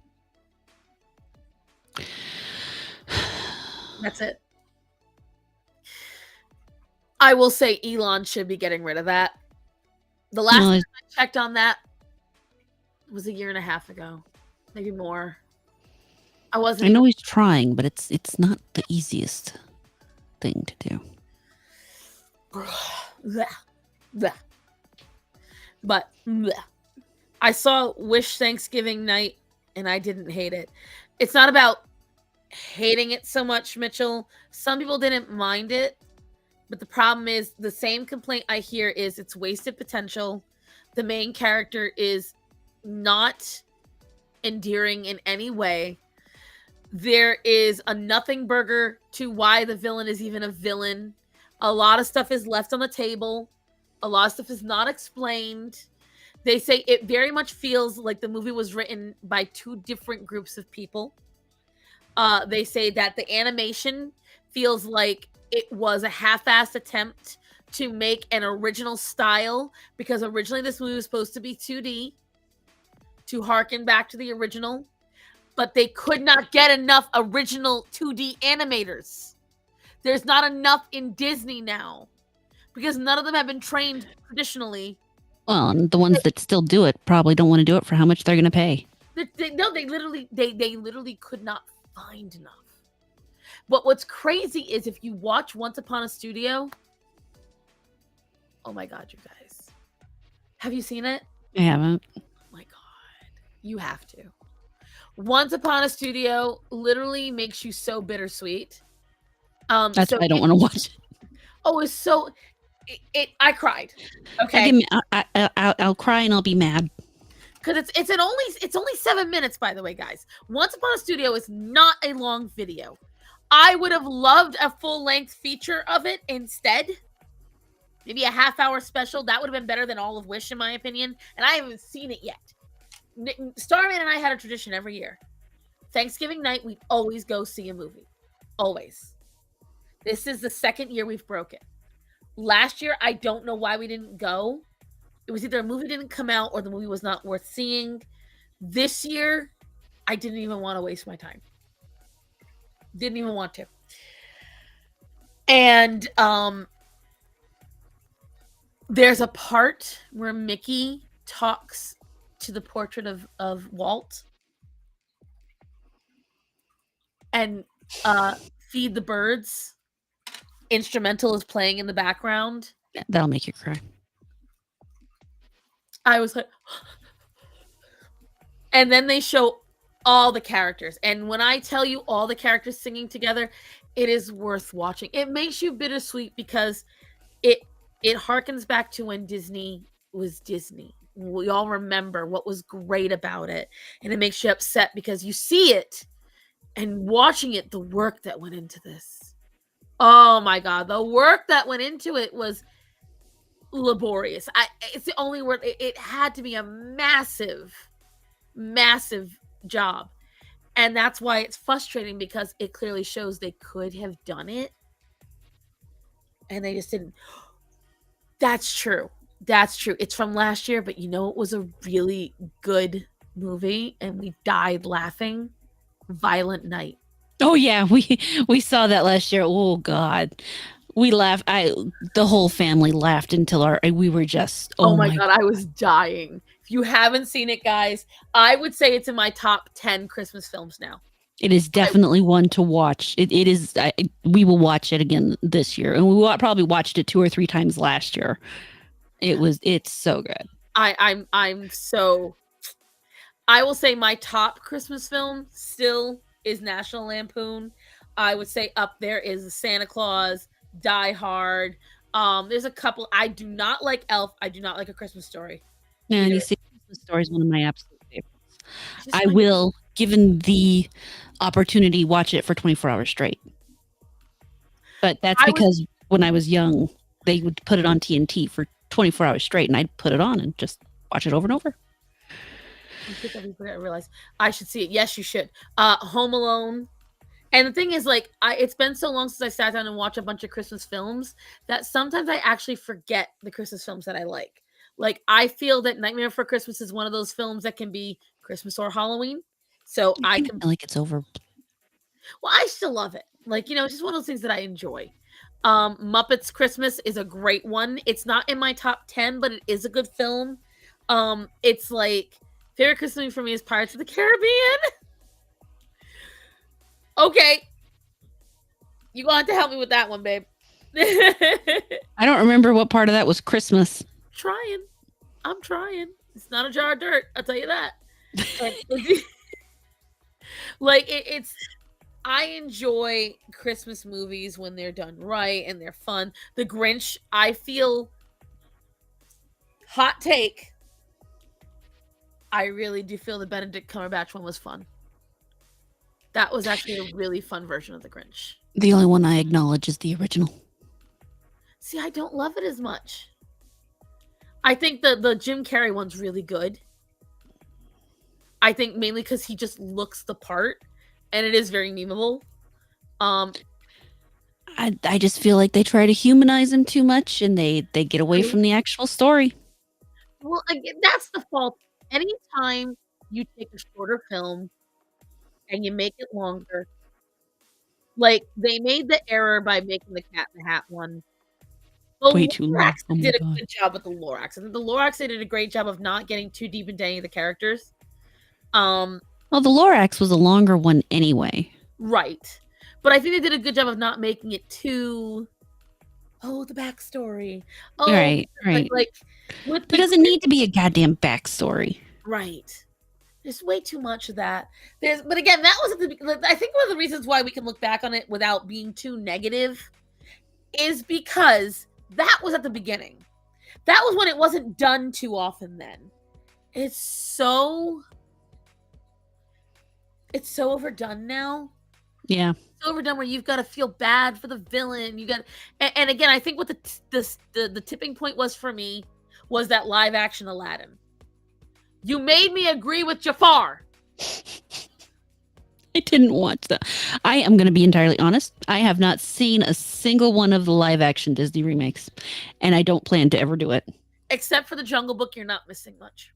That's it. I will say Elon should be getting rid of that. The last time I checked on that was a year and a half ago, maybe more. I know he's trying, but it's not the easiest thing to do. But I saw Wish Thanksgiving night, and I didn't hate it. It's not about hating it so much, Mitchell. Some people didn't mind it, but the problem is the same complaint I hear is it's wasted potential. The main character is not endearing in any way. There is a nothing burger to why the villain is even a villain. A lot of stuff is left on the table. A lot of stuff is not explained. They say it very much feels like the movie was written by two different groups of people. They say that the animation feels like it was a half-assed attempt to make an original style, because originally this movie was supposed to be 2D, to harken back to the original, but they could not get enough original 2D animators. There's not enough in Disney now, because none of them have been trained traditionally. Well, and the ones that still do it probably don't want to do it for how much they're going to pay. They literally could not find enough. But what's crazy is if you watch Once Upon a Studio, oh my God, you guys. Have you seen it? I haven't. Oh my God. You have to. Once Upon a Studio literally makes you so bittersweet. That's why I don't want to watch it. Oh, it's so... I cried. Okay. I'll cry and I'll be mad. Because it's only 7 minutes, by the way, guys. Once Upon a Studio is not a long video. I would have loved a full-length feature of it instead. Maybe a half-hour special. That would have been better than all of Wish, in my opinion. And I haven't seen it yet. Starman and I had a tradition every year. Thanksgiving night, we'd always go see a movie. Always. This is the second year we've broken. Last year, I don't know why we didn't go. It was either a movie didn't come out or the movie was not worth seeing. This year, I didn't even want to waste my time. Didn't even want to. And there's a part where Mickey talks to the portrait of Walt and Feed the Birds instrumental is playing in the background. That'll make you cry. I was like, and then they show all the characters. And when I tell you all the characters singing together, it is worth watching. It makes you bittersweet because it harkens back to when Disney was Disney. We all remember what was great about it. And it makes you upset because you see it and watching it, the work that went into this. Oh my God. The work that went into it was laborious. It's the only word. It had to be a massive job. And that's why it's frustrating, because it clearly shows they could have done it and they just didn't. That's true. It's from last year, but you know it was a really good movie and we died laughing? Violent Night. Oh yeah, we saw that last year. Oh God. We laughed. The whole family laughed until we were just. Oh my God, I was dying. If you haven't seen it, guys, I would say it's in my top 10 Christmas films now. It is definitely one to watch. It is. We will watch it again this year, and we probably watched it 2 or 3 times last year. It's so good. I'm so. I will say my top Christmas film still is National Lampoon. I would say up there is Santa Claus, Die Hard. There's a couple. I do not like Elf. I do not like A Christmas Story. And you see, Christmas Story is one of my absolute favorites. I will, given the opportunity, watch it for 24 hours straight. But that's because when I was young, they would put it on TNT for 24 hours straight, and I'd put it on and just watch it over and over. I realize I should see it. Yes, you should. Home Alone. And the thing is, like, it's been so long since I sat down and watched a bunch of Christmas films that sometimes I actually forget the Christmas films that I like. Like, I feel that Nightmare Before Christmas is one of those films that can be Christmas or Halloween. So I can feel like it's over. Well, I still love it. Like, it's just one of those things that I enjoy. Muppets Christmas is a great one. It's not in my top 10, but it is a good film. It's like favorite Christmas movie for me is Pirates of the Caribbean. Okay. You're going to have to help me with that one, babe. I don't remember what part of that was Christmas. I'm trying. It's not a jar of dirt. I'll tell you that. Like, it's I enjoy Christmas movies when they're done right and they're fun. The Grinch, I feel, hot take, I really do feel the Benedict Cumberbatch one was fun. That was actually a really fun version of The Grinch. The only one I acknowledge is the original. See, I don't love it as much. I think the Jim Carrey one's really good. I think mainly because he just looks the part, and it is very memeable. I just feel like they try to humanize him too much, and they get away from the actual story. Well, again, that's the fault. Anytime you take a shorter film and you make it longer, like they made the error by making the Cat in the Hat one. Way too long. Oh did a good job with the Lorax. I think the Lorax did a great job of not getting too deep into any of the characters. Well, the Lorax was a longer one anyway. Right. But I think they did a good job of not making it too the backstory. Oh, right. Like there doesn't need to be a goddamn backstory. Right. There's way too much of that. But again, that was I think one of the reasons why we can look back on it without being too negative is because that was at the beginning. That was when it wasn't done too often then. It's so overdone now. Yeah. It's overdone where you've got to feel bad for the villain. You got and again, I think what the tipping point was for me was that live action Aladdin. You made me agree with Jafar. I didn't watch that. I am going to be entirely honest. I have not seen a single one of the live action Disney remakes, and I don't plan to ever do it. Except for the Jungle Book, you're not missing much.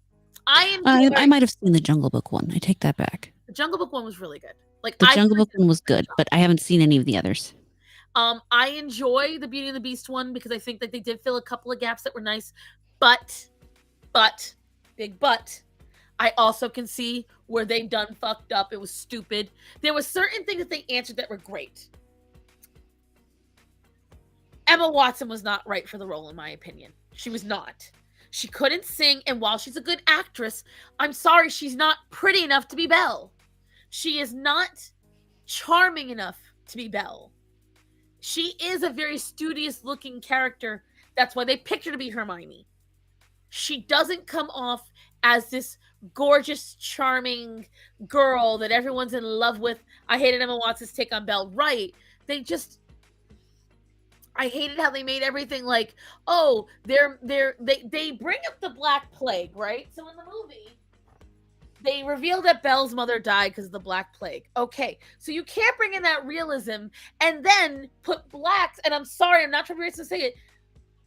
I might have seen the Jungle Book one. I take that back. The Jungle Book one was really good. Like the Jungle Book one was good, but I haven't seen any of the others. I enjoy the Beauty and the Beast one because I think that they did fill a couple of gaps that were nice, but big but, I also can see where they done fucked up. It was stupid. There were certain things that they answered that were great. Emma Watson was not right for the role, in my opinion. She was not. She couldn't sing, and while she's a good actress, I'm sorry, she's not pretty enough to be Belle. She is not charming enough to be Belle. She is a very studious-looking character. That's why they picked her to be Hermione. She doesn't come off as this gorgeous, charming girl that everyone's in love with. I hated Emma Watson's take on Belle. Right. I hated how they made everything like, they bring up the Black Plague, right? So in the movie, they reveal that Belle's mother died because of the Black Plague. Okay, so you can't bring in that realism and then put blacks, and I'm sorry, I'm not trying to be racist to say it,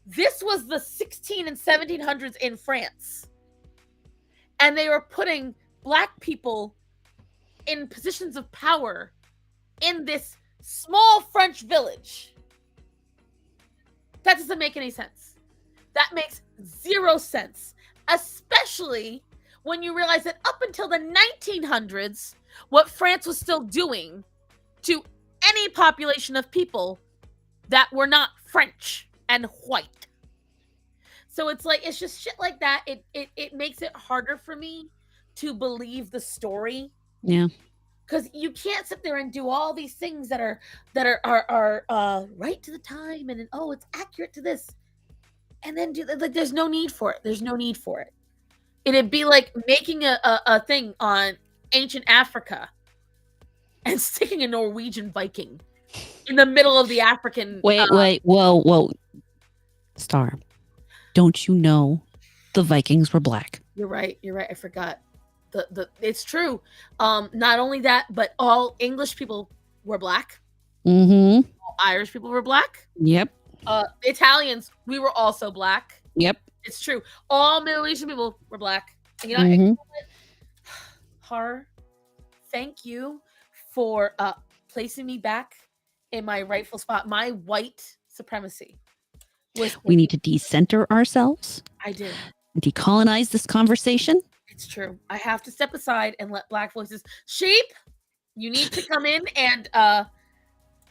this was the 16 and 1700s in France. And they were putting Black people in positions of power in this small French village. That doesn't make any sense. That makes zero sense. especially when you realize that up until the 1900s, what France was still doing to any population of people that were not French and white. So it's like it's just shit like that. It makes it harder for me to believe the story. Yeah. Because you can't sit there and do all these things that are right to the time and oh, it's accurate to this, and then do like there's no need for it. There's no need for it. It'd be like making a thing on ancient Africa and sticking a Norwegian Viking in the middle of the African. Wait, whoa, Star. Don't you know the Vikings were black? You're right. I forgot. It's true. Not only that, but all English people were black. Mm-hmm. All Irish people were black. Yep. Italians, we were also black. Yep. It's true. All Middle Eastern people were black. And Horror, thank you for placing me back in my rightful spot. My white supremacy. We need to decenter ourselves. I do. Decolonize this conversation. It's true. I have to step aside and let black voices. Sheep, you need to come in and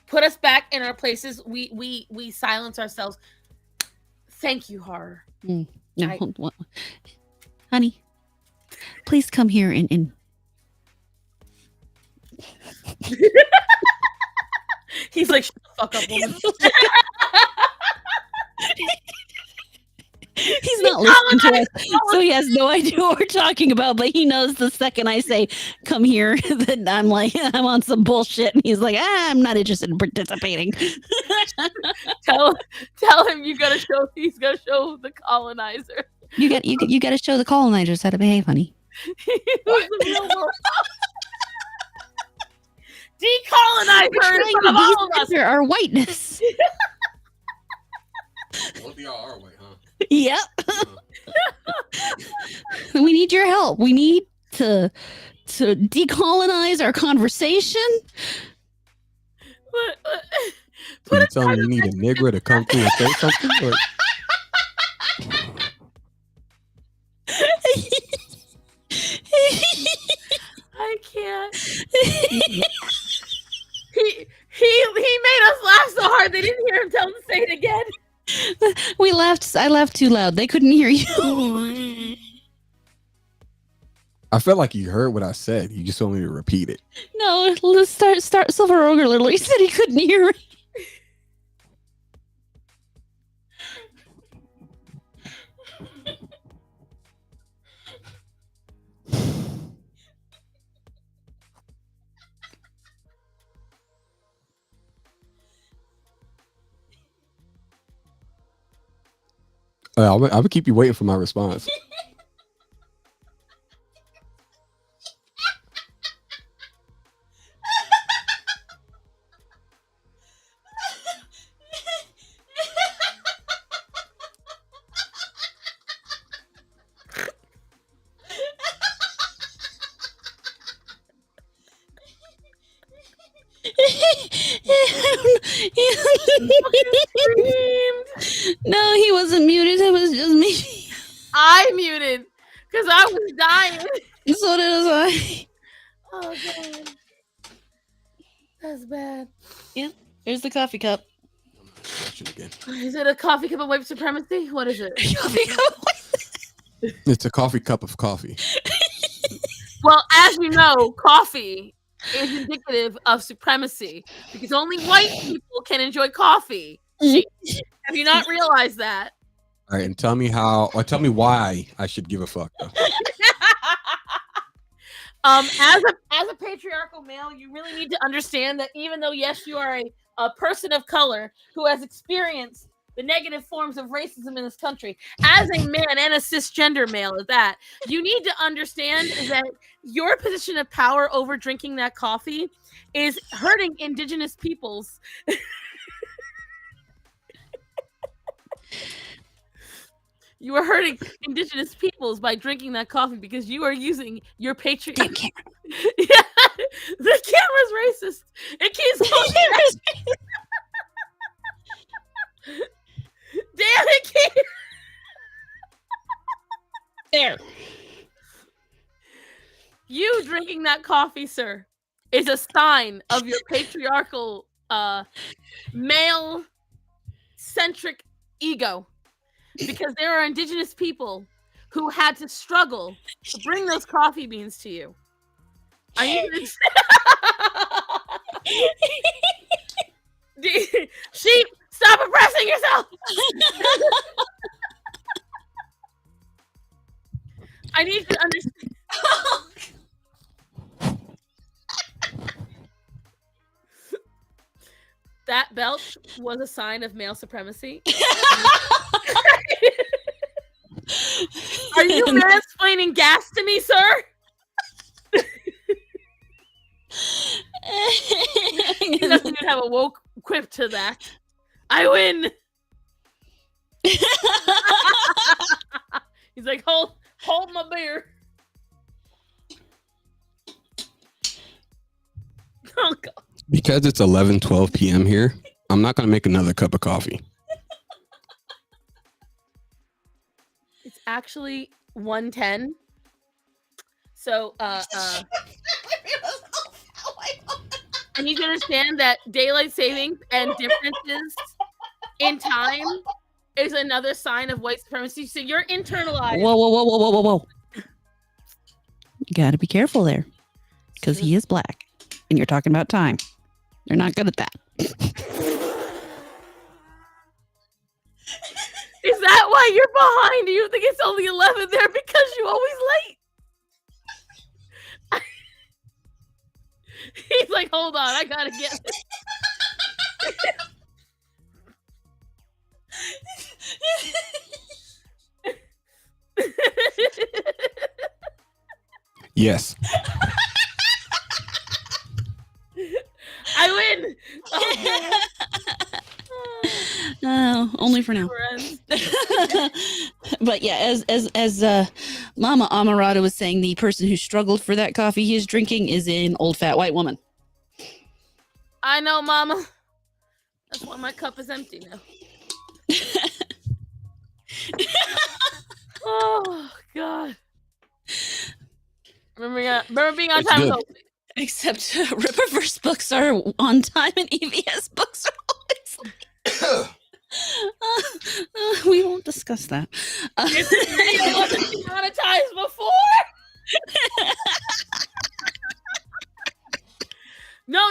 put us back in our places. We silence ourselves. Thank you, Horror. No, hold on. Honey, please come here and He's like, shut the fuck up, woman. He's not listening to us, so he has no idea what we're talking about, but he knows the second I say, come here, then I'm like, I'm on some bullshit, and he's like, I'm not interested in participating. tell him he's got to show the colonizer. You got to show the colonizers how to behave, honey. Decolonize our whiteness. Both of y'all are white, huh? Yep. We need your help. We need to decolonize our conversation. So you telling me you need a nigger to come through and say something? Or? I can't. He made us laugh so hard they didn't hear him tell him to say it again. We laughed. I laughed too loud. They couldn't hear you. I felt like you heard what I said. You just want me to repeat it. No, let's start. Silver Ogre literally said he couldn't hear me. I would keep you waiting for my response. No, he wasn't muted. It was just me. I muted because I was dying. So did I. Oh god, that's bad. Yep. Here's the coffee cup. Is it a coffee cup of white supremacy? What is it? Coffee cup. It's a coffee cup of coffee. Well, as you know, coffee is indicative of supremacy because only white people can enjoy coffee. Have you not realized that? All right, and tell me why I should give a fuck though. As a patriarchal male, you really need to understand that even though yes, you are a person of color who has experienced the negative forms of racism in this country, as a man and a cisgender male at that, you need to understand that your position of power over drinking that coffee is hurting indigenous peoples. You are hurting indigenous peoples by drinking that coffee because you are using your patriarchy. Yeah, the camera's racist. It keeps going. Damn it, keeps. There. You drinking that coffee, sir, is a sign of your patriarchal, male-centric ego. Because there are indigenous people who had to struggle to bring those coffee beans to you. I need to... Sheep, stop oppressing yourself! I need to understand. That belch was a sign of male supremacy. Are you mansplaining gas to me, sir? He doesn't even have a woke quip to that. I win. He's like, hold my beer. Oh God. Because it's 11:12 p.m. here, I'm not going to make another cup of coffee. It's actually 1:10. So, I need to understand that daylight savings and differences in time is another sign of white supremacy. So you're internalized. Whoa. You got to be careful there because he is black and you're talking about time. They're not good at that. Is that why you're behind? Do you think it's only 11 there because you're always late? He's like, hold on, I gotta get this. Yes. I win. No, only for now. But yeah, as Mama Amarada was saying, the person who struggled for that coffee he is drinking is an old fat white woman. I know, Mama. That's why my cup is empty now. Oh God. Remember being on time. Except Rippaverse books are on time and EVS books are always late. We won't discuss that. This video wasn't demonetized before. No.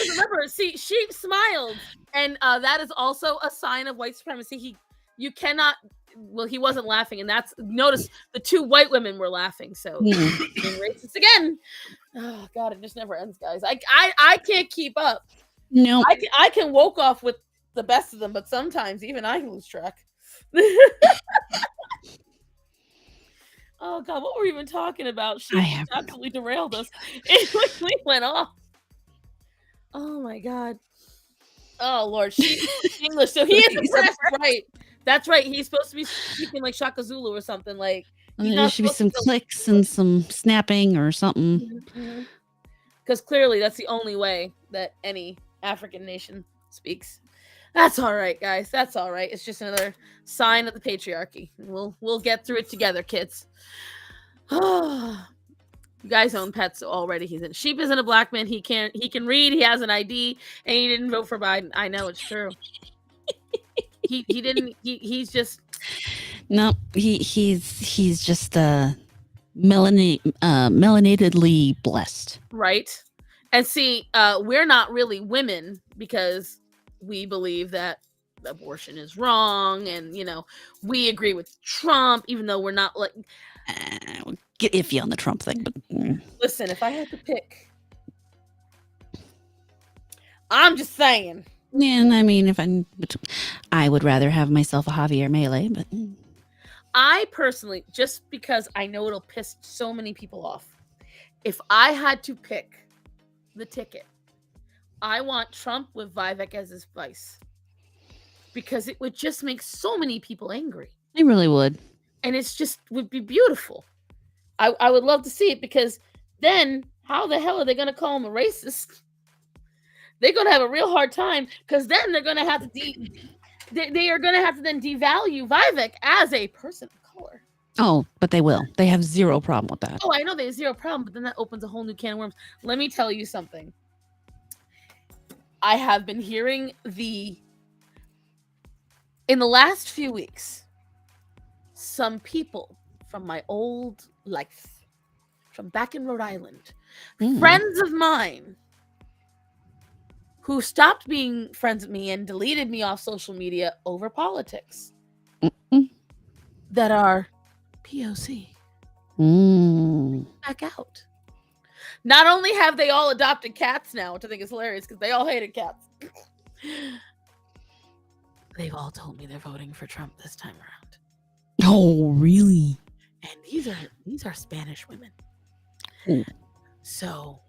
Remember, see, Sheep smiled, and that is also a sign of white supremacy. You cannot. Well, he wasn't laughing, and notice the two white women were laughing. So being racist again. Oh God, it just never ends, guys. I can't keep up. No, I can woke off with the best of them, but sometimes even I lose track. Oh God, what were we even talking about? She absolutely derailed us. We went off. Oh my God. Oh Lord, she's English, so he is oppressed, right? That's right. He's supposed to be speaking like Shaka Zulu or something. Like there should be some clicks and some snapping or something. Because clearly, that's the only way that any African nation speaks. That's all right, guys. That's all right. It's just another sign of the patriarchy. We'll get through it together, kids. You guys own pets already. Sheep isn't a black man. He can read. He has an ID, and he didn't vote for Biden. I know it's true. He didn't. He's just. No, he's just melanatedly blessed. Right. And see, we're not really women because we believe that abortion is wrong, and we agree with Trump, even though we're not like. Get iffy on the Trump thing, but listen, if I had to pick, I'm just saying. Yeah, I mean, I would rather have myself a Javier Milei, but I personally, just because I know it'll piss so many people off, if I had to pick the ticket, I want Trump with Vivek as his vice, because it would just make so many people angry. It really would, and it's just would be beautiful. I would love to see it, because then how the hell are they going to call him a racist? They're going to have a real hard time, because then they're going to have to they are going to have to then devalue Vivek as a person of color. Oh, but they will. They have zero problem with that. Oh, I know there's zero problem, but then that opens a whole new can of worms. Let me tell you something. I have been hearing in the last few weeks, some people from my old life, from back in Rhode Island, friends of mine who stopped being friends with me and deleted me off social media over politics that are POC. Back out. Not only have they all adopted cats now, which I think is hilarious because they all hated cats. They've all told me they're voting for Trump this time around. Oh, really? And these are Spanish women. Ooh. So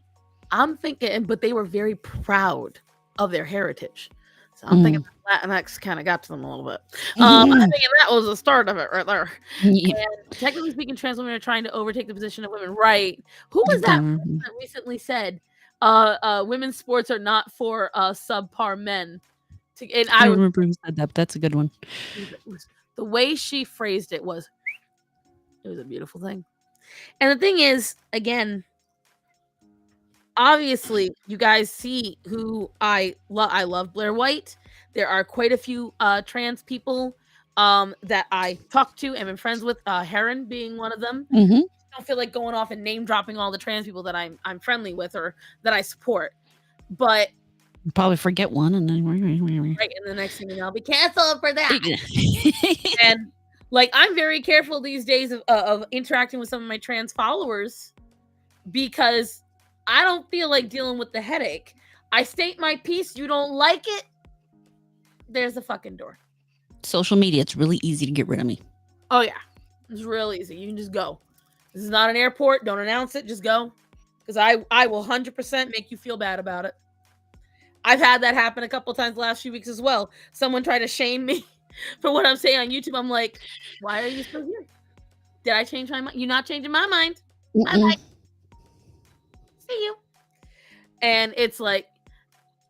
I'm thinking, but they were very proud of their heritage. So I'm thinking Latinx kind of got to them a little bit. I'm thinking that was the start of it right there. Yeah. And technically speaking, trans women are trying to overtake the position of women. Right. Who was that that recently said women's sports are not for subpar men? And I remember who said that, but that's a good one. The way she phrased it was a beautiful thing. And the thing is, again, obviously, you guys see who I love. I love Blair White. There are quite a few trans people that I talk to and been friends with. Heron being one of them. I don't feel like going off and name dropping all the trans people that I'm friendly with or that I support. But you'll probably forget one, and then right, and the next thing you know, I'll be canceled for that. And like, I'm very careful these days of interacting with some of my trans followers because I don't feel like dealing with the headache. I state my piece. You don't like it? There's the fucking door. Social media, it's really easy to get rid of me. Oh, yeah. It's real easy. You can just go. This is not an airport. Don't announce it. Just go. Because I will 100% make you feel bad about it. I've had that happen a couple times the last few weeks as well. Someone tried to shame me for what I'm saying on YouTube. I'm like, why are you still here? Did I change my mind? You're not changing my mind. I'm like, see you. And it's like,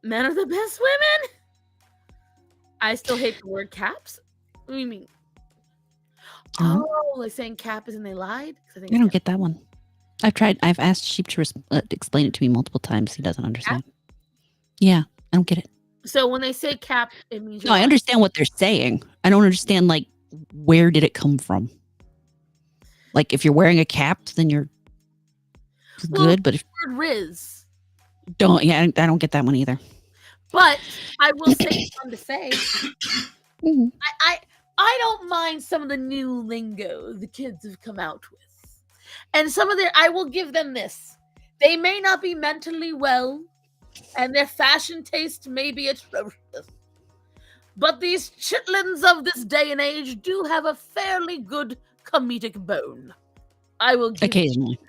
men are the best women. I still hate the word caps. What do you mean? Oh, like saying cap is and they lied? I don't get that one. I've asked Sheep to explain it to me multiple times. He doesn't understand. Cap? Yeah, I don't get it. So when they say cap, it means no. I understand what they're saying. I don't understand, like, where did it come from? Like, if you're wearing a cap, then you're good. But if Riz, I don't get that one either. But I will say something to say. I don't mind some of the new lingo the kids have come out with. And some of I will give them this. They may not be mentally well, and their fashion taste may be atrocious. But these chitlins of this day and age do have a fairly good comedic bone. I will give occasionally.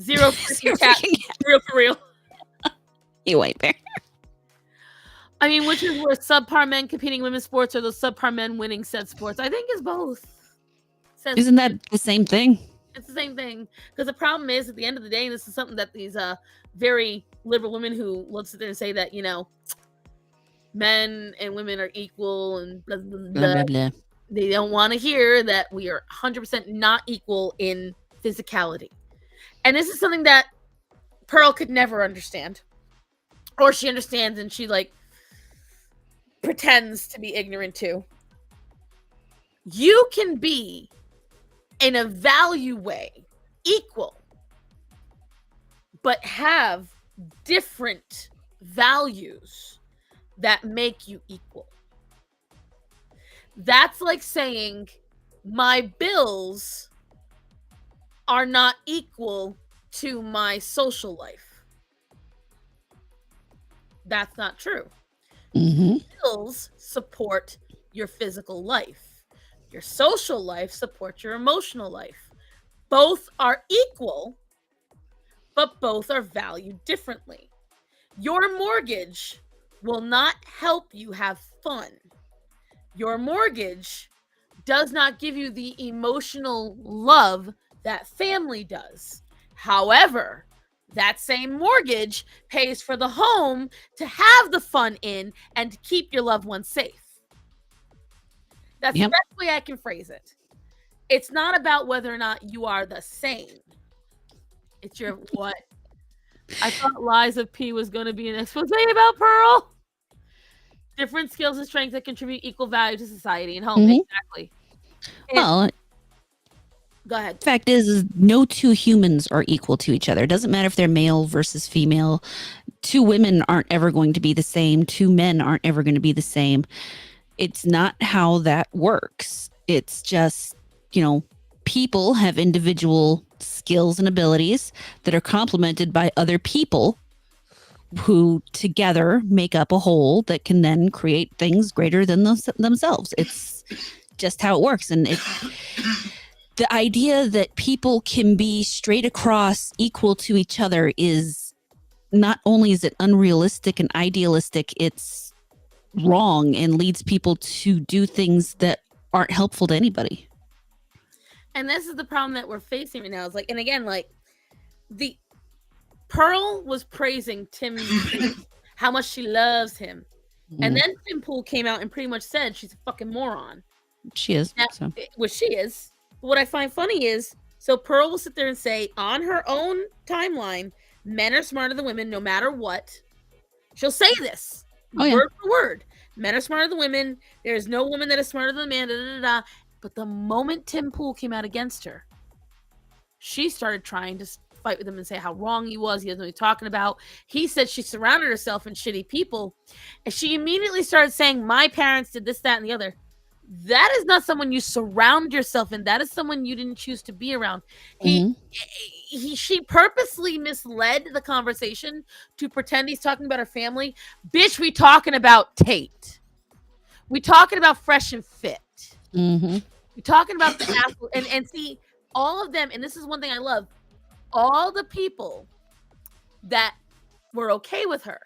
Zero freaking cat. Real for real. You wait there. I mean, which is where subpar men competing in women's sports or those subpar men winning said sports? I think it's both. Isn't that the same thing? It's the same thing. Because the problem is, at the end of the day, and this is something that these very liberal women who look at there and say that, you know, men and women are equal and blah, blah, blah, blah, blah, blah. They don't want to hear that we are 100% not equal in physicality. And this is something that Pearl could never understand. Or she understands and she, like, pretends to be ignorant too. You can be, in a value way, equal, but have different values that make you equal. That's like saying my bills are not equal to my social life. That's not true. Bills support your physical life. Your social life supports your emotional life. Both are equal, but both are valued differently. Your mortgage will not help you have fun. Your mortgage does not give you the emotional love that family does. However, that same mortgage pays for the home to have the fun in and to keep your loved ones safe. That's the best way I can phrase it. It's not about whether or not you are the same. It's your what. I thought Lies of P was going to be an expose about Pearl. Different skills and strengths that contribute equal value to society and home. Mhm. Exactly. Well, go ahead. Fact is no two humans are equal to each other. It doesn't matter if they're male versus female. Two women aren't ever going to be the same. Two men aren't ever going to be the same. It's not how that works. It's just, people have individual skills and abilities that are complemented by other people who together make up a whole that can then create things greater than themselves. It's just how it works. And the idea that people can be straight across equal to each other is not only is it unrealistic and idealistic, it's wrong and leads people to do things that aren't helpful to anybody. And this is the problem that we're facing right now. It's like, and again, like the Pearl was praising Tim, how much she loves him. And then Tim Pool came out and pretty much said she's a fucking moron. She is. Now, which she is. But what I find funny is, so Pearl will sit there and say on her own timeline, men are smarter than women no matter what. She'll say this word for word. Men are smarter than women. There is no woman that is smarter than a man. Da, da, da, da. But the moment Tim Pool came out against her, she started trying to fight with him and say how wrong he was. He doesn't know what he's talking about. He said she surrounded herself in shitty people. And she immediately started saying, my parents did this, that, and the other. That is not someone you surround yourself in. That is someone you didn't choose to be around. She purposely misled the conversation to pretend he's talking about her family. Bitch, we talking about Tate. We talking about Fresh and Fit. We talking about the asshole. And see, all of them, and this is one thing I love, all the people that were okay with her,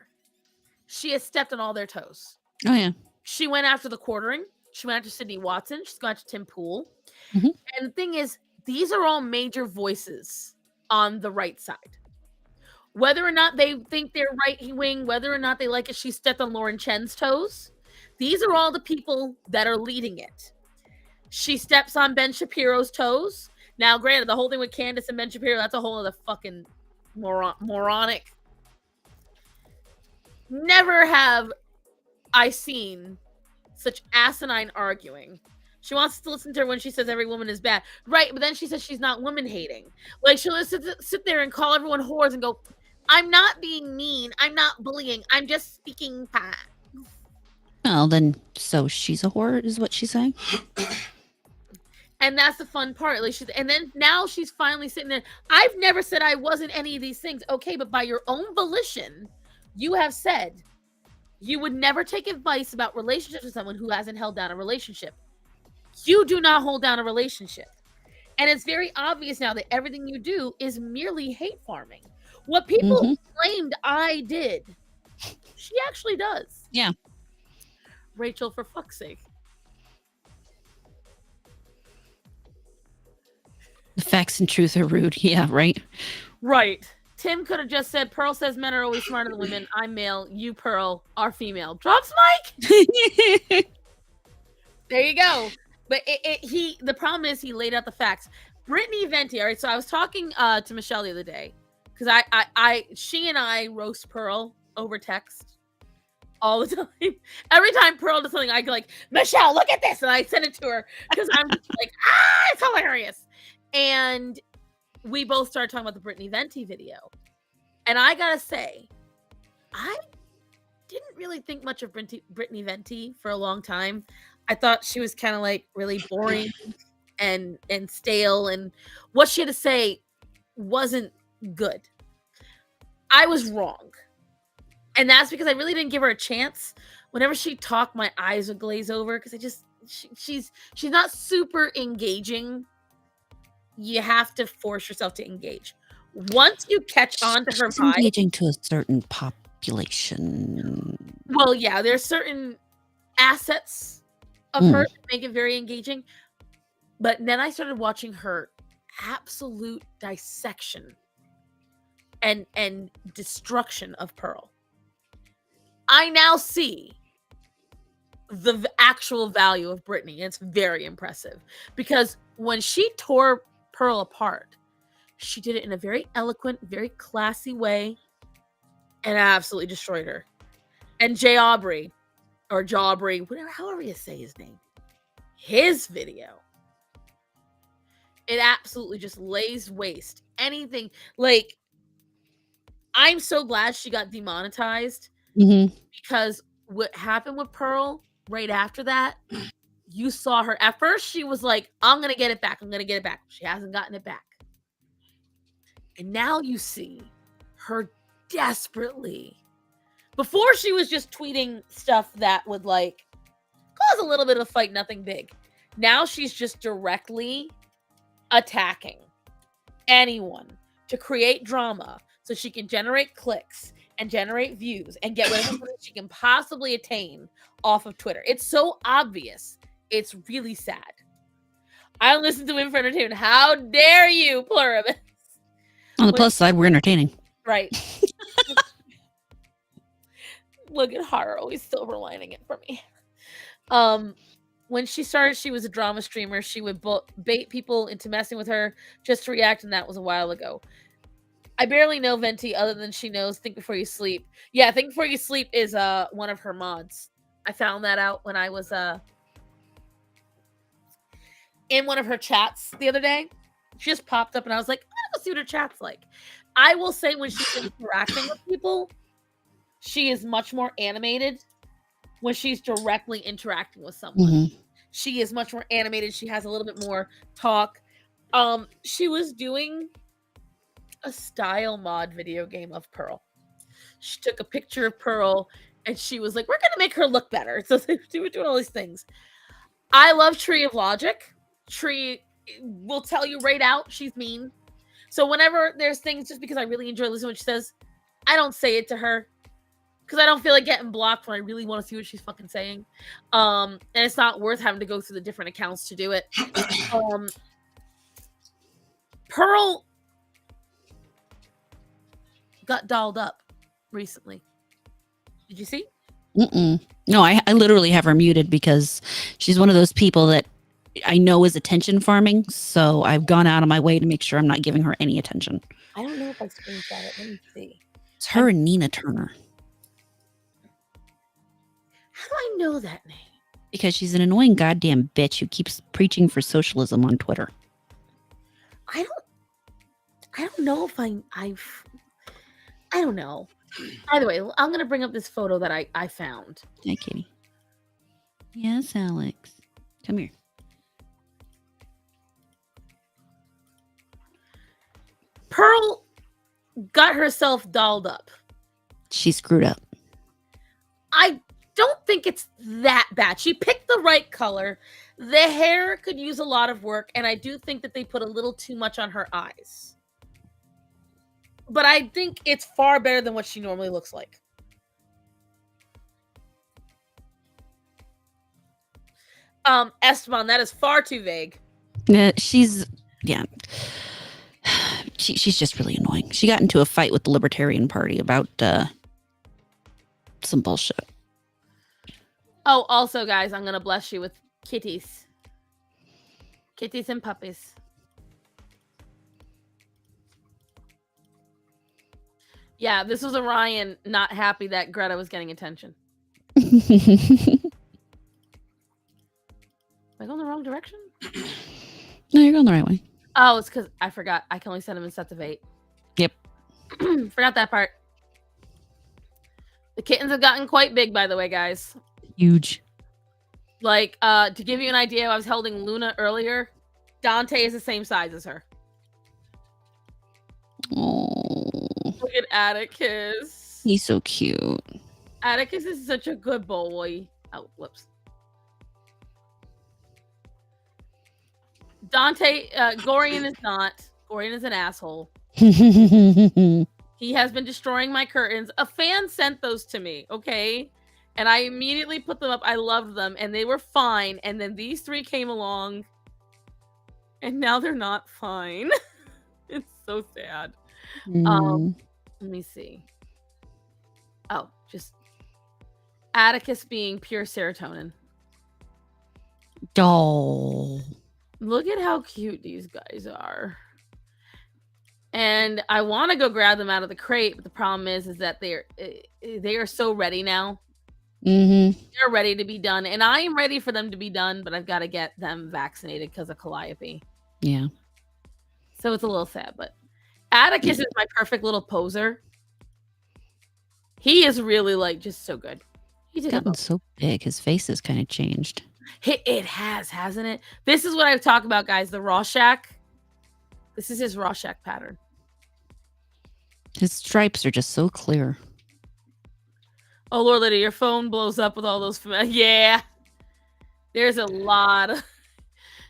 she has stepped on all their toes. Oh, yeah. She went after the quartering. She went after Sydney Watson. She's gone after Tim Pool. And the thing is, these are all major voices on the right side. Whether or not they think they're right wing, whether or not they like it, she stepped on Lauren Chen's toes. These are all the people that are leading it. She steps on Ben Shapiro's toes. Now, granted, the whole thing with Candace and Ben Shapiro, that's a whole other fucking moronic. Never have I seen such asinine arguing. She wants to listen to her when she says every woman is bad. Right, but then she says she's not woman hating. Like, she'll sit there and call everyone whores and go, I'm not being mean. I'm not bullying. I'm just speaking facts. Well, then, so she's a whore is what she's saying? And that's the fun part. Like, and then now she's finally sitting there. I've never said I wasn't any of these things. Okay, but by your own volition, you have said you would never take advice about relationships with someone who hasn't held down a relationship. You do not hold down a relationship. And it's very obvious now that everything you do is merely hate farming. What people claimed I did, she actually does. Yeah. Rachel, for fuck's sake. The facts and truth are rude. Yeah, right? Right. Tim could have just said, Pearl says men are always smarter than women. I'm male. You, Pearl, are female. Drops mic. There you go. But the problem is he laid out the facts. Brittany Venti. All right. So I was talking to Michelle the other day because she and I roast Pearl over text all the time. Every time Pearl does something, I go like, Michelle, look at this, and I send it to her because I'm just like, it's hilarious. And we both started talking about the Brittany Venti video. And I gotta say, I didn't really think much of Brittany Venti for a long time. I thought she was kind of like really boring and stale, and what she had to say wasn't good. I was wrong. And that's because I really didn't give her a chance. Whenever she talked, my eyes would glaze over because she's not super engaging. You have to force yourself to engage. Once you catch on to her vibe, engaging to a certain population. Well, yeah, there's certain assets of her that make it very engaging. But then I started watching her absolute dissection and destruction of Pearl. I now see the actual value of Britney. It's very impressive because when she tore Pearl apart, she did it in a very eloquent, very classy way and absolutely destroyed her. And Jay Aubrey, or Jawbry, whatever, however you say his name, his video, it absolutely just lays waste anything. Like, I'm so glad she got demonetized because what happened with Pearl right after that, you saw her. At first, she was like, I'm going to get it back. I'm going to get it back. She hasn't gotten it back. And now you see her desperately. Before, she was just tweeting stuff that would like cause a little bit of a fight, nothing big. Now she's just directly attacking anyone to create drama so she can generate clicks and generate views and get whatever she can possibly attain off of Twitter. It's so obvious. It's really sad. I don't listen to him for entertainment. How dare you, pluribus? On the plus side, we're entertaining. Right. Look at horror, always silver lining it for me. When she started, she was a drama streamer. She would bait people into messing with her just to react, and that was a while ago. I barely know Venti other than she knows Think Before You Sleep. Yeah, Think Before You Sleep is one of her mods. I found that out when I was in one of her chats the other day. She just popped up and I was like, I'm gonna go see what her chat's like. I will say when she's interacting with people, she is much more animated when she's directly interacting with someone. She is much more animated. She has a little bit more talk. She was doing a style mod video game of Pearl. She took a picture of Pearl and she was like, we're going to make her look better. So she was doing all these things. I love Tree of Logic. Tree will tell you right out she's mean. So whenever there's things, just because I really enjoy listening to what she says, I don't say it to her because I don't feel like getting blocked when I really want to see what she's fucking saying. And it's not worth having to go through the different accounts to do it. Pearl got dolled up recently. Did you see? No, I literally have her muted because she's one of those people that I know is attention farming. So I've gone out of my way to make sure I'm not giving her any attention. I don't know if I screenshot it. Let me see. It's her and Nina Turner. How do I know that name? Because she's an annoying goddamn bitch who keeps preaching for socialism on Twitter. I don't know if I don't know. Either way, I'm going to bring up this photo that I found. Hi, Katie. Yes, Alex. Come here. Pearl got herself dolled up. She screwed up. I don't think it's that bad. She picked the right color. The hair could use a lot of work, and I do think that they put a little too much on her eyes. But I think it's far better than what she normally looks like. Esteban, that is far too vague. She's just really annoying. She got into a fight with the Libertarian Party about some bullshit. Oh, also, guys, I'm going to bless you with kitties. Kitties and puppies. Yeah, this was Orion not happy that Greta was getting attention. Am I going the wrong direction? No, you're going the right way. Oh, it's because I forgot. I can only send them in sets of 8. Yep. Forgot that part. The kittens have gotten quite big, by the way, guys. Huge. Like, to give you an idea, I was holding Luna earlier. Dante is the same size as her. Oh. Look at Atticus. He's so cute. Atticus is such a good boy. Oh, whoops. Dante, Gorian is not. Gorian is an asshole. He has been destroying my curtains. A fan sent those to me, okay? And I immediately put them up. I loved them, and they were fine. And then these 3 came along, and now they're not fine. It's so sad. Let me see. Oh, just Atticus being pure serotonin. Oh. Look at how cute these guys are. And I want to go grab them out of the crate, but the problem is that they are so ready now. Mm-hmm. They're ready to be done, and I am ready for them to be done, but I've got to get them vaccinated because of Calliope. Yeah. So it's a little sad, but Atticus is my perfect little poser. He is really like just so good. He's gotten so big. His face has kind of changed. It has, hasn't it? This is what I've talked about, guys. The Rorschach. This is his Rorschach pattern. His stripes are just so clear. Oh, Lord, Lydia, your phone blows up with all those. Yeah. There's a lot of...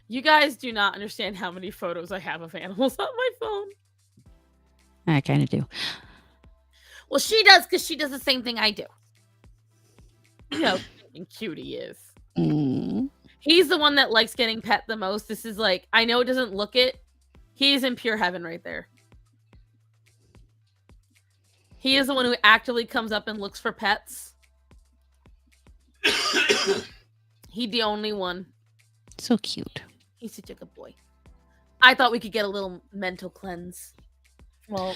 You guys do not understand how many photos I have of animals on my phone. I kind of do. Well, she does because she does the same thing I do. You know how cute he is. Mm. He's the one that likes getting pet the most. This is like, I know it doesn't look it. He's in pure heaven right there. He is the one who actively comes up and looks for pets. He's the only one. So cute. He's such a good boy. I thought we could get a little mental cleanse. Well,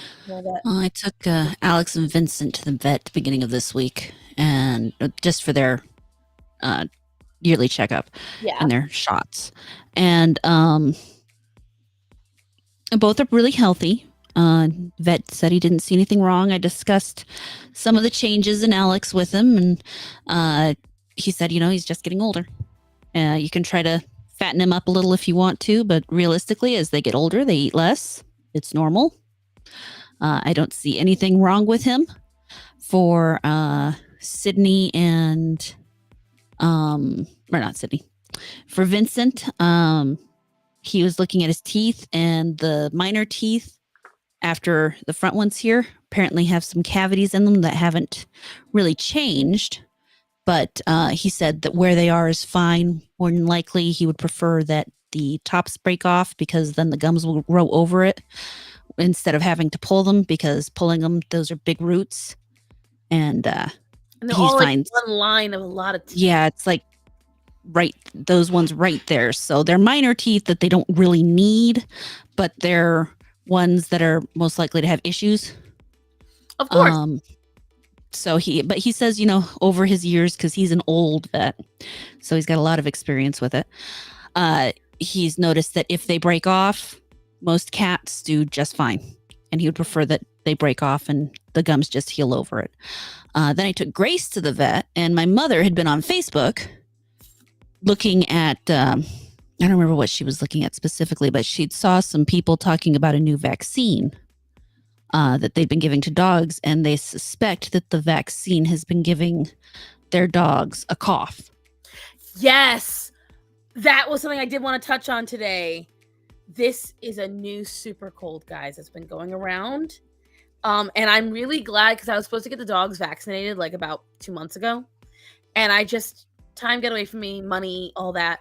I took Alex and Vincent to the vet at the beginning of this week, and just for their yearly checkup and their shots. And both are really healthy. Vet said he didn't see anything wrong. I discussed some of the changes in Alex with him, and he said, he's just getting older. You can try to fatten him up a little if you want to, but realistically, as they get older, they eat less. It's normal. I don't see anything wrong with him. For Sydney and or not Sydney. For Vincent, he was looking at his teeth, and the minor teeth after the front ones here apparently have some cavities in them that haven't really changed. But he said that where they are is fine. More than likely, he would prefer that the tops break off because then the gums will grow over it instead of having to pull them, because pulling them, those are big roots. And they're all like one line of a lot of teeth. Yeah, it's like those ones right there. So they're minor teeth that they don't really need, but they're ones that are most likely to have issues. Of course. So he says, over his years, because he's an old vet, so he's got a lot of experience with it. He's noticed that if they break off, most cats do just fine. And he would prefer that they break off and the gums just heal over it. Then I took Grace to the vet, and my mother had been on Facebook looking at, I don't remember what she was looking at specifically, but she'd saw some people talking about a new vaccine that they've been giving to dogs, and they suspect that the vaccine has been giving their dogs a cough. Yes, that was something I did want to touch on today. This is a new super cold, guys, that's been going around. And I'm really glad, because I was supposed to get the dogs vaccinated like about 2 months ago. And time got away from me, money, all that.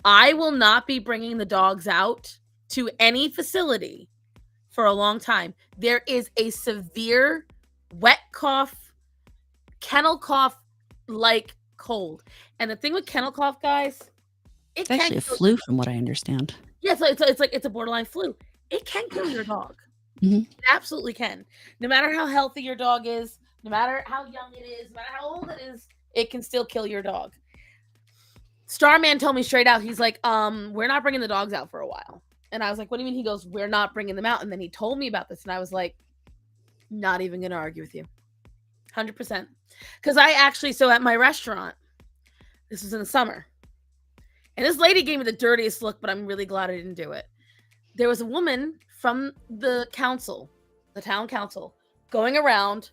I will not be bringing the dogs out to any facility for a long time. There is a severe wet cough, kennel cough like cold. And the thing with kennel cough, guys, it's actually a flu from what I understand. Yeah, it's a borderline flu. It can kill your dog. Mm-hmm. It absolutely can. No matter how healthy your dog is, no matter how young it is, no matter how old it is, it can still kill your dog. Starman told me straight out, he's like, we're not bringing the dogs out for a while. And I was like, what do you mean? He goes, we're not bringing them out. And then he told me about this, and I was like, not even going to argue with you. 100%. Because so at my restaurant, this was in the summer, and this lady gave me the dirtiest look, but I'm really glad I didn't do it. There was a woman from the town council, going around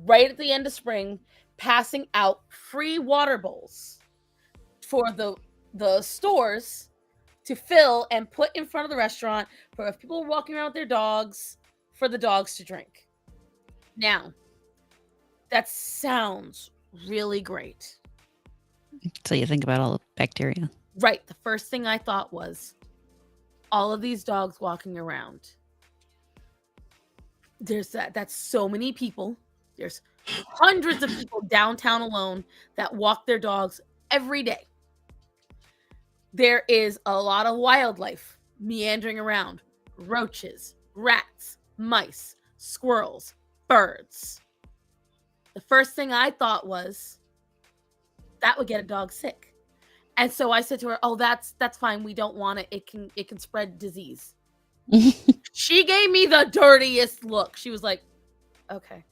right at the end of spring, passing out free water bowls for the stores to fill and put in front of the restaurant for if people were walking around with their dogs, for the dogs to drink. Now, that sounds really great. So you think about all the bacteria. Right. The first thing I thought was all of these dogs walking around. That's so many people. There's hundreds of people downtown alone that walk their dogs every day. there is a lot of wildlife meandering around. Roaches, rats, mice, squirrels, birds. The first thing I thought was that would get a dog sick. And so I said to her, "Oh, that's fine. We don't want it. It can spread disease." She gave me the dirtiest look. She was like, "Okay."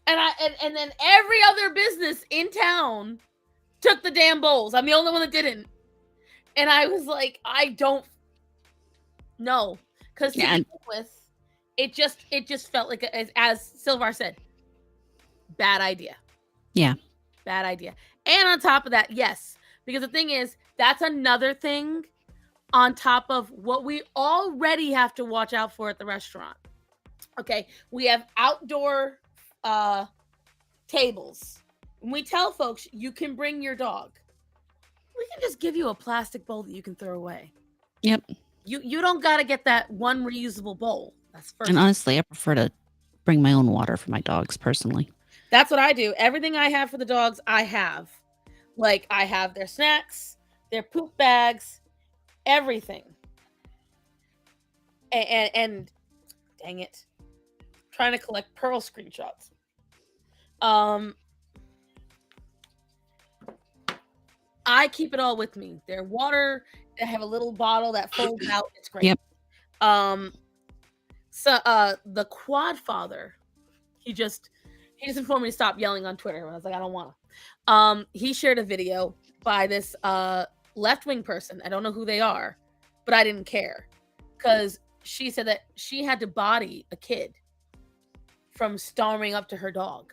And then every other business in town took the damn bowls. I'm the only one that didn't. And I was like, I don't know. Because to begin with, it just felt like, as Silvar said, bad idea. Yeah. Bad idea. And on top of that, yes. Because the thing is, that's another thing on top of what we already have to watch out for at the restaurant. Okay, we have outdoor tables. When we tell folks you can bring your dog, we can just give you a plastic bowl that you can throw away. Yep. You don't got to get that one reusable bowl. That's first. And honestly, I prefer to bring my own water for my dogs personally. That's what I do. Everything I have for the dogs, I have. Like, I have their snacks, their poop bags, everything. And dang it, I'm trying to collect Pearl screenshots. I keep it all with me. Their water, I have a little bottle that folds out. It's great. Yep. So the quad father, he just informed me to stop yelling on Twitter. I was like, I don't want to. He shared a video by this left-wing person. I don't know who they are, but I didn't care because she said that she had to body a kid from storming up to her dog.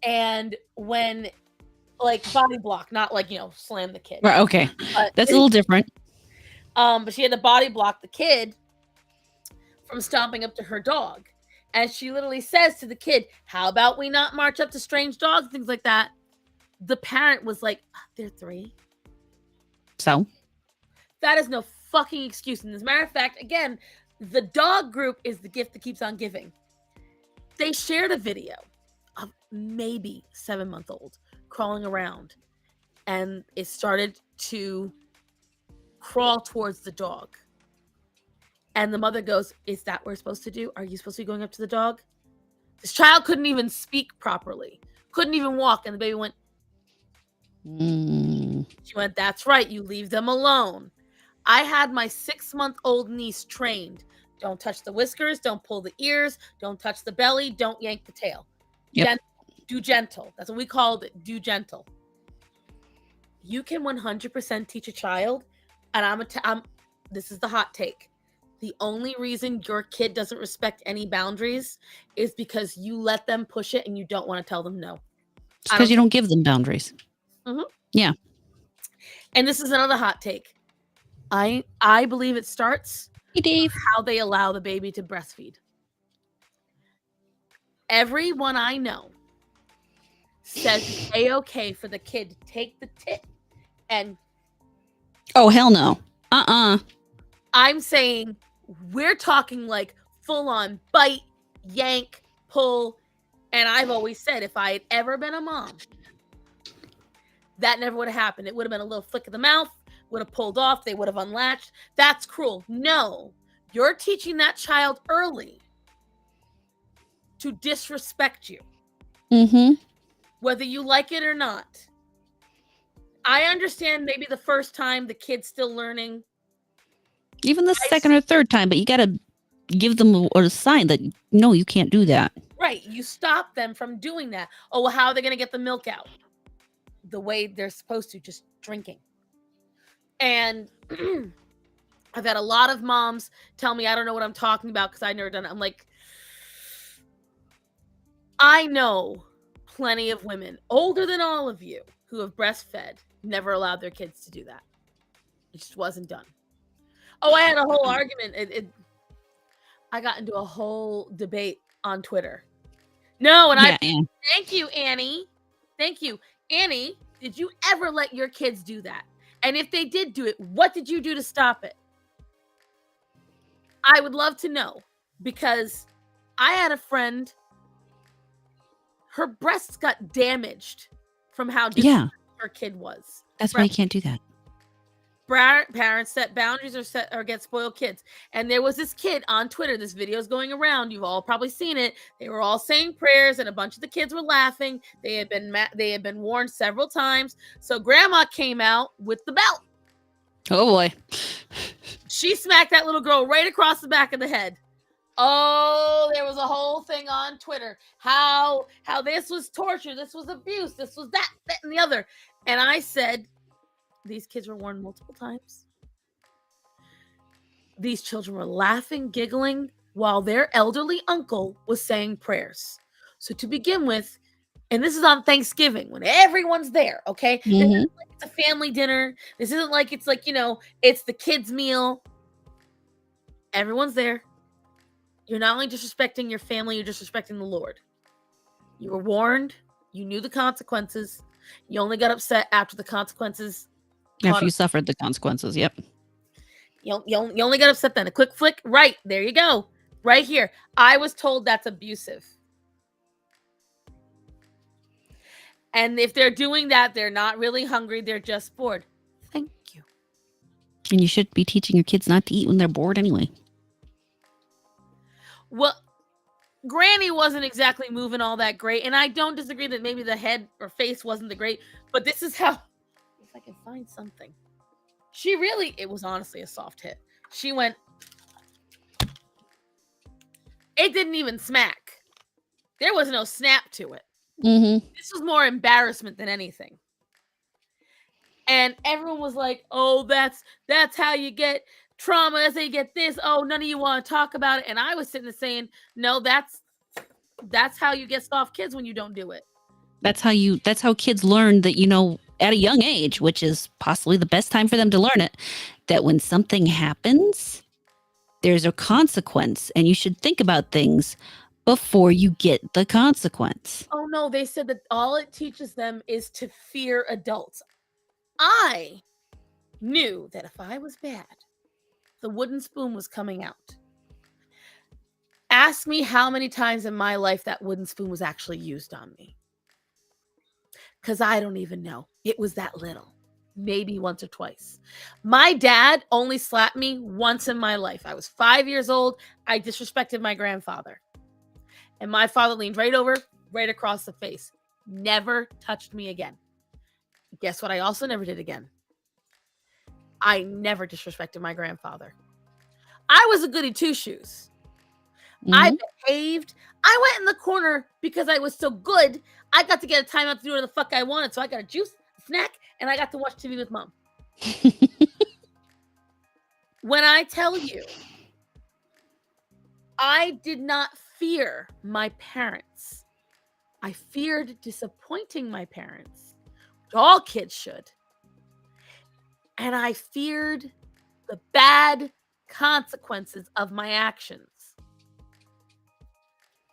And when, like, body block, not like, slam the kid. Right, okay. That's a little different. But she had to body block the kid from stomping up to her dog. And she literally says to the kid, how about we not march up to strange dogs, things like that. The parent was like, they're 3. So? That is no fucking excuse. And as a matter of fact, again, the dog group is the gift that keeps on giving. They shared a video of maybe 7-month-old crawling around. And it started to crawl towards the dog. And the mother goes, is that what we're supposed to do? Are you supposed to be going up to the dog? This child couldn't even speak properly. Couldn't even walk. And the baby went, She went, that's right. You leave them alone. I had my 6-month-old niece trained. Don't touch the whiskers. Don't pull the ears. Don't touch the belly. Don't yank the tail. Yep. Do gentle. That's what we called it. Do gentle. You can 100% teach a child. And this is the hot take. The only reason your kid doesn't respect any boundaries is because you let them push it and you don't want to tell them no. It's because you don't give them boundaries. Mm-hmm. Yeah. And this is another hot take. I believe it starts with how they allow the baby to breastfeed. Everyone I know says it's A-okay for the kid to take the tit and... Oh, hell no. I'm saying we're talking like full-on bite, yank, pull. And I've always said if I had ever been a mom, that never would have happened. It would have been a little flick of the mouth, would have pulled off, they would have unlatched. That's cruel. No, you're teaching that child early to disrespect you. Mm-hmm. Whether you like it or not. I understand maybe the first time the kid's still learning. Even the second or third time, but you got to give them a sign that, no, you can't do that. Right. You stop them from doing that. Oh, well, how are they going to get the milk out? The way they're supposed to, just drinking. And I've had a lot of moms tell me, I don't know what I'm talking about because I've never done it. I'm like, I know plenty of women older than all of you who have breastfed, never allowed their kids to do that. It just wasn't done. Oh, I had a whole argument. I got into a whole debate on Twitter. No, and thank you, Annie. Thank you. Annie, did you ever let your kids do that? And if they did do it, what did you do to stop it? I would love to know because I had a friend, her breasts got damaged from how disrespectful her kid was. That's why you can't do that. Parents set boundaries or get spoiled kids. And there was this kid on Twitter. This video is going around. You've all probably seen it. They were all saying prayers, and a bunch of the kids were laughing. They had been warned several times. So grandma came out with the belt. Oh boy. She smacked that little girl right across the back of the head. Oh, there was a whole thing on Twitter. How this was torture, this was abuse, this was that, and the other. And I said, these kids were warned multiple times. These children were laughing, giggling, while their elderly uncle was saying prayers. So to begin with, and this is on Thanksgiving when everyone's there, okay? Mhm. This isn't like it's a family dinner. This isn't like it's like, it's the kids' meal. Everyone's there. You're not only disrespecting your family, you're disrespecting the Lord. You were warned. You knew the consequences. You only got upset after the consequences. After you suffered the consequences, yep. You only got upset then. A quick flick. Right. There you go. Right here. I was told that's abusive. And if they're doing that, they're not really hungry. They're just bored. Thank you. And you should be teaching your kids not to eat when they're bored anyway. Well, Granny wasn't exactly moving all that great. And I don't disagree that maybe the head or face wasn't the great. But this is how, if I can find something. It was honestly a soft hit. She went, it didn't even smack. There was no snap to it. Mm-hmm. This was more embarrassment than anything. And everyone was like, oh, that's how you get trauma. That's how you get this. Oh, none of you want to talk about it. And I was sitting there saying, no, that's how you get soft kids when you don't do it. That's how kids learn that, at a young age, which is possibly the best time for them to learn it, that when something happens, there's a consequence, and you should think about things before you get the consequence. Oh, no, they said that all it teaches them is to fear adults. I knew that if I was bad, the wooden spoon was coming out. Ask me how many times in my life that wooden spoon was actually used on me. Because I don't even know. It was that little. Maybe once or twice. My dad only slapped me once in my life. I was 5 years old. I disrespected my grandfather. And my father leaned right over, right across the face. Never touched me again. Guess what I also never did again? I never disrespected my grandfather. I was a goody two-shoes. Mm-hmm. I behaved. I went in the corner because I was so good. I got to get a timeout to do whatever the fuck I wanted. So I got a juice, a snack, and I got to watch TV with mom. When I tell you, I did not fear my parents. I feared disappointing my parents, which all kids should. And I feared the bad consequences of my actions.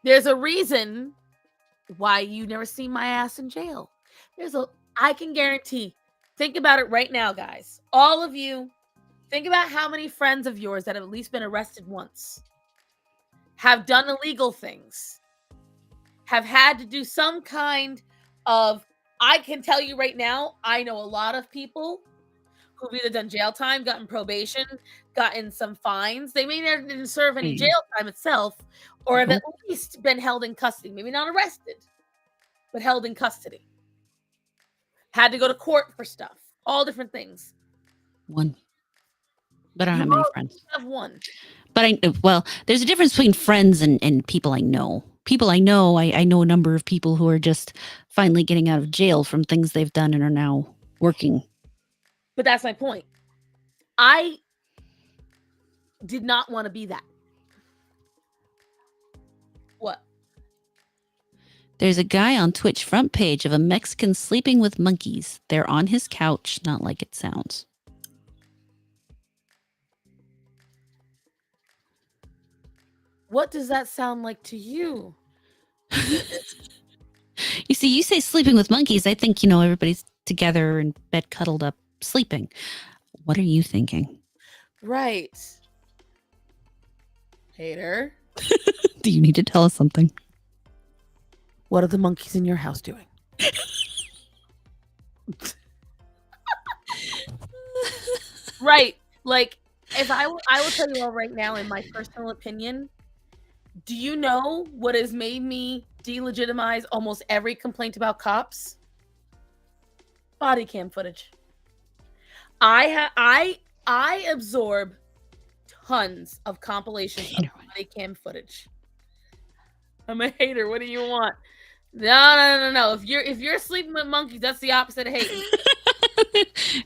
There's a reason why you never see my ass in jail. I can guarantee, think about it right now, guys. All of you, think about how many friends of yours that have at least been arrested once, have done illegal things, have had to do some kind of, I can tell you right now, I know a lot of people who've either done jail time, gotten probation, gotten some fines. They may never didn't serve any jail time itself, or have at least been held in custody. Maybe not arrested, but held in custody. Had to go to court for stuff. All different things. One. But I don't have many friends. I have one. But there's a difference between friends and people I know. People I know, I know a number of people who are just finally getting out of jail from things they've done and are now working. But that's my point. I did not want to be that. What? There's a guy on Twitch front page of a Mexican sleeping with monkeys. They're on his couch, not like it sounds. What does that sound like to you? You see, you say sleeping with monkeys. I think, everybody's together in bed cuddled up sleeping. What are you thinking? Right. Hater. Do you need to tell us something? What are the monkeys in your house doing? Right. Like, if I will tell you all right now, in my personal opinion, do you know what has made me delegitimize almost every complaint about cops? Body cam footage. I absorb tons of compilations of body cam footage. I'm a hater. What do you want? No. If you're sleeping with monkeys, that's the opposite of hating.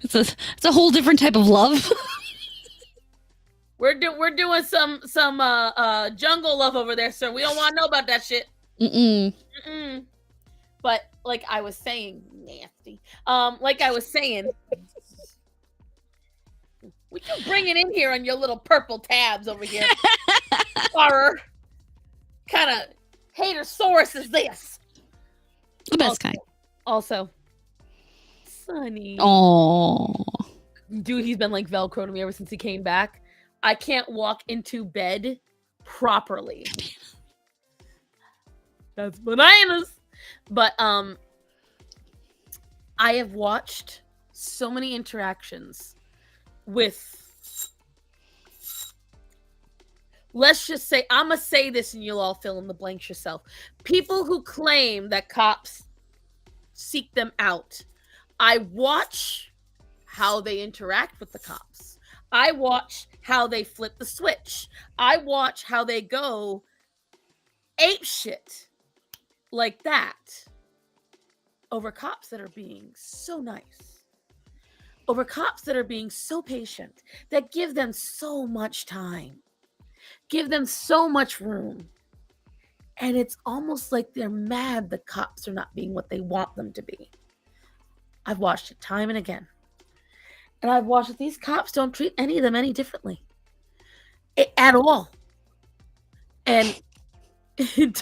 It's a whole different type of love. We're doing some jungle love over there, sir. We don't want to know about that shit. Mm-mm. But like I was saying, nasty. Like I was saying, what you bringing in here on your little purple tabs over here? Horror. Kind of hatersaurus is this? The best kind. Also, Sonny. Oh, Dude, he's been like Velcro to me ever since he came back. I can't walk into bed properly. That's bananas. But I have watched so many interactions with, let's just say, I'm gonna say this and you'll all fill in the blanks yourself. People who claim that cops seek them out. I watch how they interact with the cops. I watch how they flip the switch. I watch how they go ape shit like that over cops that are being so nice, over cops that are being so patient, that give them so much time, give them so much room. And it's almost like they're mad the cops are not being what they want them to be. I've watched it time and again. And I've watched that these cops don't treat any of them any differently. At all. And don't behave!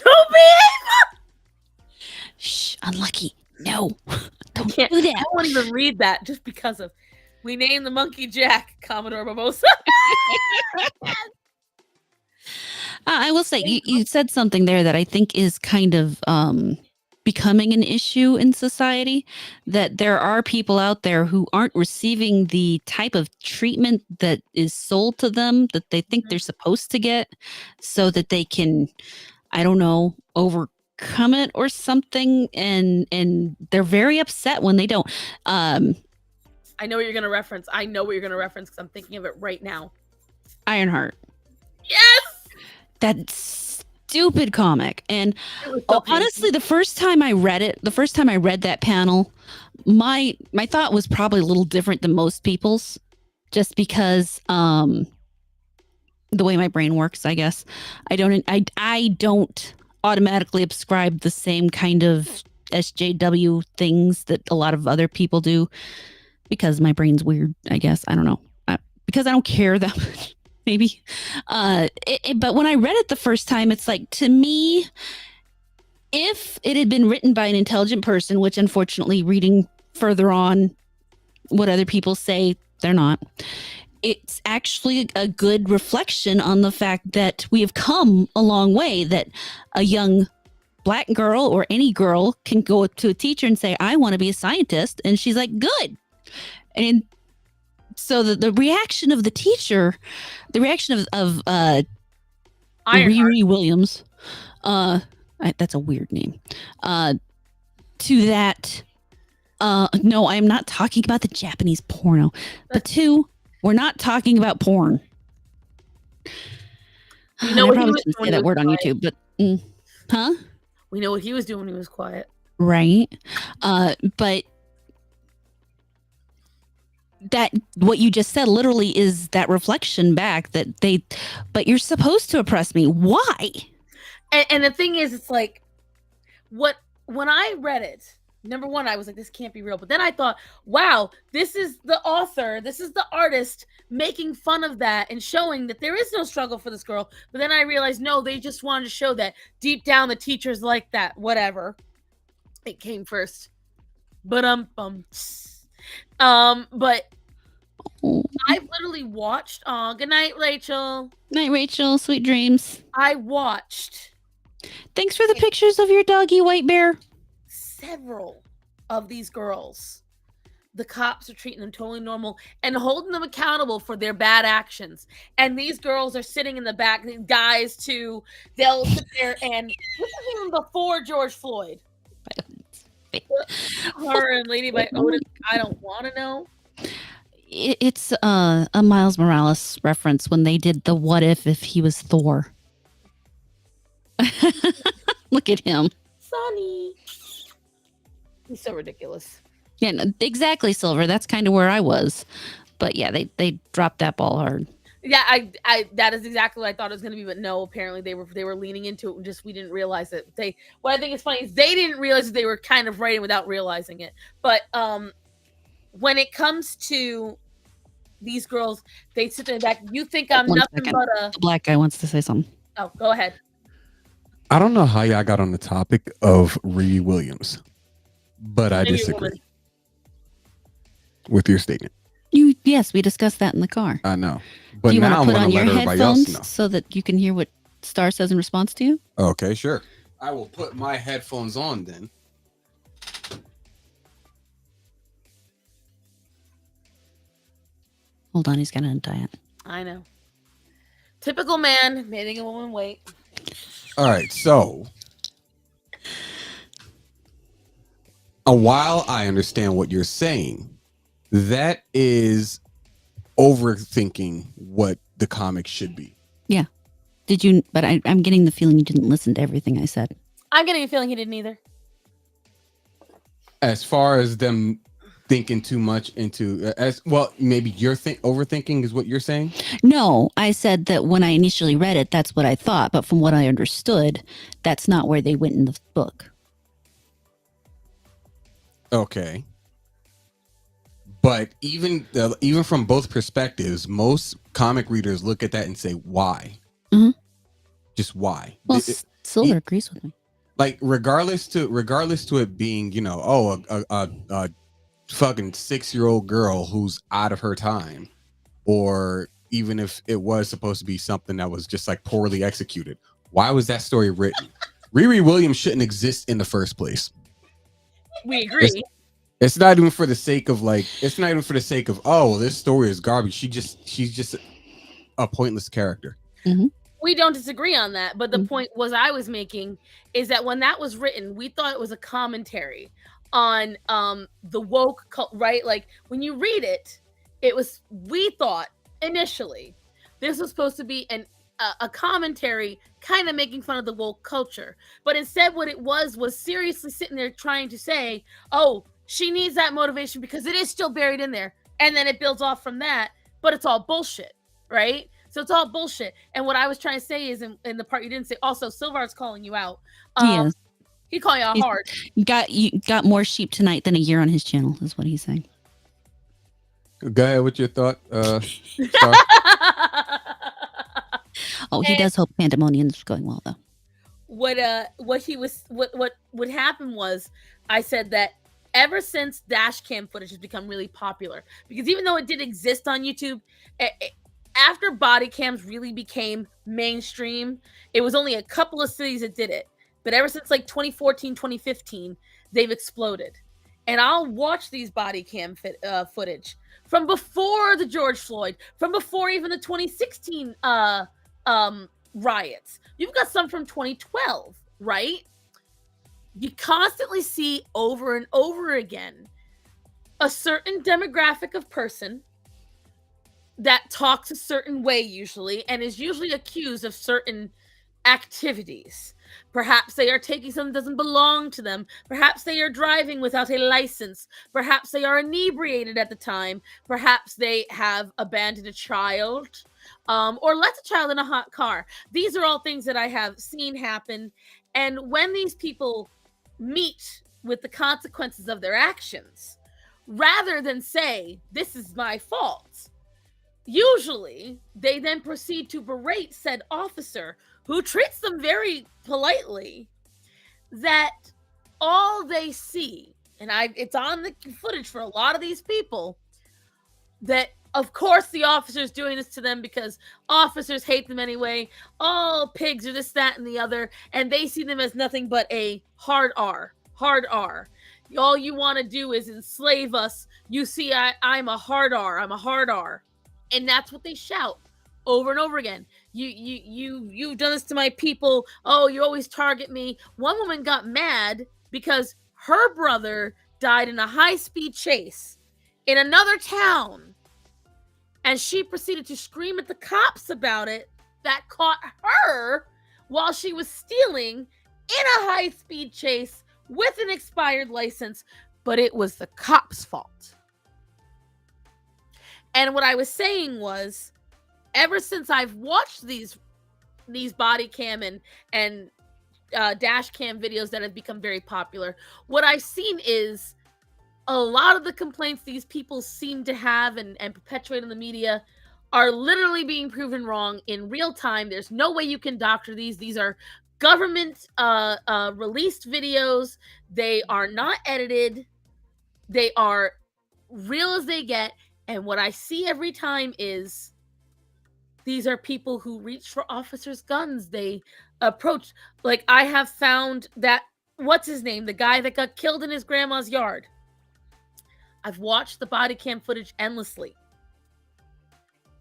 Shh, unlucky. No. I can't do that. I won't even read that just because of, we named the monkey Jack, Commodore Mimosa. I will say, you said something there that I think is kind of becoming an issue in society, that there are people out there who aren't receiving the type of treatment that is sold to them that they think they're supposed to get, so that they can, I don't know, overcome it or something, and they're very upset when they don't. I know what you're going to reference. Because I'm thinking of it right now. Ironheart. Yes! That stupid comic. And honestly, the first time I read that panel, my thought was probably a little different than most people's, just because the way my brain works, I guess. I don't automatically ascribe the same kind of SJW things that a lot of other people do, because my brain's weird, I guess. I don't know. Because I don't care that much. Maybe. But when I read it the first time, it's like, to me, if it had been written by an intelligent person, which unfortunately, reading further on what other people say, they're not, it's actually a good reflection on the fact that we have come a long way, that a young Black girl or any girl can go to a teacher and say, I want to be a scientist. And she's like, good. And so the reaction of the teacher, the reaction of Riri Williams, that's a weird name, to that, no, I'm not talking about the Japanese porno. But two, we're not talking about porn. You know, I probably shouldn't say that word on YouTube, but huh? We know what he was doing when he was quiet. Right. But that, what you just said literally is that reflection back, that but you're supposed to oppress me. Why? And the thing is, it's like, when I read it, number one, I was like, this can't be real. But then I thought, wow, this is the author, this is the artist making fun of that and showing that there is no struggle for this girl. But then I realized, no, they just wanted to show that deep down the teacher's like that. Whatever. It came first. But I've literally watched. Good night, Rachel. Night, Rachel. Sweet dreams. I watched. Thanks for the pictures of your doggy White Bear. Several of these girls the cops are treating them totally normal and holding them accountable for their bad actions. And these girls are sitting in the back, guys too. They'll sit there, and this is even before George Floyd. Her and Lady by Otis, I don't want to know. It's a Miles Morales reference when they did the what if he was Thor. Look at him. Sonny. He's so ridiculous. Yeah, no, exactly, Silver. That's kind of where I was. But yeah, they dropped that ball hard. Yeah, I that is exactly what I thought it was going to be, but no, apparently they were leaning into it, and just we didn't realize it. What I think is funny is they didn't realize that they were kind of writing without realizing it. But when it comes to these girls, they sit in the back. You think I'm nothing but a... The black guy wants to say something. Oh, go ahead. I don't know how y'all got on the topic of Riri Williams, but I disagree with your statement. Yes, we discussed that in the car. I know. But do you now want to put on your headphones know. so that you can hear what Star says in response to you? Okay, sure. I will put my headphones on then. Hold on, he's got to untie it. I know. Typical man, making a woman wait. All right, so while I understand what you're saying, that is overthinking what the comic should be. Yeah. Did you? But I'm getting the feeling you didn't listen to everything I said. I'm getting a feeling he didn't either. As far as them thinking too much into, as well, maybe you're overthinking is what you're saying? No, I said that when I initially read it, that's what I thought. But from what I understood, that's not where they went in the book. Okay. But even from both perspectives, most comic readers look at that and say, why? Mm-hmm. Just why? Well, Silver agrees with me. Like, regardless to it being, a fucking 6-year-old girl who's out of her time, or even if it was supposed to be something that was just like poorly executed, why was that story written? Riri Williams shouldn't exist in the first place. We agree. It's not even for the sake of oh, this story is garbage. She's just a pointless character. Mm-hmm. We don't disagree on that, but the point I was making is that when that was written, we thought it was a commentary on the woke cult, right? Like when you read it, we thought initially this was supposed to be a commentary kind of making fun of the woke culture, but instead what it was seriously sitting there trying to say, oh, she needs that motivation because it is still buried in there, and then it builds off from that, but it's all bullshit, right? So it's all bullshit. And what I was trying to say is in the part you didn't say, also Silvar's calling you out. Yes. He calling you out hard. You got more sheep tonight than a year on his channel, is what he's saying. Go ahead with your thought, Star. He does hope Pandemonium's going well though. What would happen was I said that ever since dash cam footage has become really popular, because even though it did exist on YouTube, after body cams really became mainstream, it was only a couple of cities that did it. But ever since like 2014, 2015, they've exploded. And I'll watch these body cam footage from before the George Floyd, from before even the 2016 riots. You've got some from 2012, right? You constantly see over and over again a certain demographic of person that talks a certain way usually, and is usually accused of certain activities. Perhaps they are taking something that doesn't belong to them. Perhaps they are driving without a license. Perhaps they are inebriated at the time. Perhaps they have abandoned a child, or left a child in a hot car. These are all things that I have seen happen. And when these people meet with the consequences of their actions, rather than say, this is my fault, usually they then proceed to berate said officer, who treats them very politely, that all they see, and it's on the footage for a lot of these people, that of course the officer's doing this to them because officers hate them anyway. All pigs are this, that, and the other, and they see them as nothing but a hard R. All you want to do is enslave us. You see, I'm a hard R. I'm a hard R. And that's what they shout over and over again. You've done this to my people. Oh, you always target me. One woman got mad because her brother died in a high-speed chase in another town. And she proceeded to scream at the cops about it that caught her while she was stealing in a high-speed chase with an expired license, but it was the cops' fault. And what I was saying was, ever since I've watched these body cam and dash cam videos that have become very popular, what I've seen is a lot of the complaints these people seem to have and perpetuate in the media are literally being proven wrong in real time. There's no way you can doctor these. These are government released videos. They are not edited. They are real as they get. And what I see every time is these are people who reach for officers' guns. They approach, like I have found that, what's his name? The guy that got killed in his grandma's yard. I've watched the body cam footage endlessly.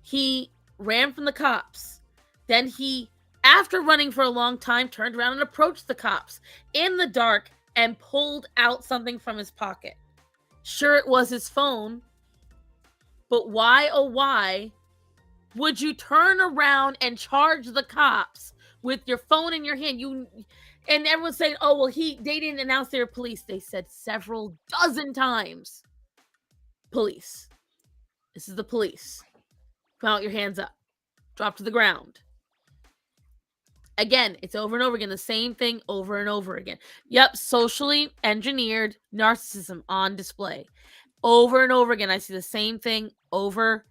He ran from the cops. Then he, after running for a long time, turned around and approached the cops in the dark and pulled out something from his pocket. Sure, it was his phone. But why, oh why, would you turn around and charge the cops with your phone in your hand? And everyone's saying, oh, well, they didn't announce they were police. They said several dozen times, police. This is the police. Put out your hands up. Drop to the ground. Again, it's over and over again. The same thing over and over again. Yep, socially engineered narcissism on display. Over and over again, I see the same thing over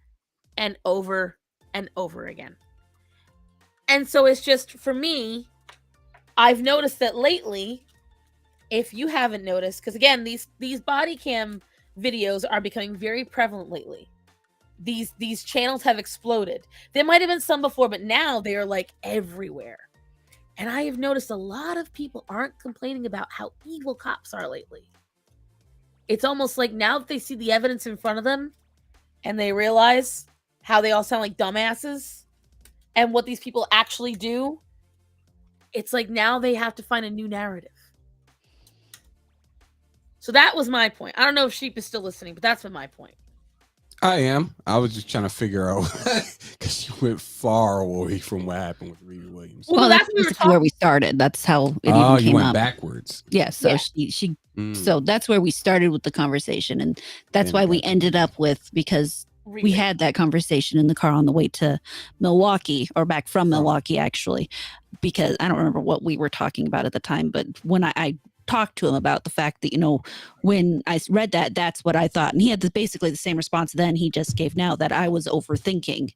and over and over again. And so it's just, for me, I've noticed that lately, if you haven't noticed, because again, these body cam videos are becoming very prevalent lately. These channels have exploded. There might have been some before, but now they are like everywhere. And I have noticed a lot of people aren't complaining about how evil cops are lately. It's almost like now that they see the evidence in front of them and they realize how they all sound like dumbasses and what these people actually do, it's like now they have to find a new narrative. So that was my point. I don't know if Sheep is still listening, but that's been my point. I am. I was just trying to figure out because you went far away from what happened with Riri Williams. Well, that's where we started. That's how it even came you went up. backwards. Yeah. So she so that's where we started with the conversation, and that's why we ended up with, because we had that conversation in the car on the way to Milwaukee, or back from Milwaukee, actually, because I don't remember what we were talking about at the time, but when I talked to him about the fact that, when I read that, that's what I thought. And he had basically the same response then he just gave now, that I was overthinking.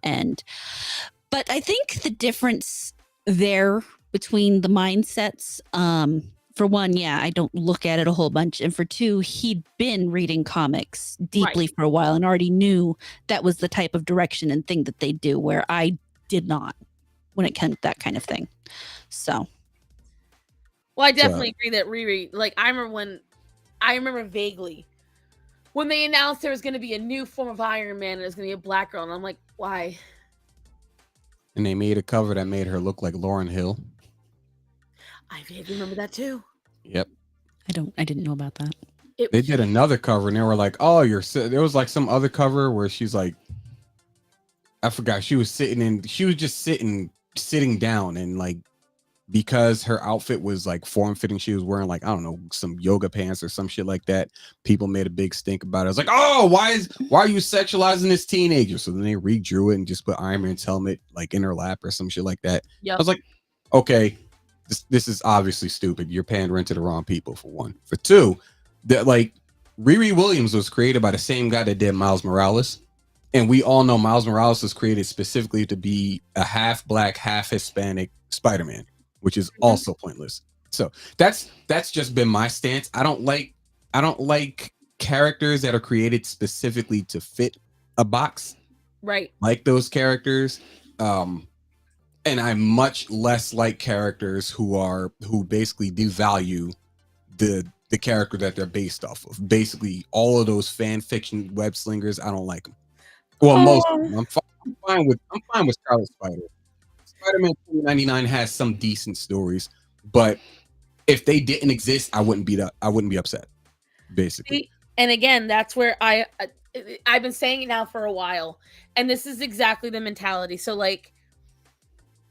But I think the difference there between the mindsets, for one, I don't look at it a whole bunch. And for two, he'd been reading comics deeply for a while and already knew that was the type of direction and thing that they do, where I did not when it came to that kind of thing. So. Well, I definitely agree that Riri, like, I remember vaguely when they announced there was going to be a new form of Iron Man and it was going to be a black girl. And I'm like, why? And they made a cover that made her look like Lauryn Hill. I vaguely remember that too. Yep. I didn't know about that. They did another cover and they were like, oh, there was like some other cover where she's like, I forgot, she was just sitting down, and like, because her outfit was like form-fitting, she was wearing like, I don't know, some yoga pants or some shit like that. People made a big stink about it. I was like, oh, why are you sexualizing this teenager? So then they redrew it and just put Iron Man's helmet like in her lap or some shit like that. Yep. I was like, okay, this is obviously stupid. You're pandering to the wrong people, for one. For two, that like Riri Williams was created by the same guy that did Miles Morales. And we all know Miles Morales was created specifically to be a half black, half Hispanic Spider-Man, which is also pointless. So that's just been my stance. I don't like characters that are created specifically to fit a box. Right. Like those characters. And I much less like characters who basically devalue the the character that they're based off of. Basically, all of those fan fiction web slingers, I don't like them. Well, most of them. I'm fine with Scarlet Spider. Spider-Man 2099 has some decent stories, but if they didn't exist, I wouldn't be upset. Basically. And again, that's where I've been saying it now for a while, and this is exactly the mentality. So like,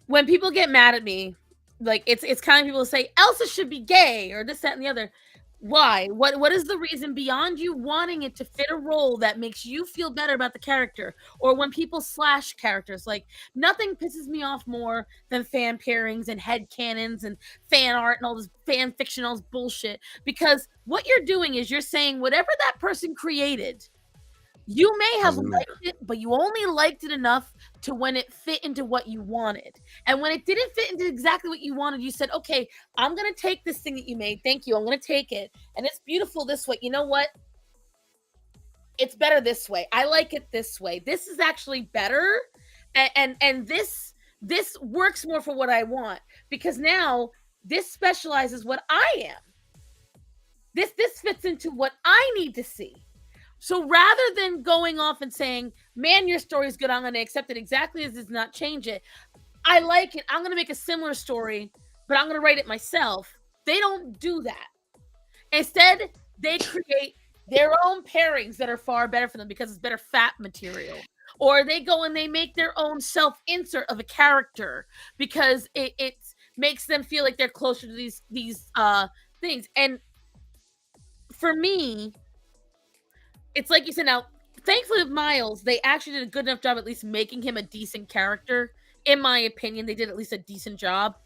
when people get mad at me, like it's kind of people say Elsa should be gay or this, that, and the other. Why? What is the reason beyond you wanting it to fit a role that makes you feel better about the character? Or when people slash characters, like nothing pisses me off more than fan pairings and head canons and fan art and all this fan fiction, all this bullshit. Because what you're doing is you're saying whatever that person created, you may have liked it, but you only liked it enough to when it fit into what you wanted. And when it didn't fit into exactly what you wanted, you said, okay, I'm going to take this thing that you made. Thank you. I'm going to take it. And it's beautiful this way. You know what? It's better this way. I like it this way. This is actually better. And this works more for what I want, because now this specializes what I am. This fits into what I need to see. So rather than going off and saying, man, your story is good, I'm going to accept it exactly as is, not change it. I like it. I'm going to make a similar story, but I'm going to write it myself. They don't do that. Instead, they create their own pairings that are far better for them because it's better fat material. Or they go and they make their own self-insert of a character because it makes them feel like they're closer to these things. And for me, it's like you said. Now, thankfully with Miles, they actually did a good enough job at least making him a decent character. In my opinion, they did at least a decent job.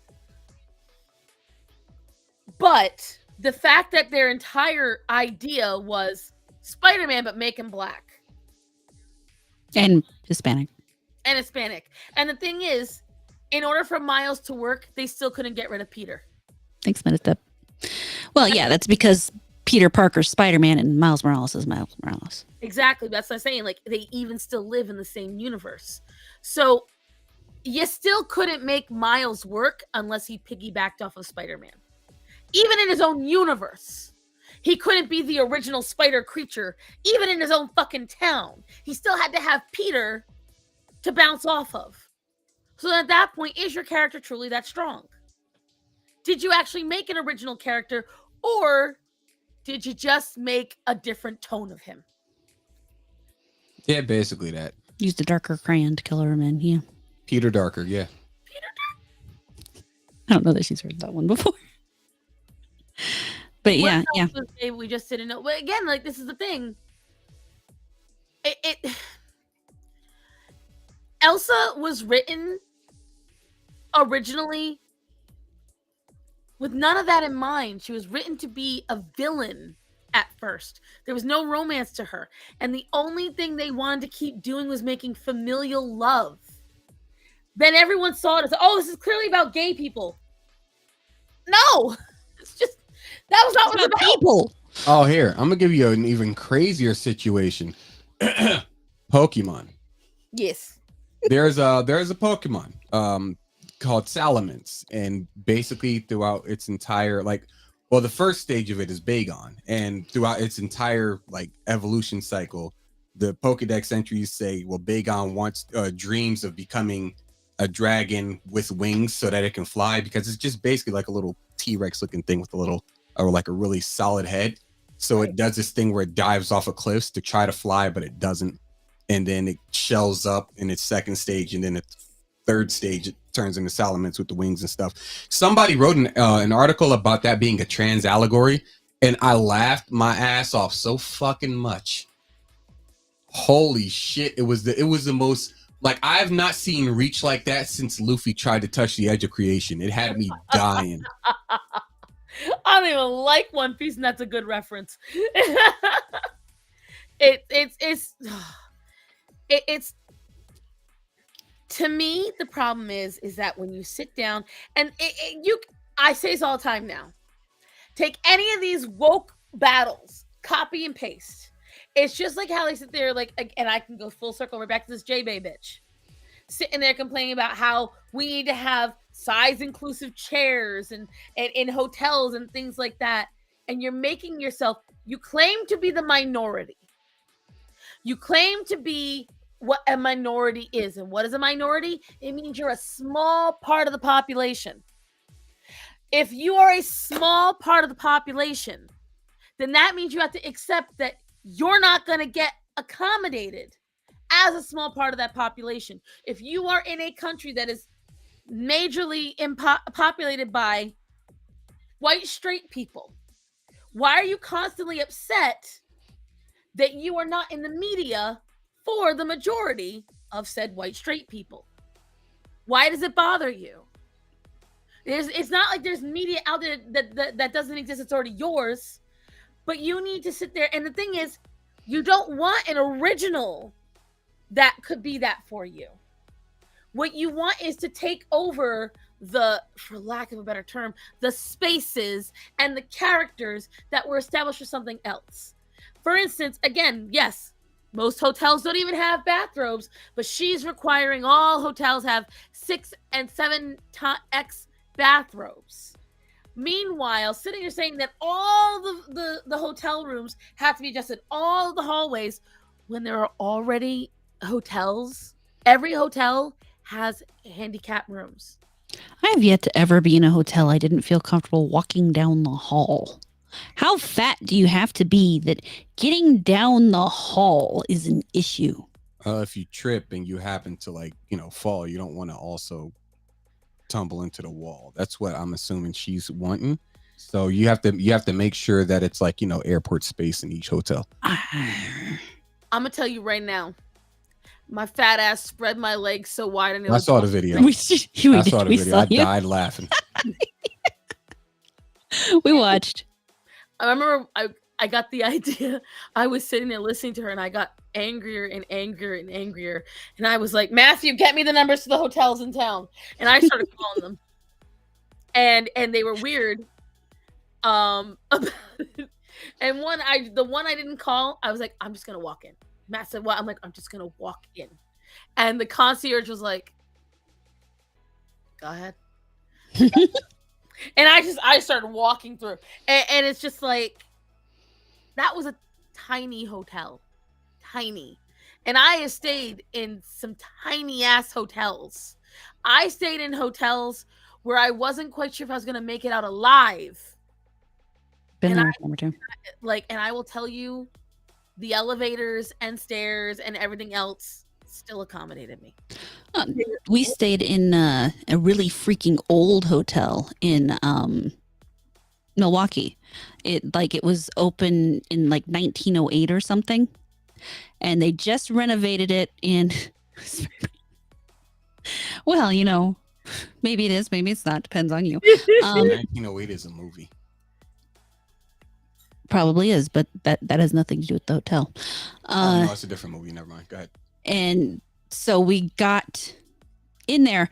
But the fact that their entire idea was Spider-Man, but make him black. And Hispanic. And the thing is, in order for Miles to work, they still couldn't get rid of Peter. Thanks, Minister. Well, yeah, that's because Peter Parker's Spider-Man and Miles Morales is Miles Morales. Exactly. That's what I'm saying. Like, they even still live in the same universe. So you still couldn't make Miles work unless he piggybacked off of Spider-Man. Even in his own universe. He couldn't be the original spider creature, even in his own fucking town. He still had to have Peter to bounce off of. So at that point, is your character truly that strong? Did you actually make an original character, or did you just make a different tone of him? Yeah, basically that. Used a darker crayon to color him in, yeah. Peter Darker, yeah. I don't know that she's heard that one before. But yeah. We just didn't know. But again, like, this is the thing. Elsa was written originally with none of that in mind. She was written to be a villain at first. There was no romance to her. And the only thing they wanted to keep doing was making familial love. Then everyone saw it as, oh, this is clearly about gay people. No! It's just, that was not what it was about. People. Oh, here, I'm gonna give you an even crazier situation. Pokemon. Yes. There's a Pokemon called Salamence, and basically throughout its entire, like, well, the first stage of it is Bagon, and throughout its entire like evolution cycle, the Pokedex entries say, well, Bagon wants dreams of becoming a dragon with wings so that it can fly, because it's just basically like a little T-Rex looking thing with a little, or like a really solid head. So it does this thing where it dives off of cliffs to try to fly, but it doesn't. And then it shells up in its second stage, and then its third stage it turns into Salamence with the wings and stuff. Somebody wrote an article about that being a trans allegory, and I laughed my ass off so fucking much. Holy shit! It was the most, like, I have not seen reach like that since Luffy tried to touch the edge of creation. It had me dying. I don't even like One Piece, and that's a good reference. It's to me, the problem is that when you sit down and I say this all the time now, take any of these woke battles, copy and paste. It's just like how they sit there, like, and I can go full circle right back to this J-Bay bitch, sitting there complaining about how we need to have size inclusive chairs and in hotels and things like that. and you're making yourself, you claim to be the minority. You claim to be what a minority is. And what is a minority? It means you're a small part of the population. If you are a small part of the population, then that means you have to accept that you're not going to get accommodated as a small part of that population. If you are in a country that is majorly populated by white straight people, why are you constantly upset that you are not in the media for the majority of said white straight people? Why does it bother you? It's not like there's media out there that doesn't exist. It's already yours. But you need to sit there. And the thing is, you don't want an original that could be that for you. What you want is to take over the, for lack of a better term, the spaces and the characters that were established for something else. For instance, again, yes, most hotels don't even have bathrobes, but she's requiring all hotels have 6 and 7x bathrobes. Meanwhile, sitting here saying that all the hotel rooms have to be adjusted, all the hallways, when there are already hotels, every hotel has handicap rooms. I have yet to ever be in a hotel I didn't feel comfortable walking down the hall. How fat do you have to be that getting down the hall is an issue? If you trip and you happen to fall, you don't want to also tumble into the wall. That's what I'm assuming she's wanting. So you have to make sure that it's airport space in each hotel. I'm gonna tell you right now, my fat ass spread my legs so wide. I saw the video. I saw the video. I died laughing. We watched. I remember I got the idea. I was sitting there listening to her, and I got angrier and angrier and angrier. And I was like, Matthew, get me the numbers to the hotels in town. And I started calling them. And they were weird. About it. And the one I didn't call, I was like, I'm just gonna walk in. Matt said, what? I'm like, I'm just gonna walk in. And the concierge was like, go ahead. And I started walking through. And it's just like, that was a tiny hotel. Tiny. And I have stayed in some tiny ass hotels. I stayed in hotels where I wasn't quite sure if I was gonna make it out alive. Been there number two. And I will tell you, the elevators and stairs and everything else still accommodated me. We stayed in a really freaking old hotel in Milwaukee. It was open in 1908 or something, and they just renovated it in. Well, maybe it is, maybe it's not. Depends on you. 1908 is a movie. Probably is, but that has nothing to do with the hotel. No, it's a different movie. Never mind. Go ahead. And so we got in there.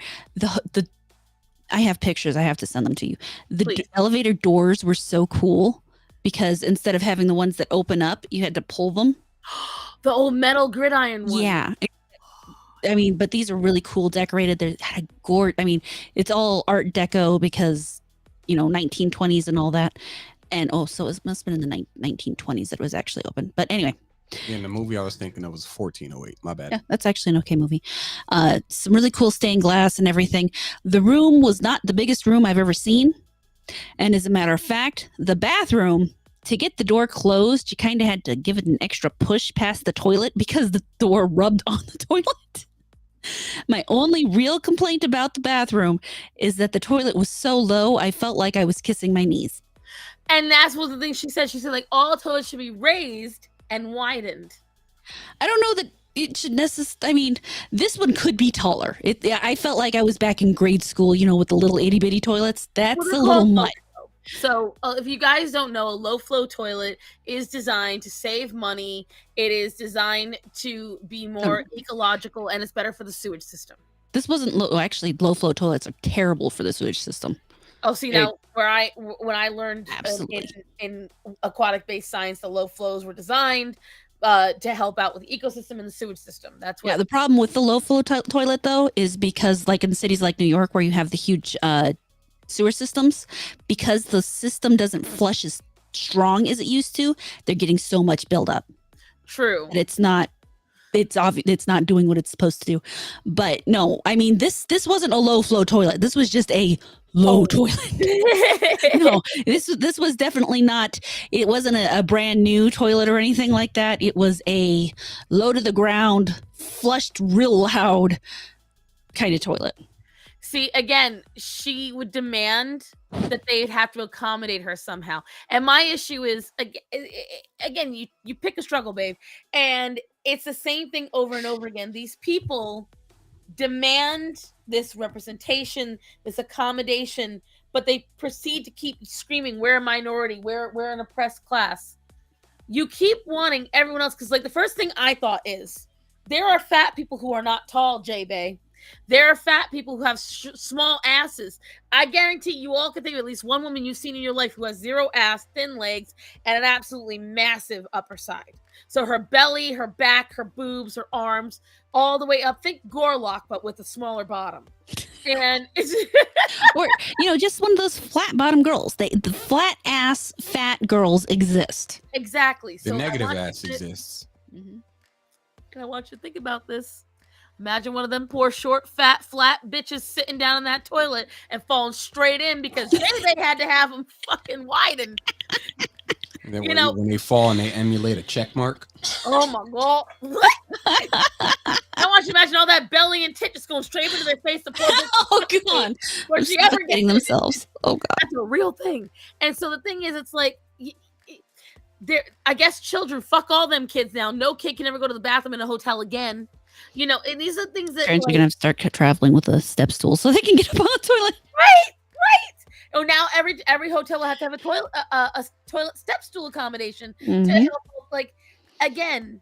I have pictures. I have to send them to you. The elevator doors were so cool because instead of having the ones that open up, you had to pull them. The old metal gridiron one. Yeah. I mean, but these are really cool, decorated. They had a gourd. I mean, it's all Art Deco because 1920s and all that. And so it must have been in the 1920s that it was actually open. But anyway. In the movie I was thinking of was 1408. My bad. Yeah, that's actually an okay movie. Some really cool stained glass and everything. The room was not the biggest room I've ever seen. And as a matter of fact, the bathroom, to get the door closed, you kind of had to give it an extra push past the toilet because the door rubbed on the toilet. My only real complaint about the bathroom is that the toilet was so low, I felt like I was kissing my knees. And that's one of the things she said. She said, all toilets should be raised and widened. I don't know that it should necessarily. I mean, this one could be taller. I felt like I was back in grade school, with the little itty bitty toilets. That's a little much. So if you guys don't know, a low flow toilet is designed to save money. It is designed to be more ecological, and it's better for the sewage system. This wasn't actually, low flow toilets are terrible for the sewage system. Oh, see, now when I learned in aquatic based science, the low flows were designed to help out with the ecosystem and the sewage system. That's what. Yeah, the problem with the low flow toilet though is because in cities like New York where you have the huge sewer systems, because the system doesn't flush as strong as it used to. They're getting so much buildup True. that it's not. It's obvious it's not doing what it's supposed to do. But no, I mean this wasn't a low flow toilet. This was just a low toilet. No, this was definitely not. It wasn't a brand new toilet or anything like that. It was a low to the ground, flushed real loud kind of toilet. See, again, she would demand that they'd have to accommodate her somehow. And my issue is, again, you pick a struggle, babe. And it's the same thing over and over again. These people demand this representation, this accommodation, but they proceed to keep screaming, we're a minority, we're an oppressed class. You keep wanting everyone else, because like the first thing I thought is, there are fat people who are not tall, J-Bay. There are fat people who have small asses. I guarantee you all can think of at least one woman you've seen in your life who has zero ass, thin legs, and an absolutely massive upper side. So her belly, her back, her boobs, her arms, all the way up. Think Gorlock, but with a smaller bottom. And it's or just one of those flat bottom girls. The flat ass fat girls exist. Exactly. The negative ass exists. Mm-hmm. And I want you to think about this. Imagine one of them poor, short, fat, flat bitches sitting down in that toilet and falling straight in because they had to have them fucking widened. And then when they fall and they emulate a check mark. Oh my God. I want you to imagine all that belly and tit just going straight into their face. Oh, come on. Where she ever getting themselves. Oh, God. That's a real thing. And so the thing is, it's like, I guess children, fuck all them kids now. No kid can ever go to the bathroom in a hotel again. And these are things that parents are gonna have to start traveling with a step stool so they can get up on the toilet. Right. Oh, now every hotel will have to have a toilet step stool accommodation. Mm-hmm. To help, like, again,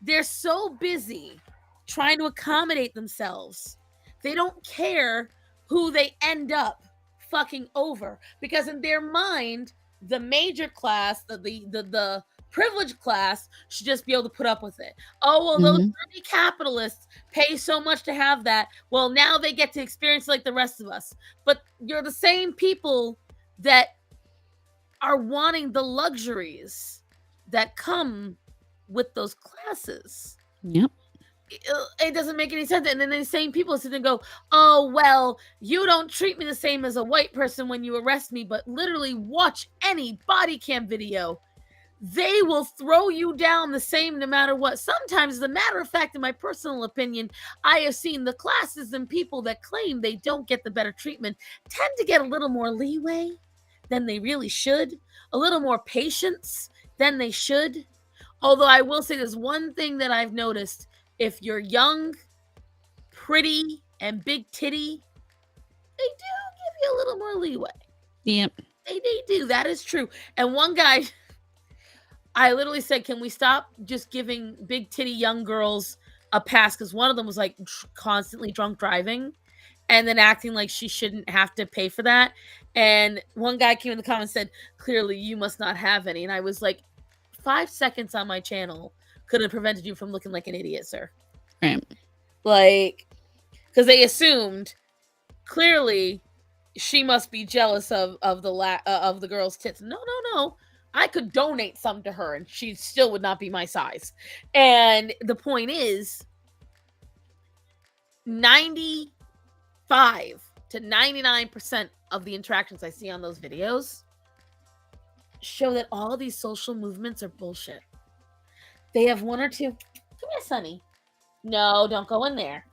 they're so busy trying to accommodate themselves. They don't care who they end up fucking over, because in their mind, the major class, the privileged class should just be able to put up with it. Oh, well, those dirty capitalists pay so much to have that. Well, now they get to experience like the rest of us. But you're the same people that are wanting the luxuries that come with those classes. Yep. It doesn't make any sense. And then the same people sit and go, oh, well, you don't treat me the same as a white person when you arrest me, but literally watch any body cam video. They will throw you down the same no matter what. Sometimes, as a matter of fact, in my personal opinion, I have seen the classes and people that claim they don't get the better treatment tend to get a little more leeway than they really should, a little more patience than they should. Although I will say there's one thing that I've noticed. If you're young, pretty, and big titty, they do give you a little more leeway. Yep. They do. That is true. And one guy, I literally said, can we stop just giving big titty young girls a pass? Because one of them was like constantly drunk driving and then acting like she shouldn't have to pay for that. And one guy came in the comments and said, clearly you must not have any. And I was like, 5 seconds on my channel could have prevented you from looking like an idiot, sir. Right. Like, because they assumed clearly she must be jealous of the girl's tits. No. I could donate some to her and she still would not be my size. And the point is, 95 to 99% of the interactions I see on those videos show that all of these social movements are bullshit. They have one or two. Come here, Sonny. No, don't go in there.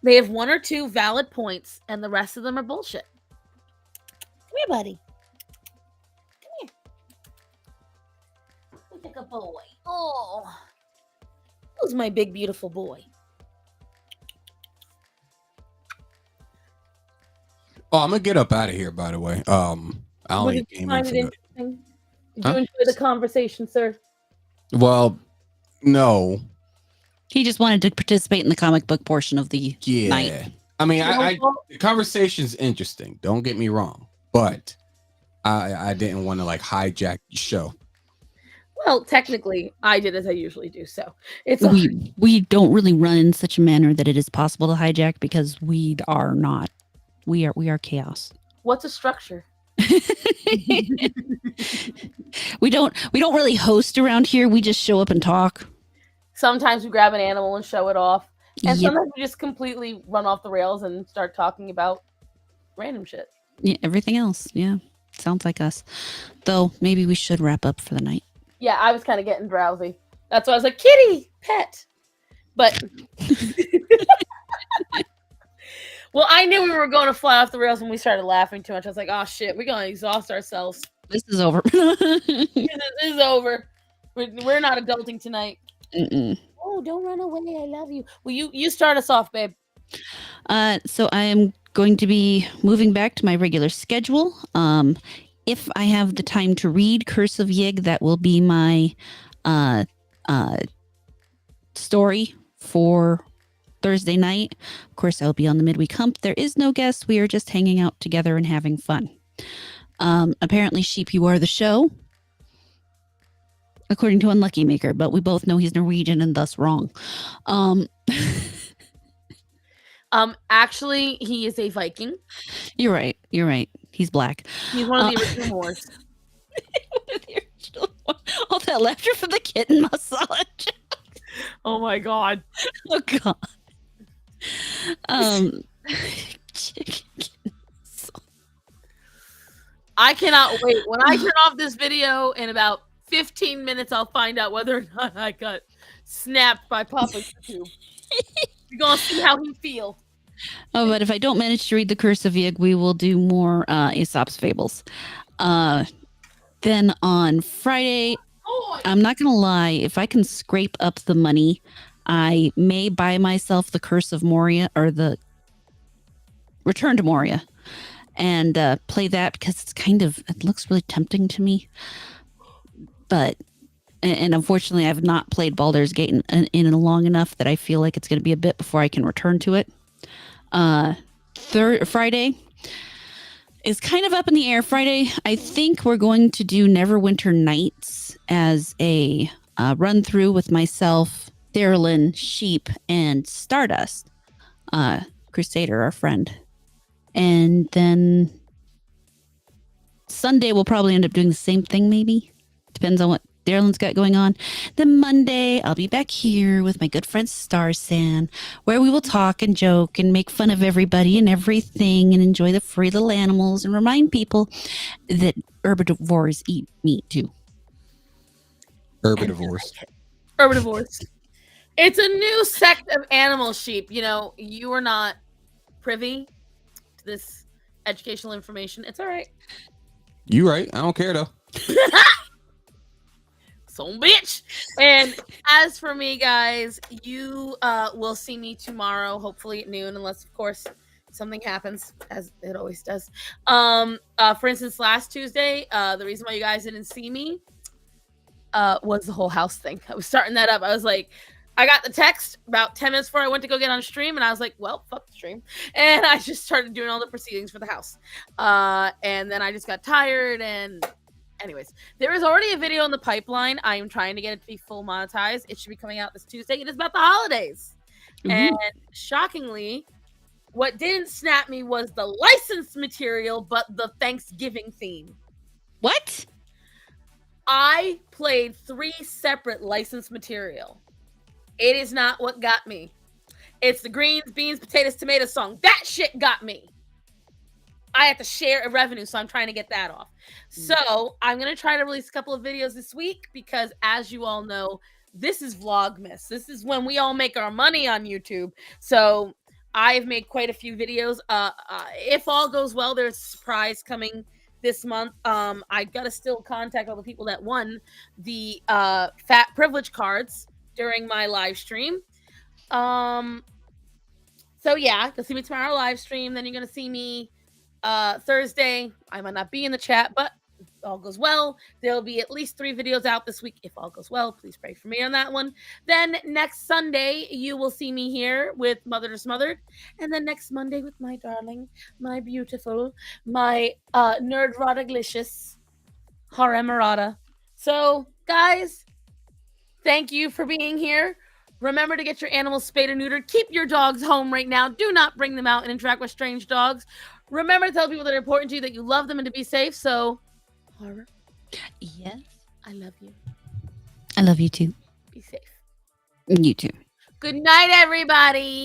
They have one or two valid points, and the rest of them are bullshit. Come here, buddy. Come here. Look like a boy. Oh, who's my big, beautiful boy? Oh, I'm gonna get up out of here. By the way, I only came in for Did you enjoy the conversation, sir? Well, no. He just wanted to participate in the comic book portion of the night. I mean, the conversation's interesting. Don't get me wrong, but I didn't want to like hijack the show. Well, technically, I did as I usually do. So it's we don't really run in such a manner that it is possible to hijack because we are not. We are chaos. What's a structure? We don't really host around here. We just show up and talk. Sometimes we grab an animal and show it off. And Yep. sometimes we just completely run off the rails and start talking about random shit. Yeah, everything else. Yeah. Sounds like us. Though maybe we should wrap up for the night. Yeah, I was kind of getting drowsy. That's why I was like, kitty, pet. But well, I knew we were going to fly off the rails when we started laughing too much. I was like, oh shit, we're going to exhaust ourselves. This is over. This is over. We're not adulting tonight. Mm-mm. Oh, don't run away. I love you. Well, you start us off, babe. So I am going to be moving back to my regular schedule. If I have the time to read Curse of Yig, that will be my story for Thursday night. Of course, I'll be on the midweek hump. There is no guest. We are just hanging out together and having fun. Apparently, Sheep, you are the show, according to Unlucky Maker, but we both know he's Norwegian and thus wrong. Actually, he is a Viking. You're right. He's black. He's one of the original Moors. All that laughter for the kitten massage. Oh my god. Oh god. I cannot wait. When I turn off this video in about 15 minutes, I'll find out whether or not I got snapped by Papa YouTube. You're gonna see how he feels. Oh, but if I don't manage to read The Curse of Yig, we will do more Aesop's Fables. Then on Friday, I'm not gonna lie, if I can scrape up the money, I may buy myself The Curse of Moria or the Return to Moria and play that because it looks really tempting to me. But and unfortunately, I've not played Baldur's Gate in long enough that I feel like it's going to be a bit before I can return to it. Friday is kind of up in the air. Friday, I think we're going to do Neverwinter Nights as a run through with myself, Darylyn, Sheep, and Stardust, Crusader, our friend. And then Sunday, we'll probably end up doing the same thing, maybe. Depends on what Darylyn's got going on. Then Monday, I'll be back here with my good friend Starsan, where we will talk and joke and make fun of everybody and everything and enjoy the free little animals and remind people that herbivores eat meat too. Herbivores. Herbivores. It's a new sect of animal sheep. You know, you are not privy to this educational information. It's all right. You right. I don't care though. So bitch. And as for me, guys, you will see me tomorrow, hopefully at noon, unless of course something happens, as it always does. For instance, last Tuesday, the reason why you guys didn't see me was the whole house thing. I was starting that up. I was like, I got the text about 10 minutes before I went to go get on stream, and I was like, well, fuck the stream. And I just started doing all the proceedings for the house. And then I just got tired, and anyways, there is already a video in the pipeline. I am trying to get it to be full monetized. It should be coming out this Tuesday. It is about the holidays. Mm-hmm. And shockingly, what didn't snap me was the licensed material, but the Thanksgiving theme. What? I played 3 separate licensed material. It is not what got me. It's the greens, beans, potatoes, tomatoes song. That shit got me. I have to share a revenue, so I'm trying to get that off. So I'm going to try to release a couple of videos this week because, as you all know, this is Vlogmas. This is when we all make our money on YouTube. So I've made quite a few videos. If all goes well, there's a surprise coming this month. I got to still contact all the people that won the fat privilege cards during my live stream. So yeah, you'll see me tomorrow live stream. Then you're going to see me Thursday. I might not be in the chat, but if all goes well, there'll be at least 3 videos out this week. If all goes well, please pray for me on that one. Then next Sunday, you will see me here with Mother to Smothered. And then next Monday with my darling, my beautiful, my nerd-rotaglicious StarMorata. So, guys, thank you for being here. Remember to get your animals spayed or neutered. Keep your dogs home right now. Do not bring them out and interact with strange dogs. Remember to tell people that are important to you that you love them and to be safe. So, Horror, Yes. I love you. I love you too. Be safe. You too. Good night, everybody.